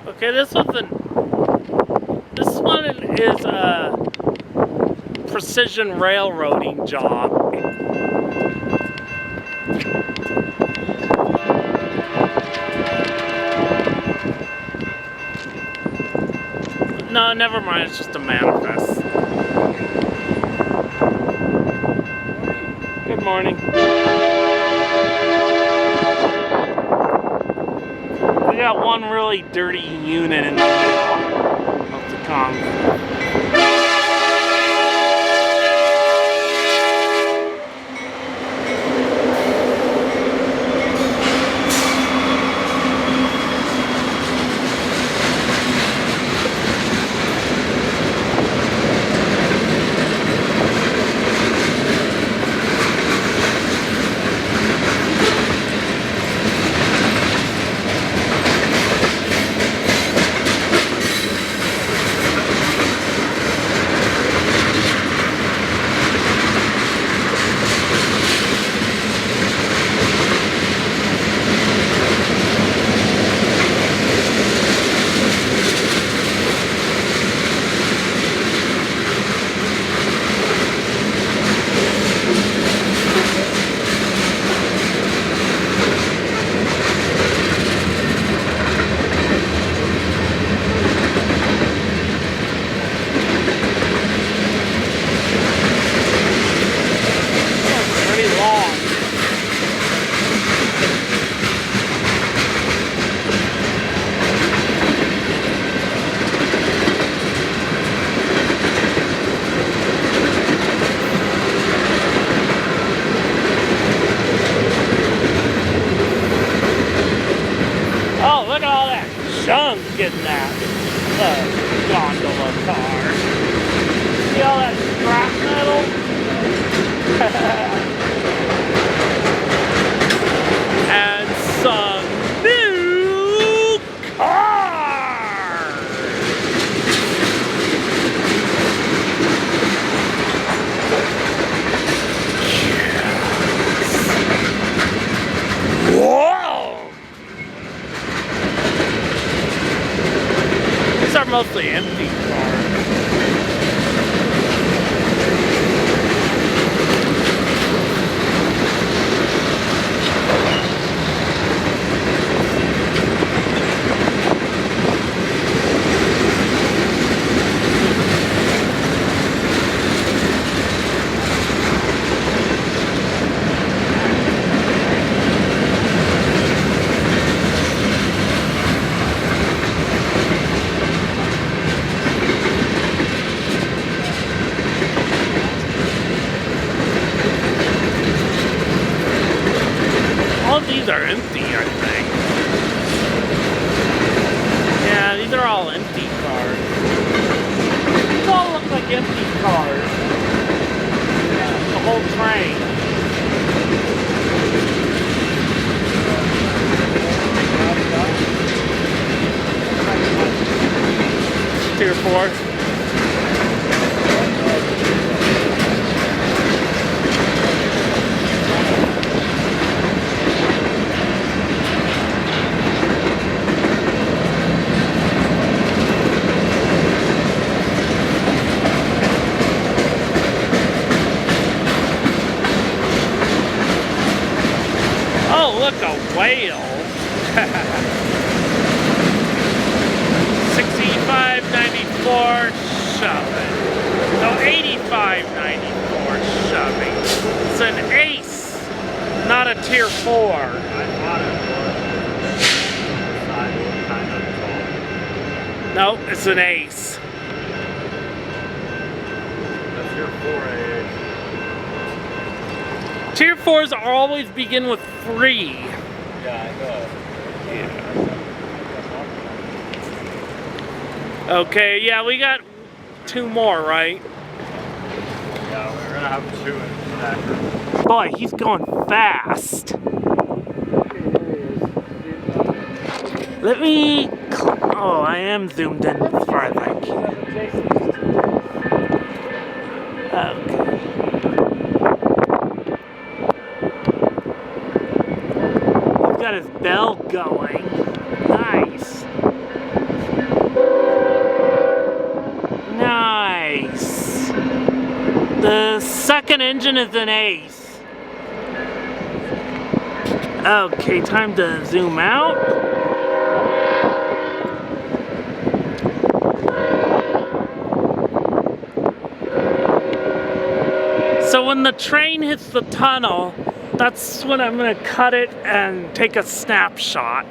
Okay, this one is a precision railroading job. No, never mind, it's just a manifest. Good morning. We got one really dirty unit in the middle of the concrete. Getting that gondola car. See all that scrap metal? And some new cars! Yes. Whoa! These are mostly empty cars. All of these are empty, I think. Yeah, these are all empty cars. These all look like empty cars. The whole train. Tier 4. Oh, look, a whale. 65.94 shoving. No, 85.94 shoving. It's an ace, not a tier 4. No, it's an ace. That's your 4A. Tier 4s always begin with 3. Yeah, I know. Okay, yeah, we got 2 more, right? Yeah, we're gonna have 2 in stacker. Boy, he's going fast. Let me... Oh, I am zoomed in as far as I can. Okay. He's got his bell going. Nice. Nice. The second engine is an ace. Okay, time to zoom out. So when the train hits the tunnel, that's when I'm gonna cut it and take a snapshot.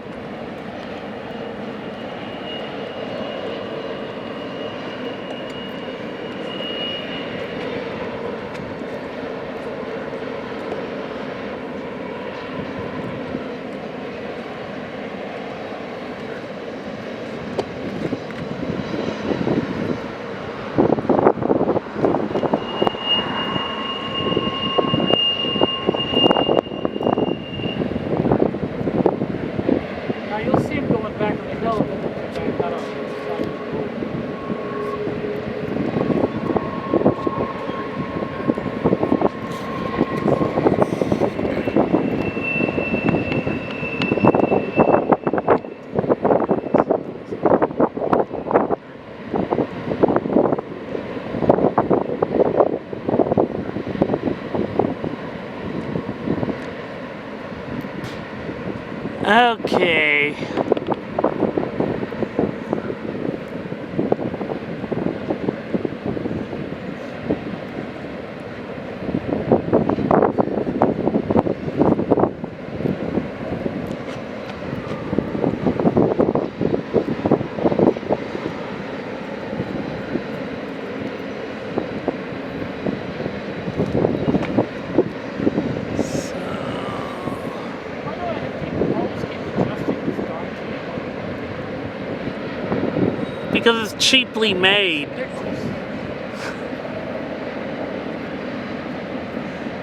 Now you'll see him going back on the hill and then back out on the other side of the road. Okay. Because it's cheaply made.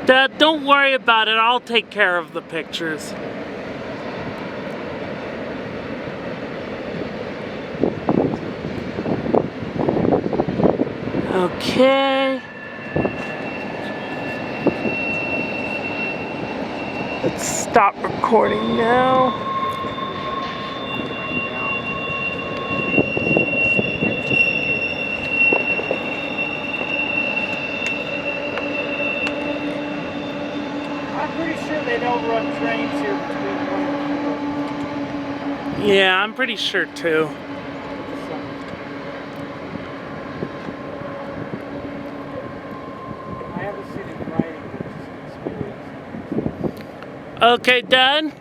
Dad, don't worry about it. I'll take care of the pictures. Okay. Let's stop recording now. I'm pretty sure they don't run trains here between one and Yeah, I'm pretty sure too. I haven't seen it riding, but it's experience. Okay, Dad?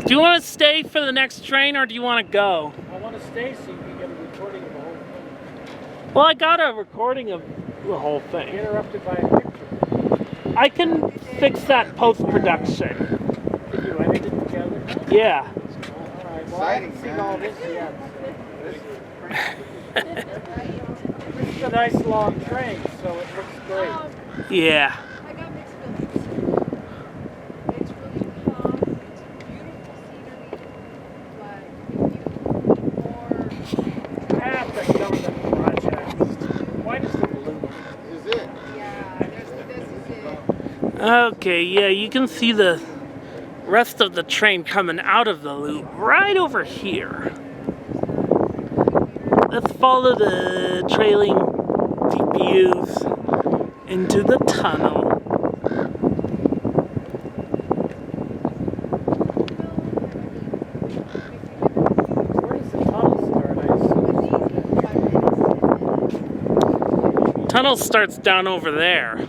Do you want to stay for the next train or do you want to go? I want to stay so you can get a recording of the whole thing. Well, I got a recording of the whole thing. Interrupted by a picture. I can fix that post-production. Did you edit it together? Yeah. Alright, well I haven't seen all this yet. This is a nice long train, so it looks great. Yeah. I got mixed feelings. It's really Okay, yeah, you can see the rest of the train coming out of the loop right over here. Let's follow the trailing DPUs into the tunnel. Where does the tunnel start? Tunnel starts down over there.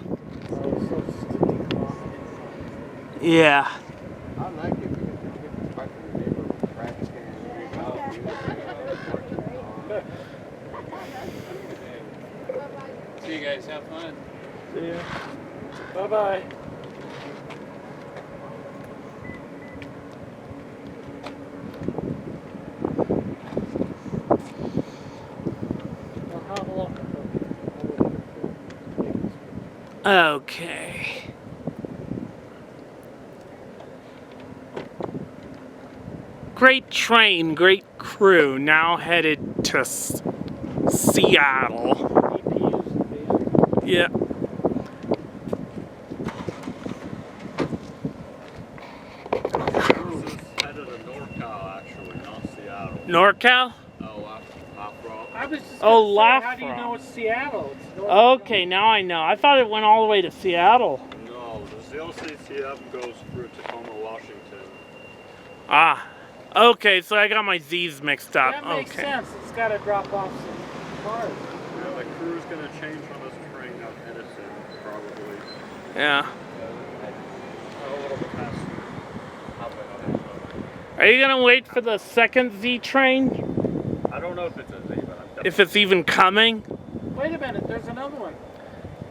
Yeah. I like it because it gets back to the neighborhood trash can. See you guys, have fun. See ya. Bye-bye. Okay. Great train, great crew, now headed to Seattle. Yeah. This is headed to NorCal, actually, not Seattle. NorCal? Oh, Lafrock. I was just Oh, gonna say, how do you Lafrock. know it's Seattle? It's North Okay, now I know. I thought it went all the way to Seattle. No, the ZLCTF goes through Tacoma, Washington. Ah. Okay, so I got my Z's mixed up. That makes Okay. sense. It's got to drop off some cars. Yeah, the crew's gonna change on this train out Edison, probably. Yeah. A little bit past. Are you gonna wait for the second Z train? I don't know if it's a Z, but I'm definitely. If it's even coming? Wait a minute, there's another one.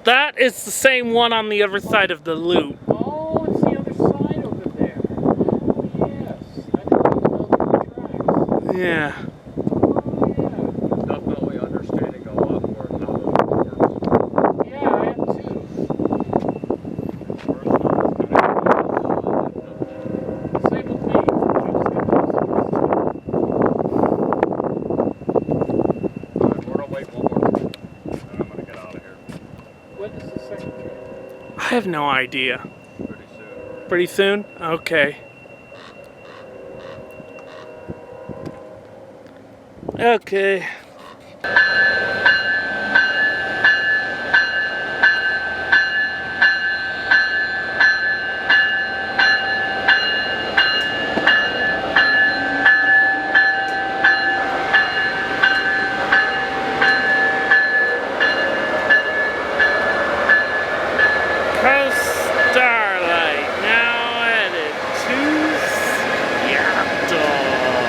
That is the same one on the other side of the loop. Oh, it's the other side over there. Oh, yes. I didn't know the tracks. Yeah. Definitely understanding a lot more how it works. Yeah, I am too. Same with me. We're gonna wait one more minute, and I'm gonna get out of here. When is the second train? I have no idea. Pretty soon. Pretty soon? Okay. Okay. Coast Starlight now headed to Seattle.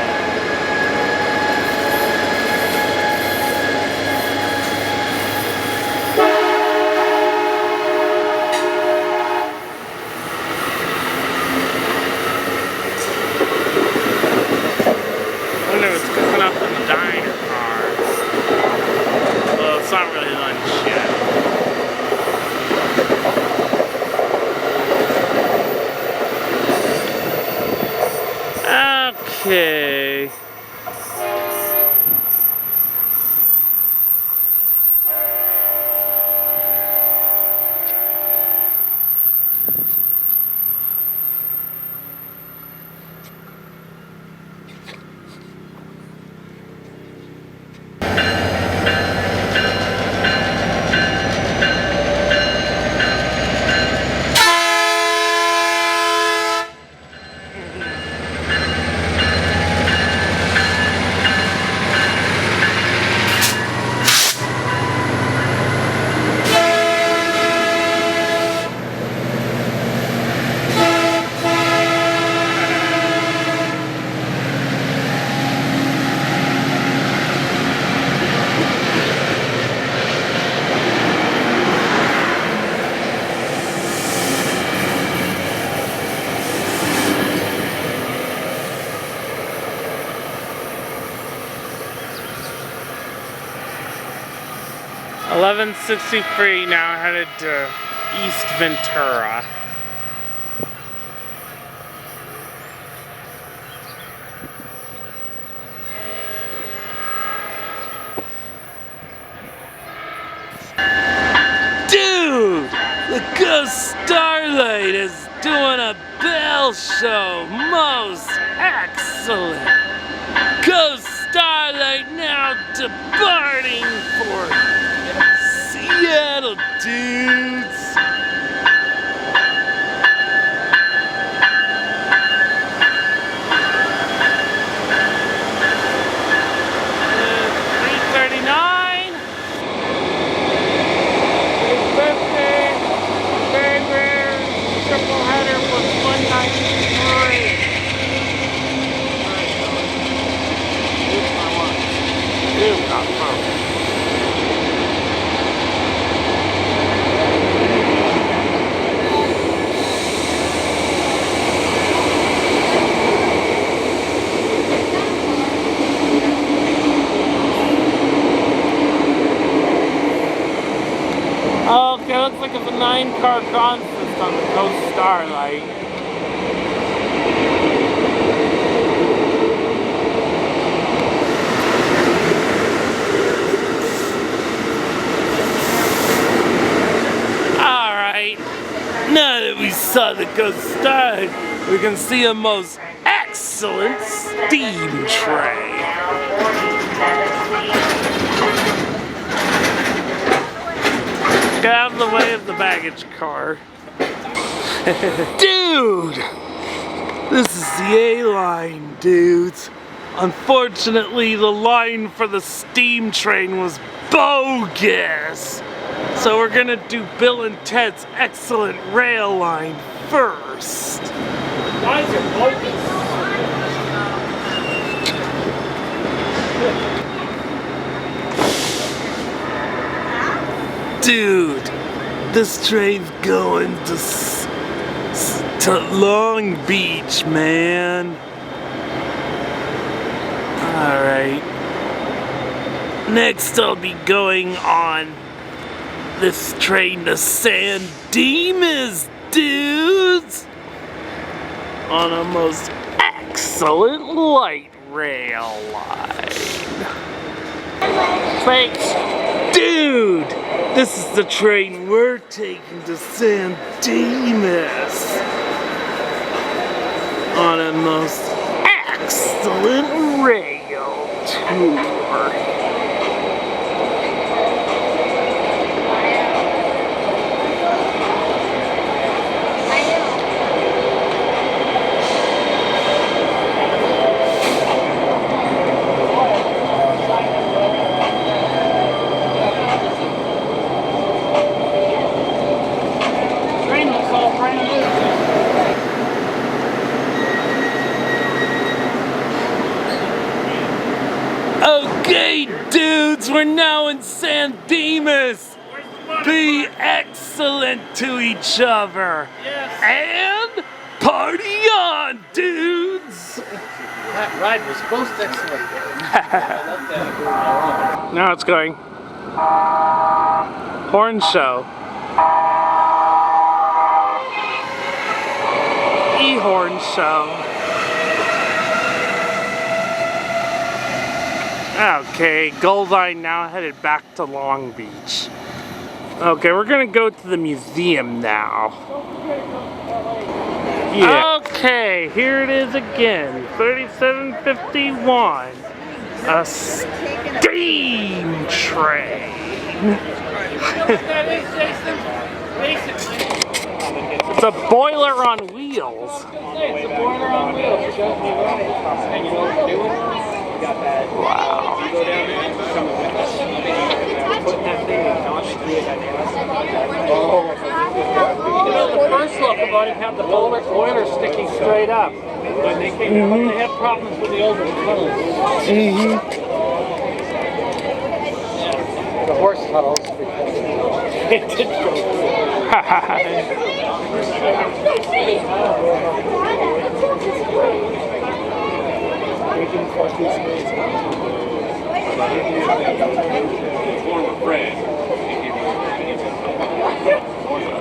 I wonder if it's cooking up in the diner cars. Well, it's not really lunch yet. Okay. $11.63 now headed to East Ventura. Dude, look Ghost Starlight is doing a bell show. Most excellent. Ghost Starlight now departing for Seattle, dudes. Okay, looks like it's a 9-car consist on the Ghost Starlight. Alright, now that we saw the Ghost Starlight, we can see a most excellent steam tray. Get out of the way of the baggage car. Dude! This is the A-line, dudes. Unfortunately, the line for the steam train was bogus. So we're gonna do Bill and Ted's excellent rail line first. Why is it bogus? Dude, this train's going to Long Beach, man. Alright. Next I'll be going on this train to San Dimas, dudes. On a most excellent light rail line. Thanks. Dude! This is the train we're taking to San Dimas on a most excellent rail tour. Okay, dudes, we're now in San Dimas. Be excellent to each other. Yes. And party on, dudes. That ride was most excellent. I love that. Now it's going. Horn show. E-horn show. Okay, Goldline now headed back to Long Beach. Okay, we're gonna go to the museum now. Yeah. Okay, here it is again. 3751. A steam train. It's a boiler on wheels. It's a boiler on wheels. Wow. You know, the first look about it had the boiler sticking straight up. When they came out, they had problems with the older tunnels. The horse tunnels. It did go.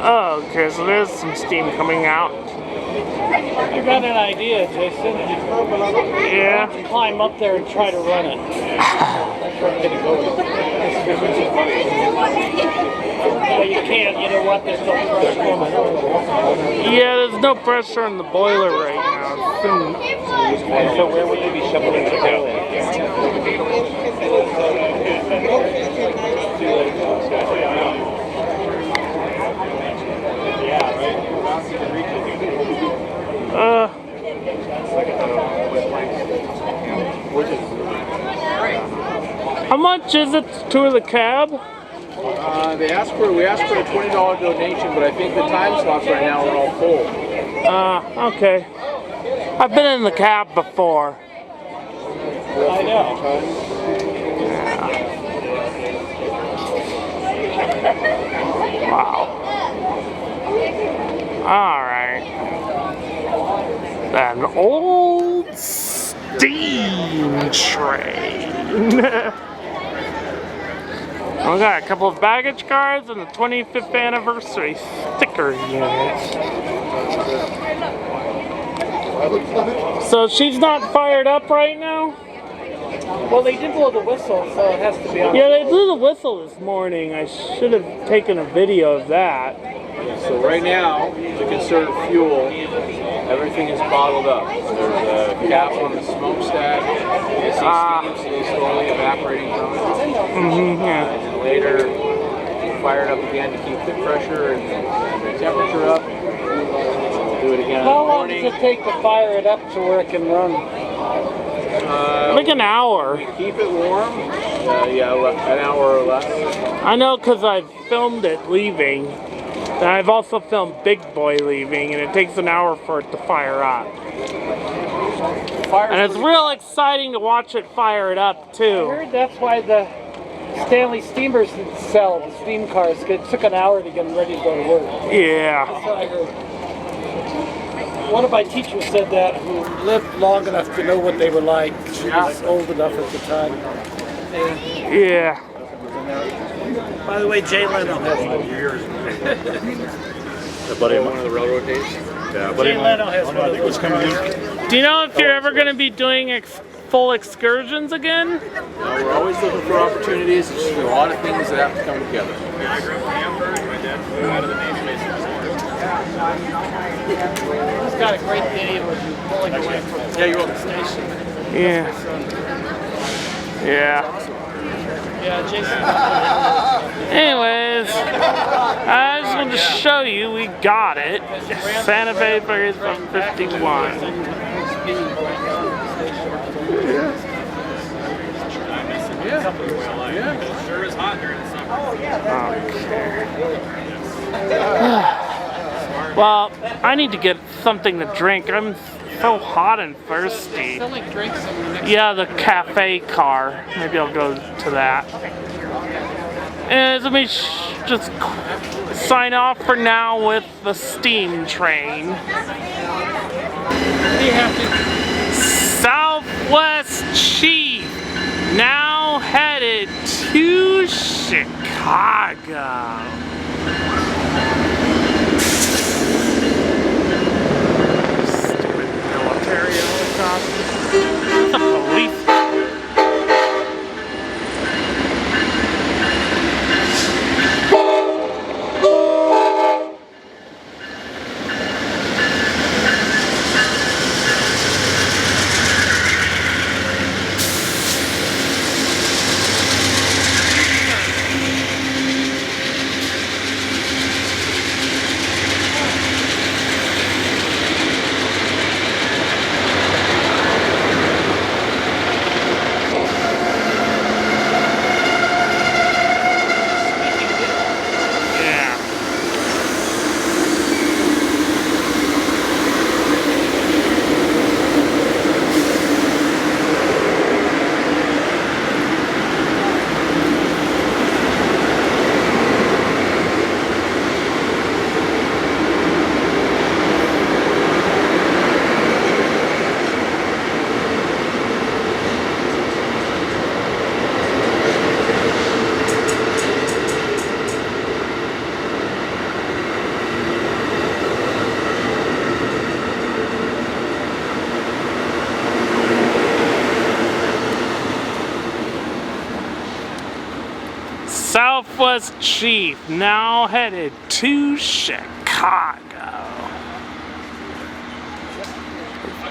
Oh, okay, so there's some steam coming out. I got an idea, Jason. Yeah. Climb up there and try to run it. That's where I'm gonna go. you can't, you know what, there's no pressure on the boiler. Yeah, there's no pressure on the boiler right now. And so where would they be shoveling it down? How much is it to tour the cab? We asked for a $20 donation, but I think the time slots right now are all full. Okay. I've been in the cab before. I know. Wow. Alright. An old steam train. We got a couple of baggage cards and the 25th anniversary sticker units. So she's not fired up right now? Well, they did blow the whistle, so it has to be on. Yeah, they blew the whistle this morning. I should have taken a video of that. So right now, to conserve fuel, everything is bottled up. There's a cap on the smokestack. You see steam slowly evaporating from it. Yeah. And then later, fire it up again to keep the pressure and the temperature up. We'll do it again in the How long morning. does it take to fire it up to where it can run? Like an hour. Keep it warm. Yeah, an hour or less. I know because I've filmed it leaving. And I've also filmed Big Boy leaving, and it takes an hour for it to fire up. And it's real exciting to watch it fire it up, I too. heard that's why the Stanley steamers sell the steam cars. It took an hour to get them ready to go to work. Yeah. That's what I heard. One of my teachers said that, who lived long enough to know what they were like. She was old enough at the time. Yeah. By the way, Jay Leno has one. The buddy of one of the railroad days? Yeah, buddy Jay Leno has one of those cars. Do you know if you're ever going to be doing full excursions again? We're always looking for opportunities. There's just a lot of things that have to come together. He's got a great video of you pulling away from the station. Yeah. Yeah. Yeah, Jason. Anyways, I just wanted to show you we got it. Santa Fe Ferries 151. Sure is hot during the summer. Well, I need to get something to drink. I'm so hot and thirsty. Selling drinks in the next. Yeah, the cafe car. Maybe I'll go to that. And let me just sign off for now with the steam train. We have to. Southwest Chief, now headed to Chicago. Stupid military helicopter. The police. Southwest Chief now headed to Chicago.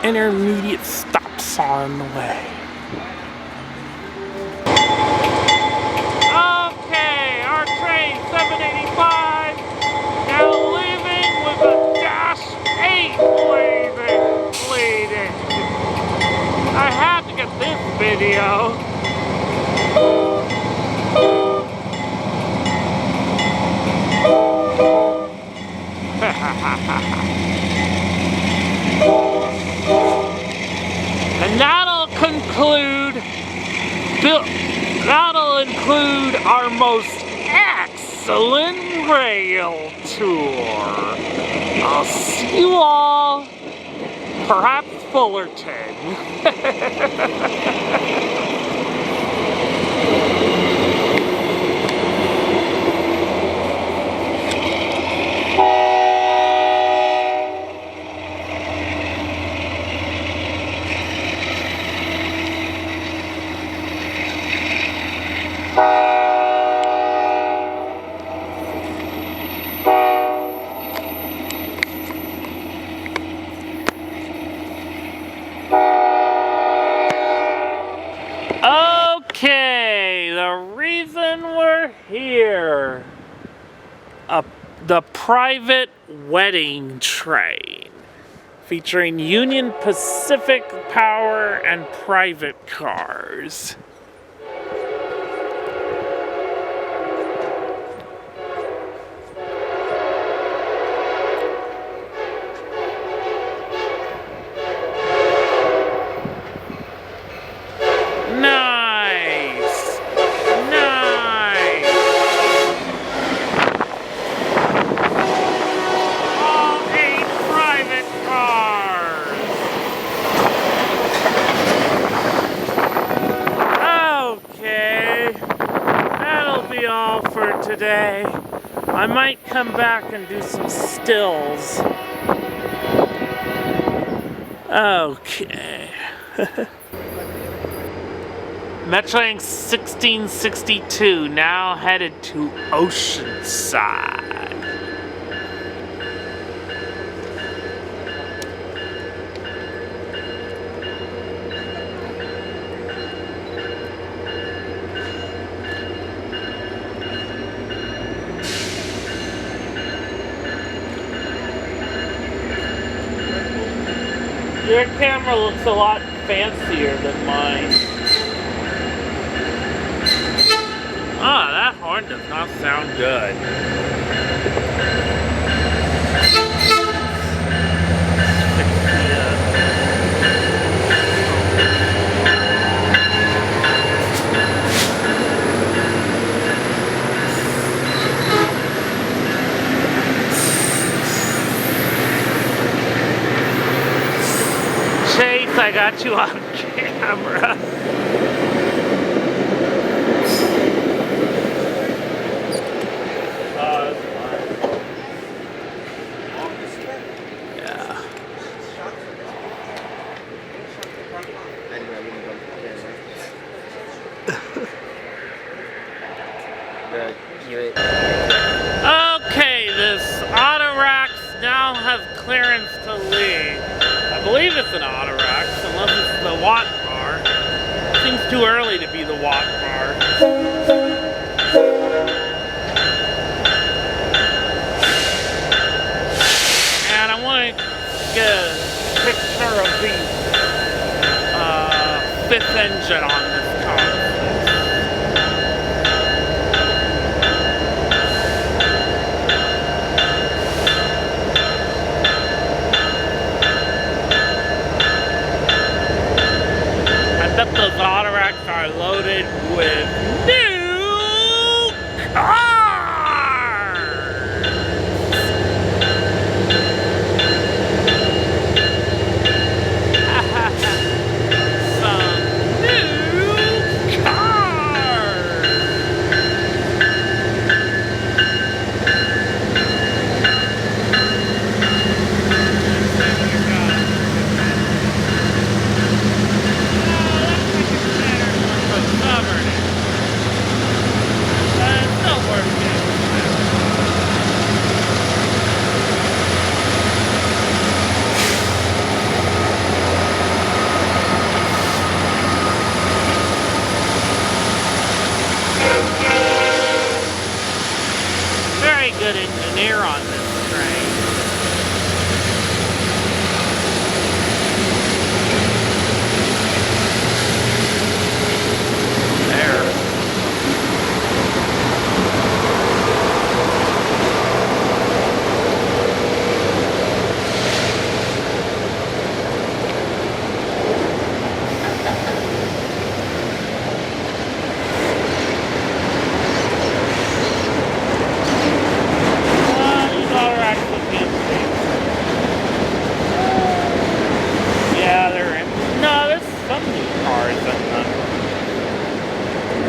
Intermediate stops on the way. Okay, our train 785 now leaving with a dash 8 leading. I had to get this video. And that'll include our most excellent rail tour. I'll see you all, perhaps Fullerton. Okay, the reason we're here. The private wedding train featuring Union Pacific Power and private cars. Nice! Nice! All 8 private cars! Okay, that'll be all for today. I might come back and do some stills. Okay. Metrotrain 1662 now headed to Oceanside. Your camera looks a lot fancier than mine. Ah, that horn does not sound good. Chase, I got you on camera. Okay, this Autorax now has clearance to leave. I believe it's an Autorax, unless it's the Watt bar. Seems too early to be the Watt bar. And I want to get a picture of the 5th engine on this car. Those Autoracks are loaded with new cars! Some new good engineer on this train. There.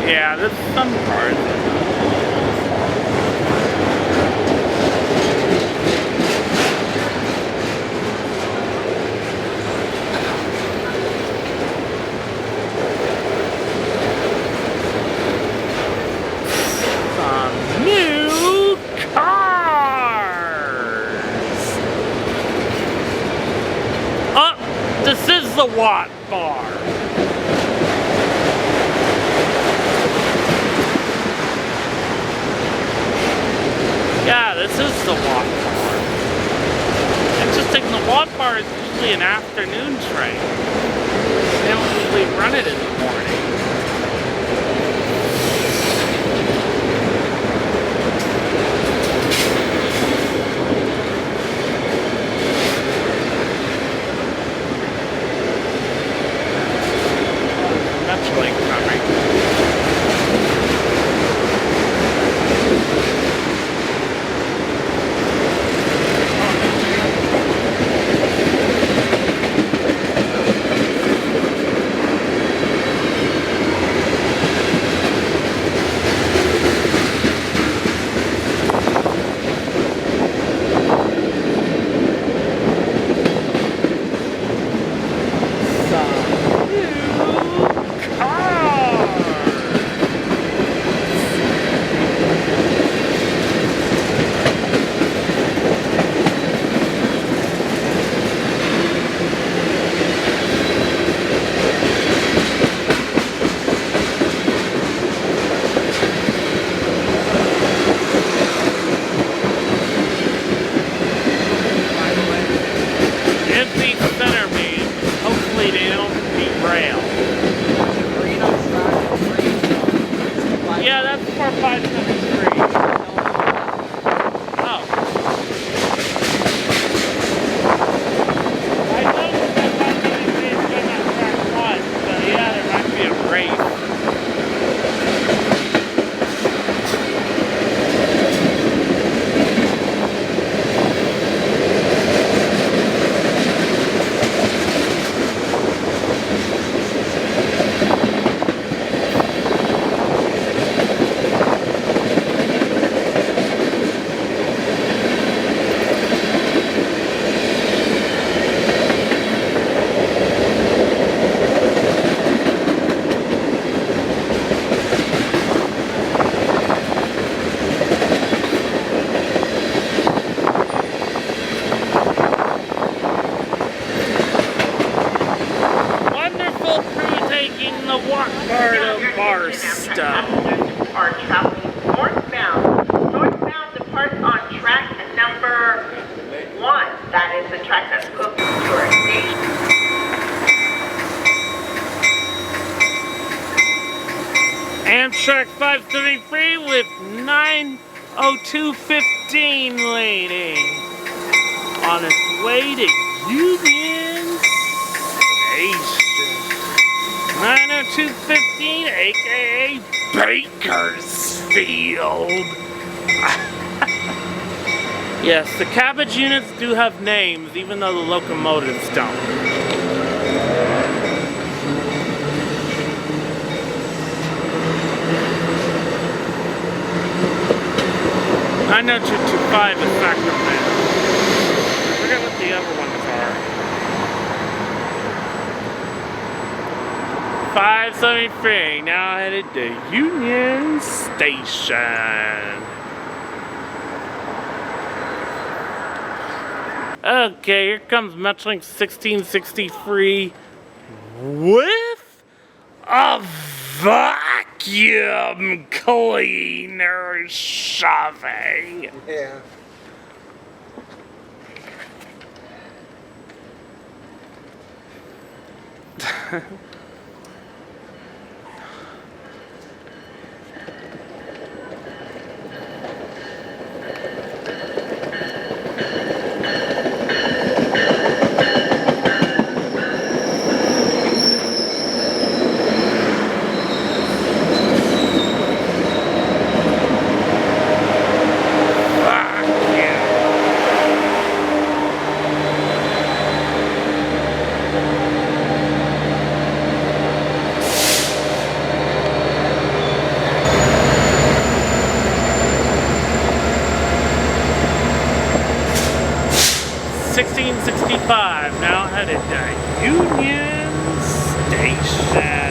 Yeah, there's some cars in them. Some new cars! Oh, this is the Watt bar. Yeah, this is the Watt bar. Interesting, the Watt bar is usually an afternoon train. They don't usually run it in the morning. Metrolink coming. Yeah, that's for 573. Oh. I noticed that 573 is going on track 1, so yeah, there might be a race. Are traveling northbound. Northbound departs on track number 1. That is the track that's closest to our station. Amtrak 533 with 9:02:15 leading on its way to Union Station. 9:02:15, aka Bakersfield. Yes, the cabbage units do have names, even though the locomotives don't. I know 225 is Sacramento. I forget what the other ones are. 573, now headed to Union Station. Okay, here comes Metrolink 1663 with a vacuum cleaner shoving. Yeah. Now headed to Union Station.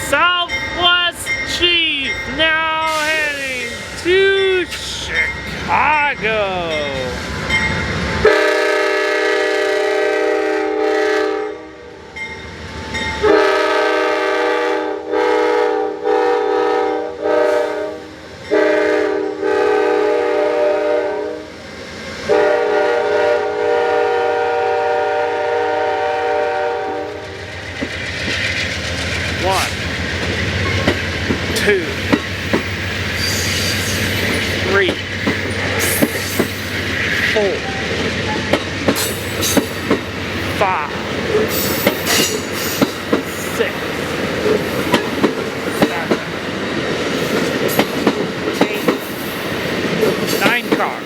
Southwest Chief now heading to Chicago. One, two, three, four, five, six, seven, 8, 9 cars.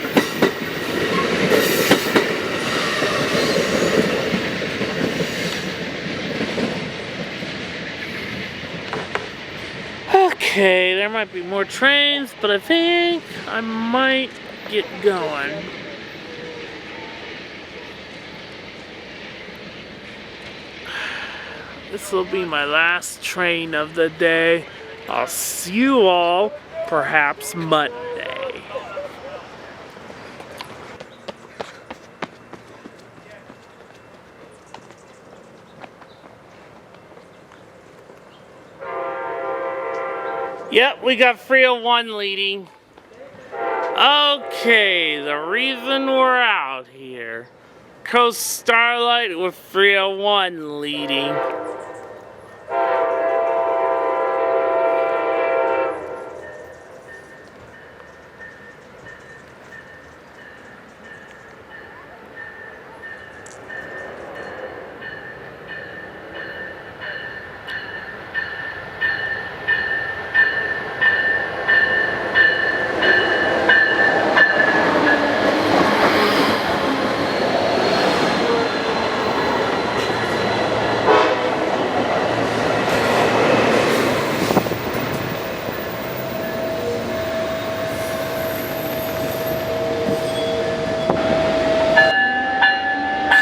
Okay, there might be more trains, but I think I might get going. This will be my last train of the day. I'll see you all perhaps Monday. Yep, we got 301 leading. Okay, the reason we're out here. Coast Starlight with 301 leading.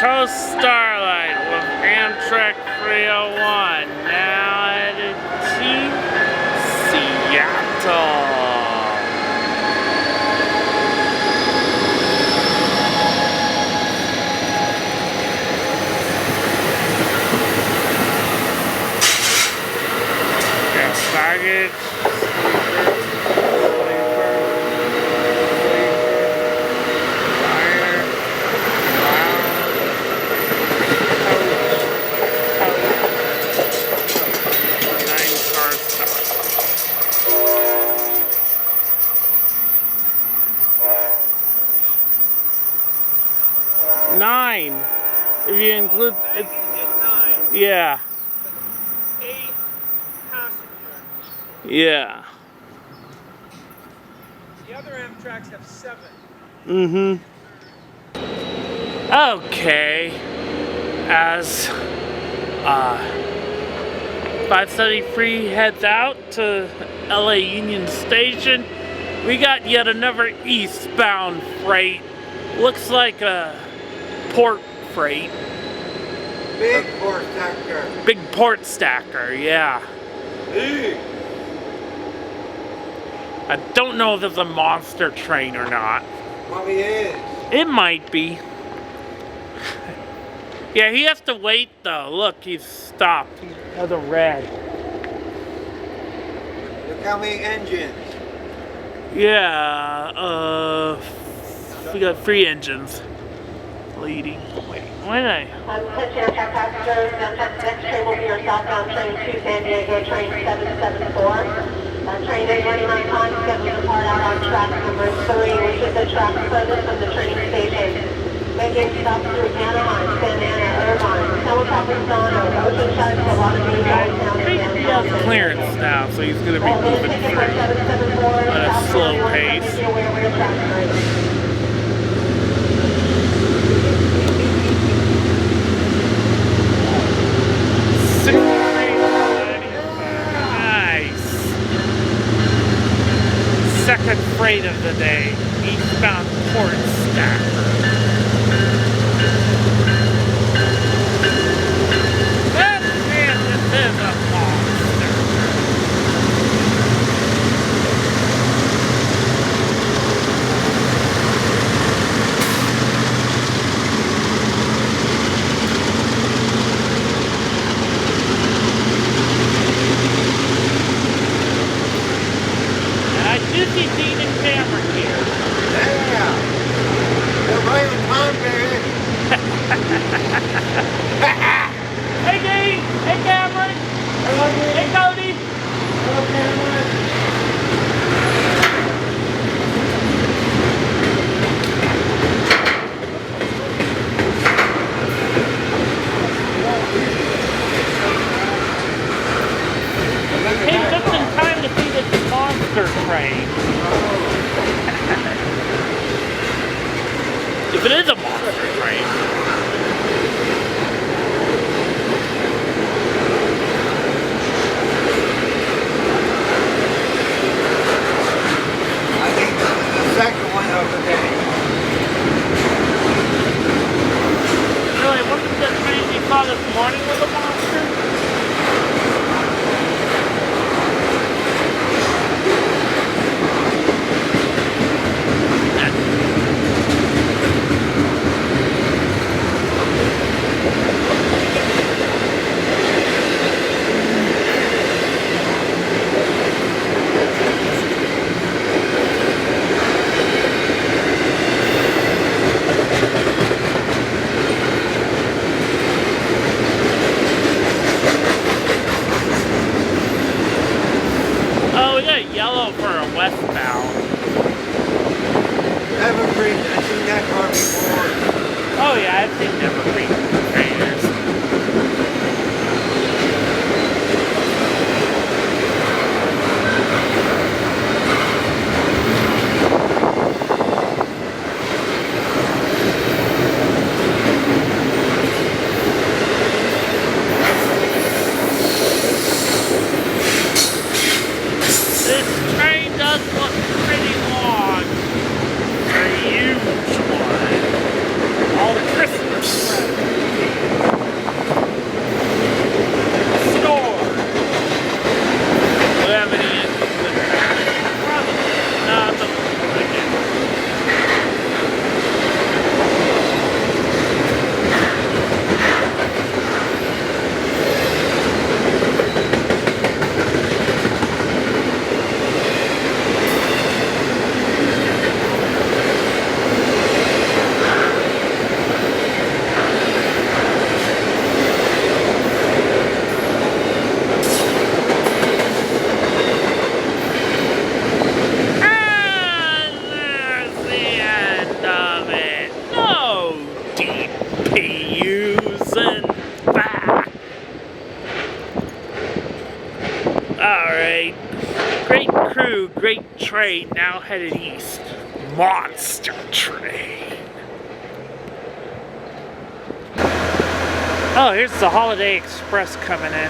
Coast Starlight with Amtrak 301 now headed to Seattle. Got baggage. Nine, if you include it. Yeah. 8 passenger. Yeah. The other Amtraks have 7. Mm-hmm. Okay. As 573 heads out to LA Union Station, we got yet another eastbound freight. Looks like a port freight. Big port stacker. Big port stacker, yeah. I don't know if it's a monster train or not. Probably is. It might be. Yeah, he has to wait though. Look, he's stopped. He has a red. Look how many engines. Yeah, we got 3 engines leading. Wait, why did I? Attention aircraft passengers, next train will be your southbound train to San Diego, train 774. Train 829 time scheduled to depart out on track number 3, which is the track furthest from the training station. Making stops through Anaheim, Santa Ana, Irvine, Helicopter-Zano, Oceanside, Salami, I think he has clearance now, so he's going to be moving through at a slow pace. Nice. Second freight of the day, eastbound port stacker. That man, this is a monster. And I do see Dean and Cameron here. Yeah. They're right on time, baby. Hey Dean! Hey Cameron! Hey Cody! Hello, Cameron. Came just in time to see this monster train. If it is a monster train. I think this is the second one of the day. Really, wasn't that train we saw this morning was a monster? Oh, we got yellow for a westbound. Evergreen, I've seen that car before. Oh yeah, I've seen Evergreen trainers. This train does look pretty long. A huge one. All Christmas. train now headed east. Monster train. Oh, here's the Holiday Express coming in.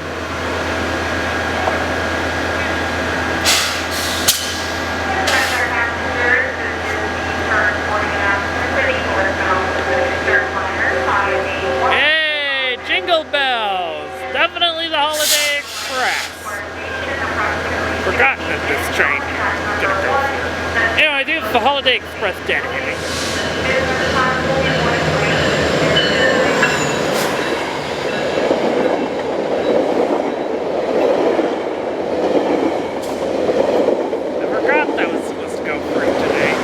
Hey, jingle bells! Definitely the Holiday Express. Forgotten that this train is gonna go. Anyway, I do have the Holiday Express dedicated. I forgot that was supposed to go through today.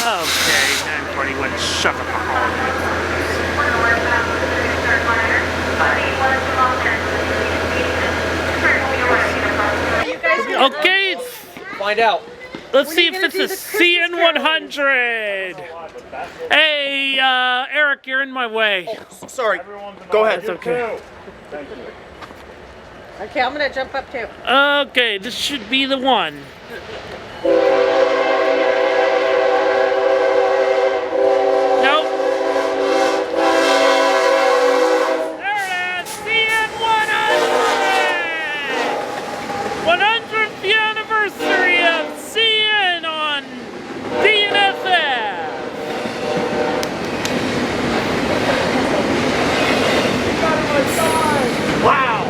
Okay, 941, shut up the holiday. Okay, find out. Let's see if it's a CN100. Hey, Eric, you're in my way. Oh, sorry. Go ahead. It's okay. Okay, I'm gonna jump up too. Okay, this should be the one. Nope. There it is, CN100! 100th anniversary of CN on DNFF. Wow.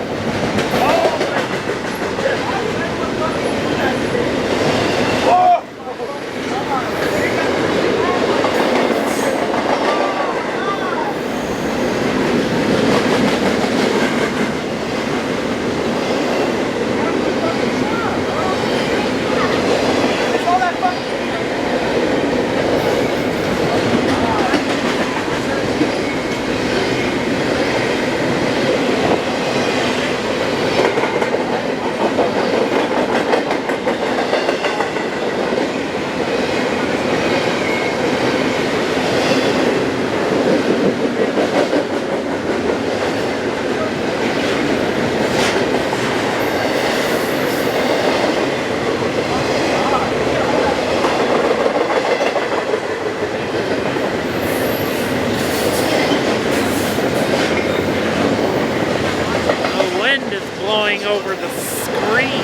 Blowing over the screen.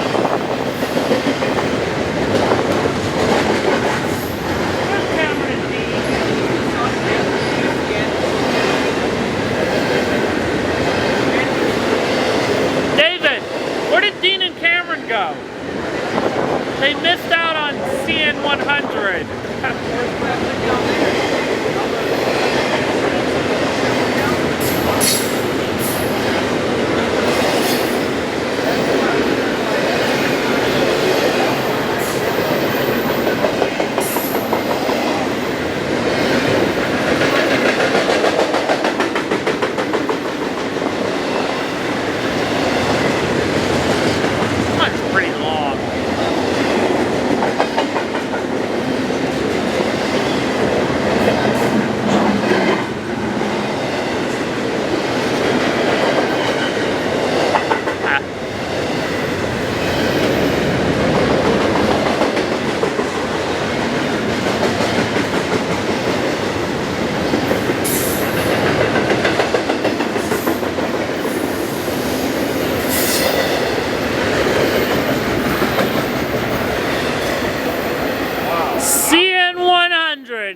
David, where did Dean and Cameron go? They missed out on CN100.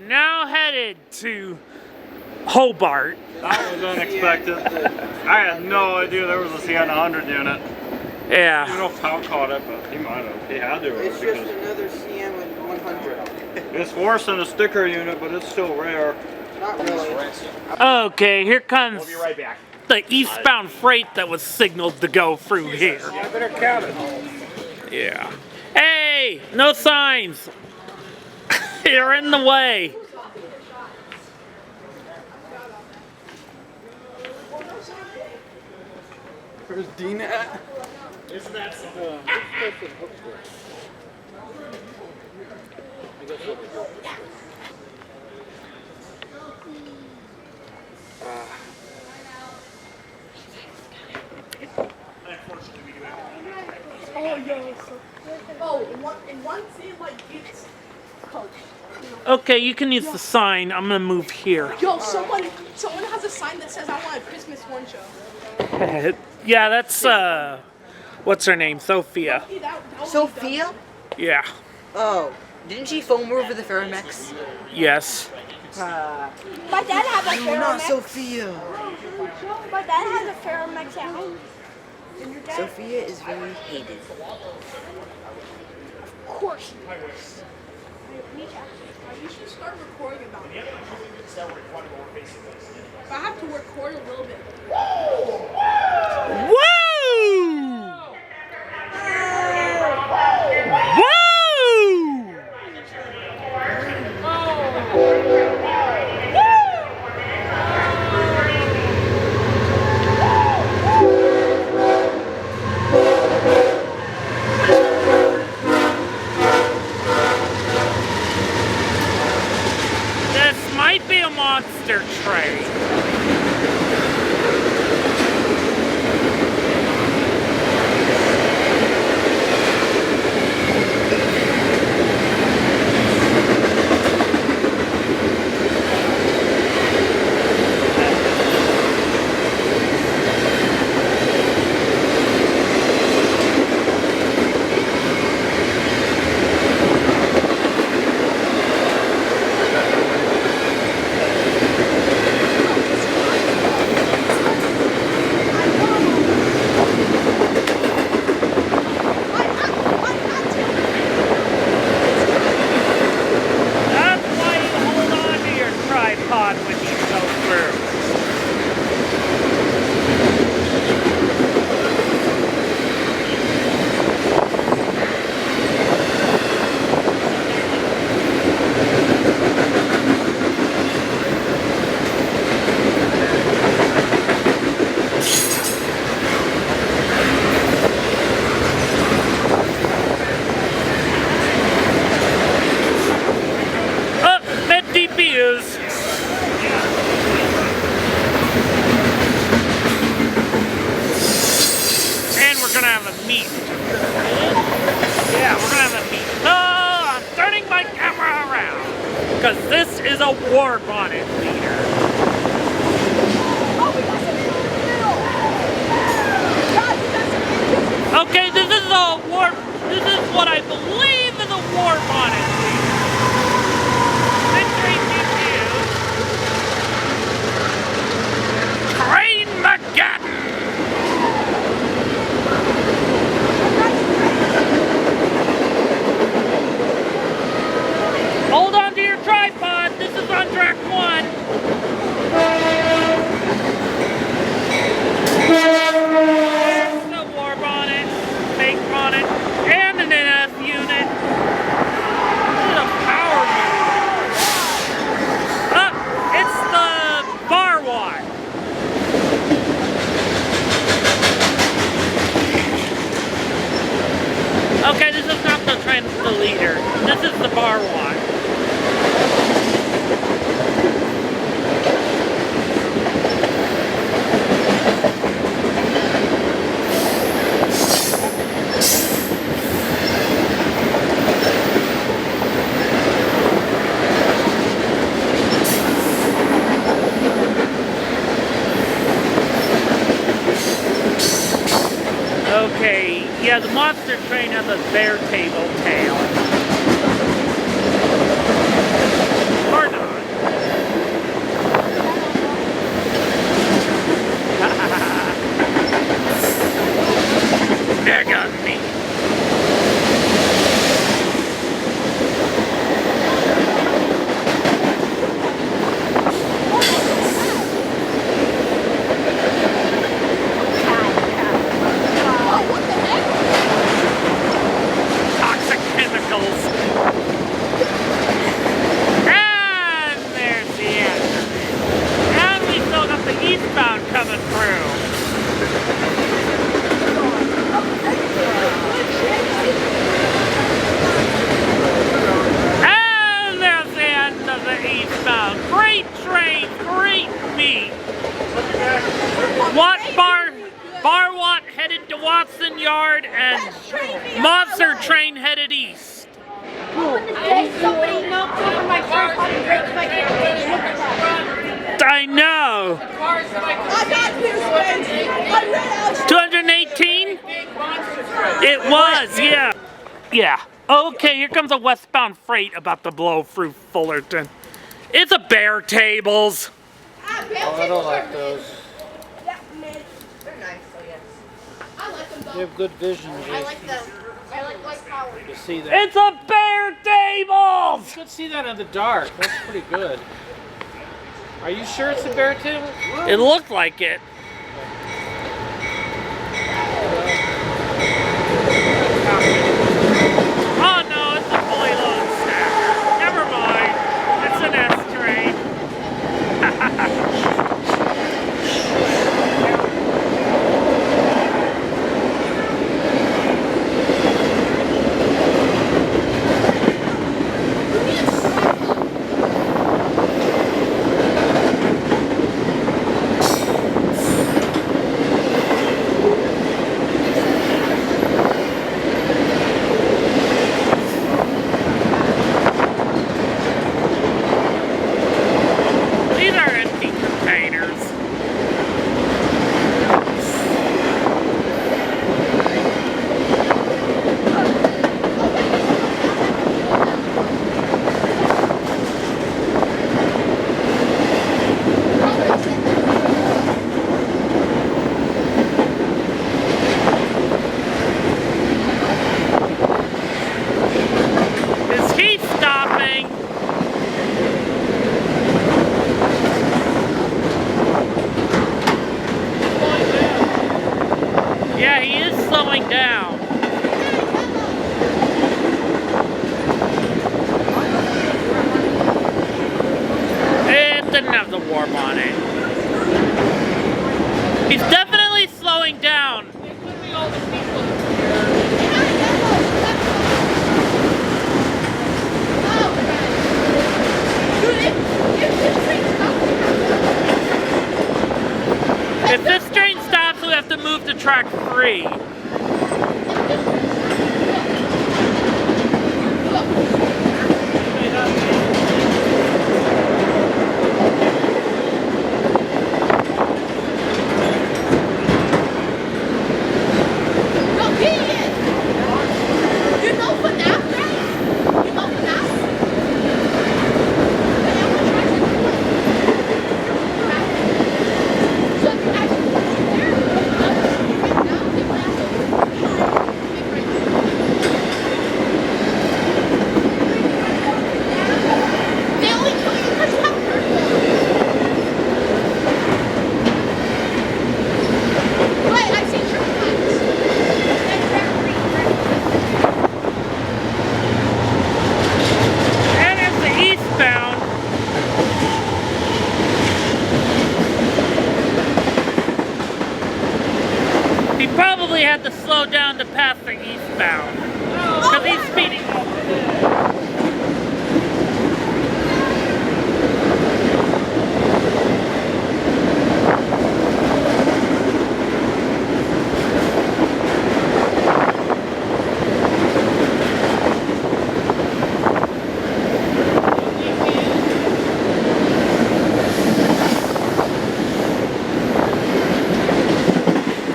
Now headed to Hobart. That was unexpected. I had no idea there was a CN100 unit. Yeah. I don't know if Powell caught it, but he might have. He had to. It's just another CN100. It's worse than a sticker unit, but it's still rare. Not really. Okay, here comes We'll be right back. the eastbound freight that was signaled to go through here. I better count it. Yeah. Hey, no signs. You're in the way. Where's Dean at? Isn't that Okay, you can use the sign. I'm gonna move here. Yo, someone has a sign that says I want a Christmas horn show. Yeah, that's what's her name? Sophia. Sophia? Yeah. Oh, didn't she foam over the Ferromex? Yes. My dad has a Ferromex. Not Sophia. My dad has a Ferromex at home. Sophia is very hated. Of course. You should start recording about it. If I have to record a little bit. Woo! This might be a monster train. When you go through. Mid DPUs. And we're gonna have a meet. Yeah, we're gonna have a meet. Oh, I'm turning my camera around. Because this is a war bonnet leader. Okay, this is what I believe is a war bonnet leader. Victory DPUs. Train Mageddon! Hold on to your tripod, this is on track 1. The war bonnet, fake bonnet, and an NF unit. This is a power move. It's the bar wire. Okay, this is not the leader. This is the bar wire. Okay, yeah, the monster train has a bear table tail. Or not. Mega me. Toxic chemicals. Monster train headed east. Somebody knocked over my car and breaks my I know. I got this space. I ran out. 218? It was, yeah. Yeah. Okay, here comes a westbound freight about to blow through Fullerton. It's a Bear Tables. Oh, I don't like those. They're nice, so yes. I like them though. You have good vision, Jason. I like them. I like power. You see that? It's a Bear Tables! You can see that in the dark. That's pretty good. Are you sure it's a bear table? It looked like it. Oh no, it's a fully loaded stack. Never mind. It's an S train. These are empty containers. Is he stopping? Yeah, he is slowing down. It didn't have the warp on it. He's definitely slowing down. If this train stops, we have to move to track 3. And it's the eastbound. He probably had to slow down to pass the eastbound. Because he's speeding up.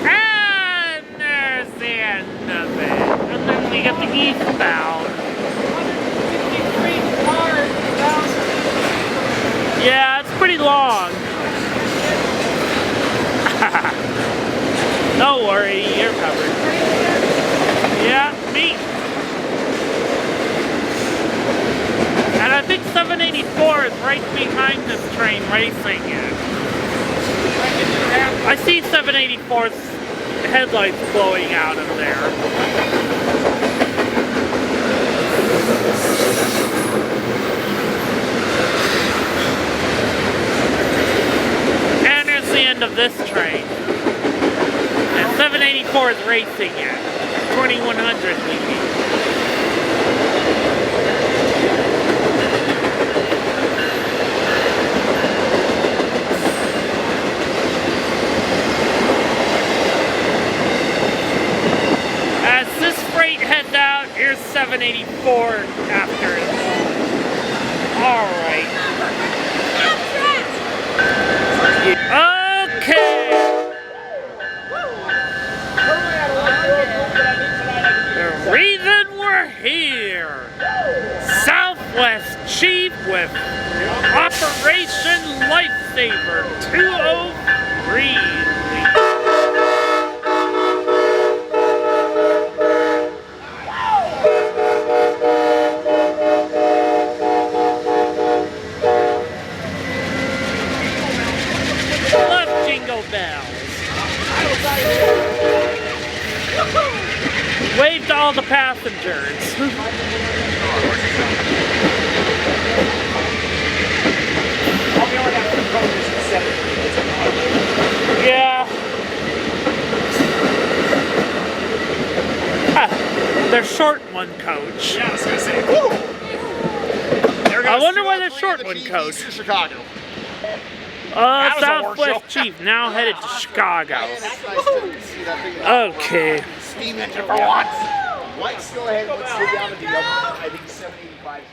And there's the end of it. And then we get the eastbound. Yeah, it's pretty long. Don't worry, you're covered. Yeah, me. And I think 784 is right behind this train racing it. I see 784's headlights blowing out of there. And there's the end of this train. And 784 is racing it. 2100 leaving. As this regular 784 after it. Alright. Okay. The reason we're here. Southwest Chief with Operation Lifesaver 203. Love jingle bells. Wave to all the passengers. Yeah. They're short one coach. Yeah, I was gonna say, woo! I wonder why they're short one coach. To Chicago. Southwest Chief now headed to Chicago. Okay. Steam engine for once. Let's go ahead and let's go down to the other. I think 785.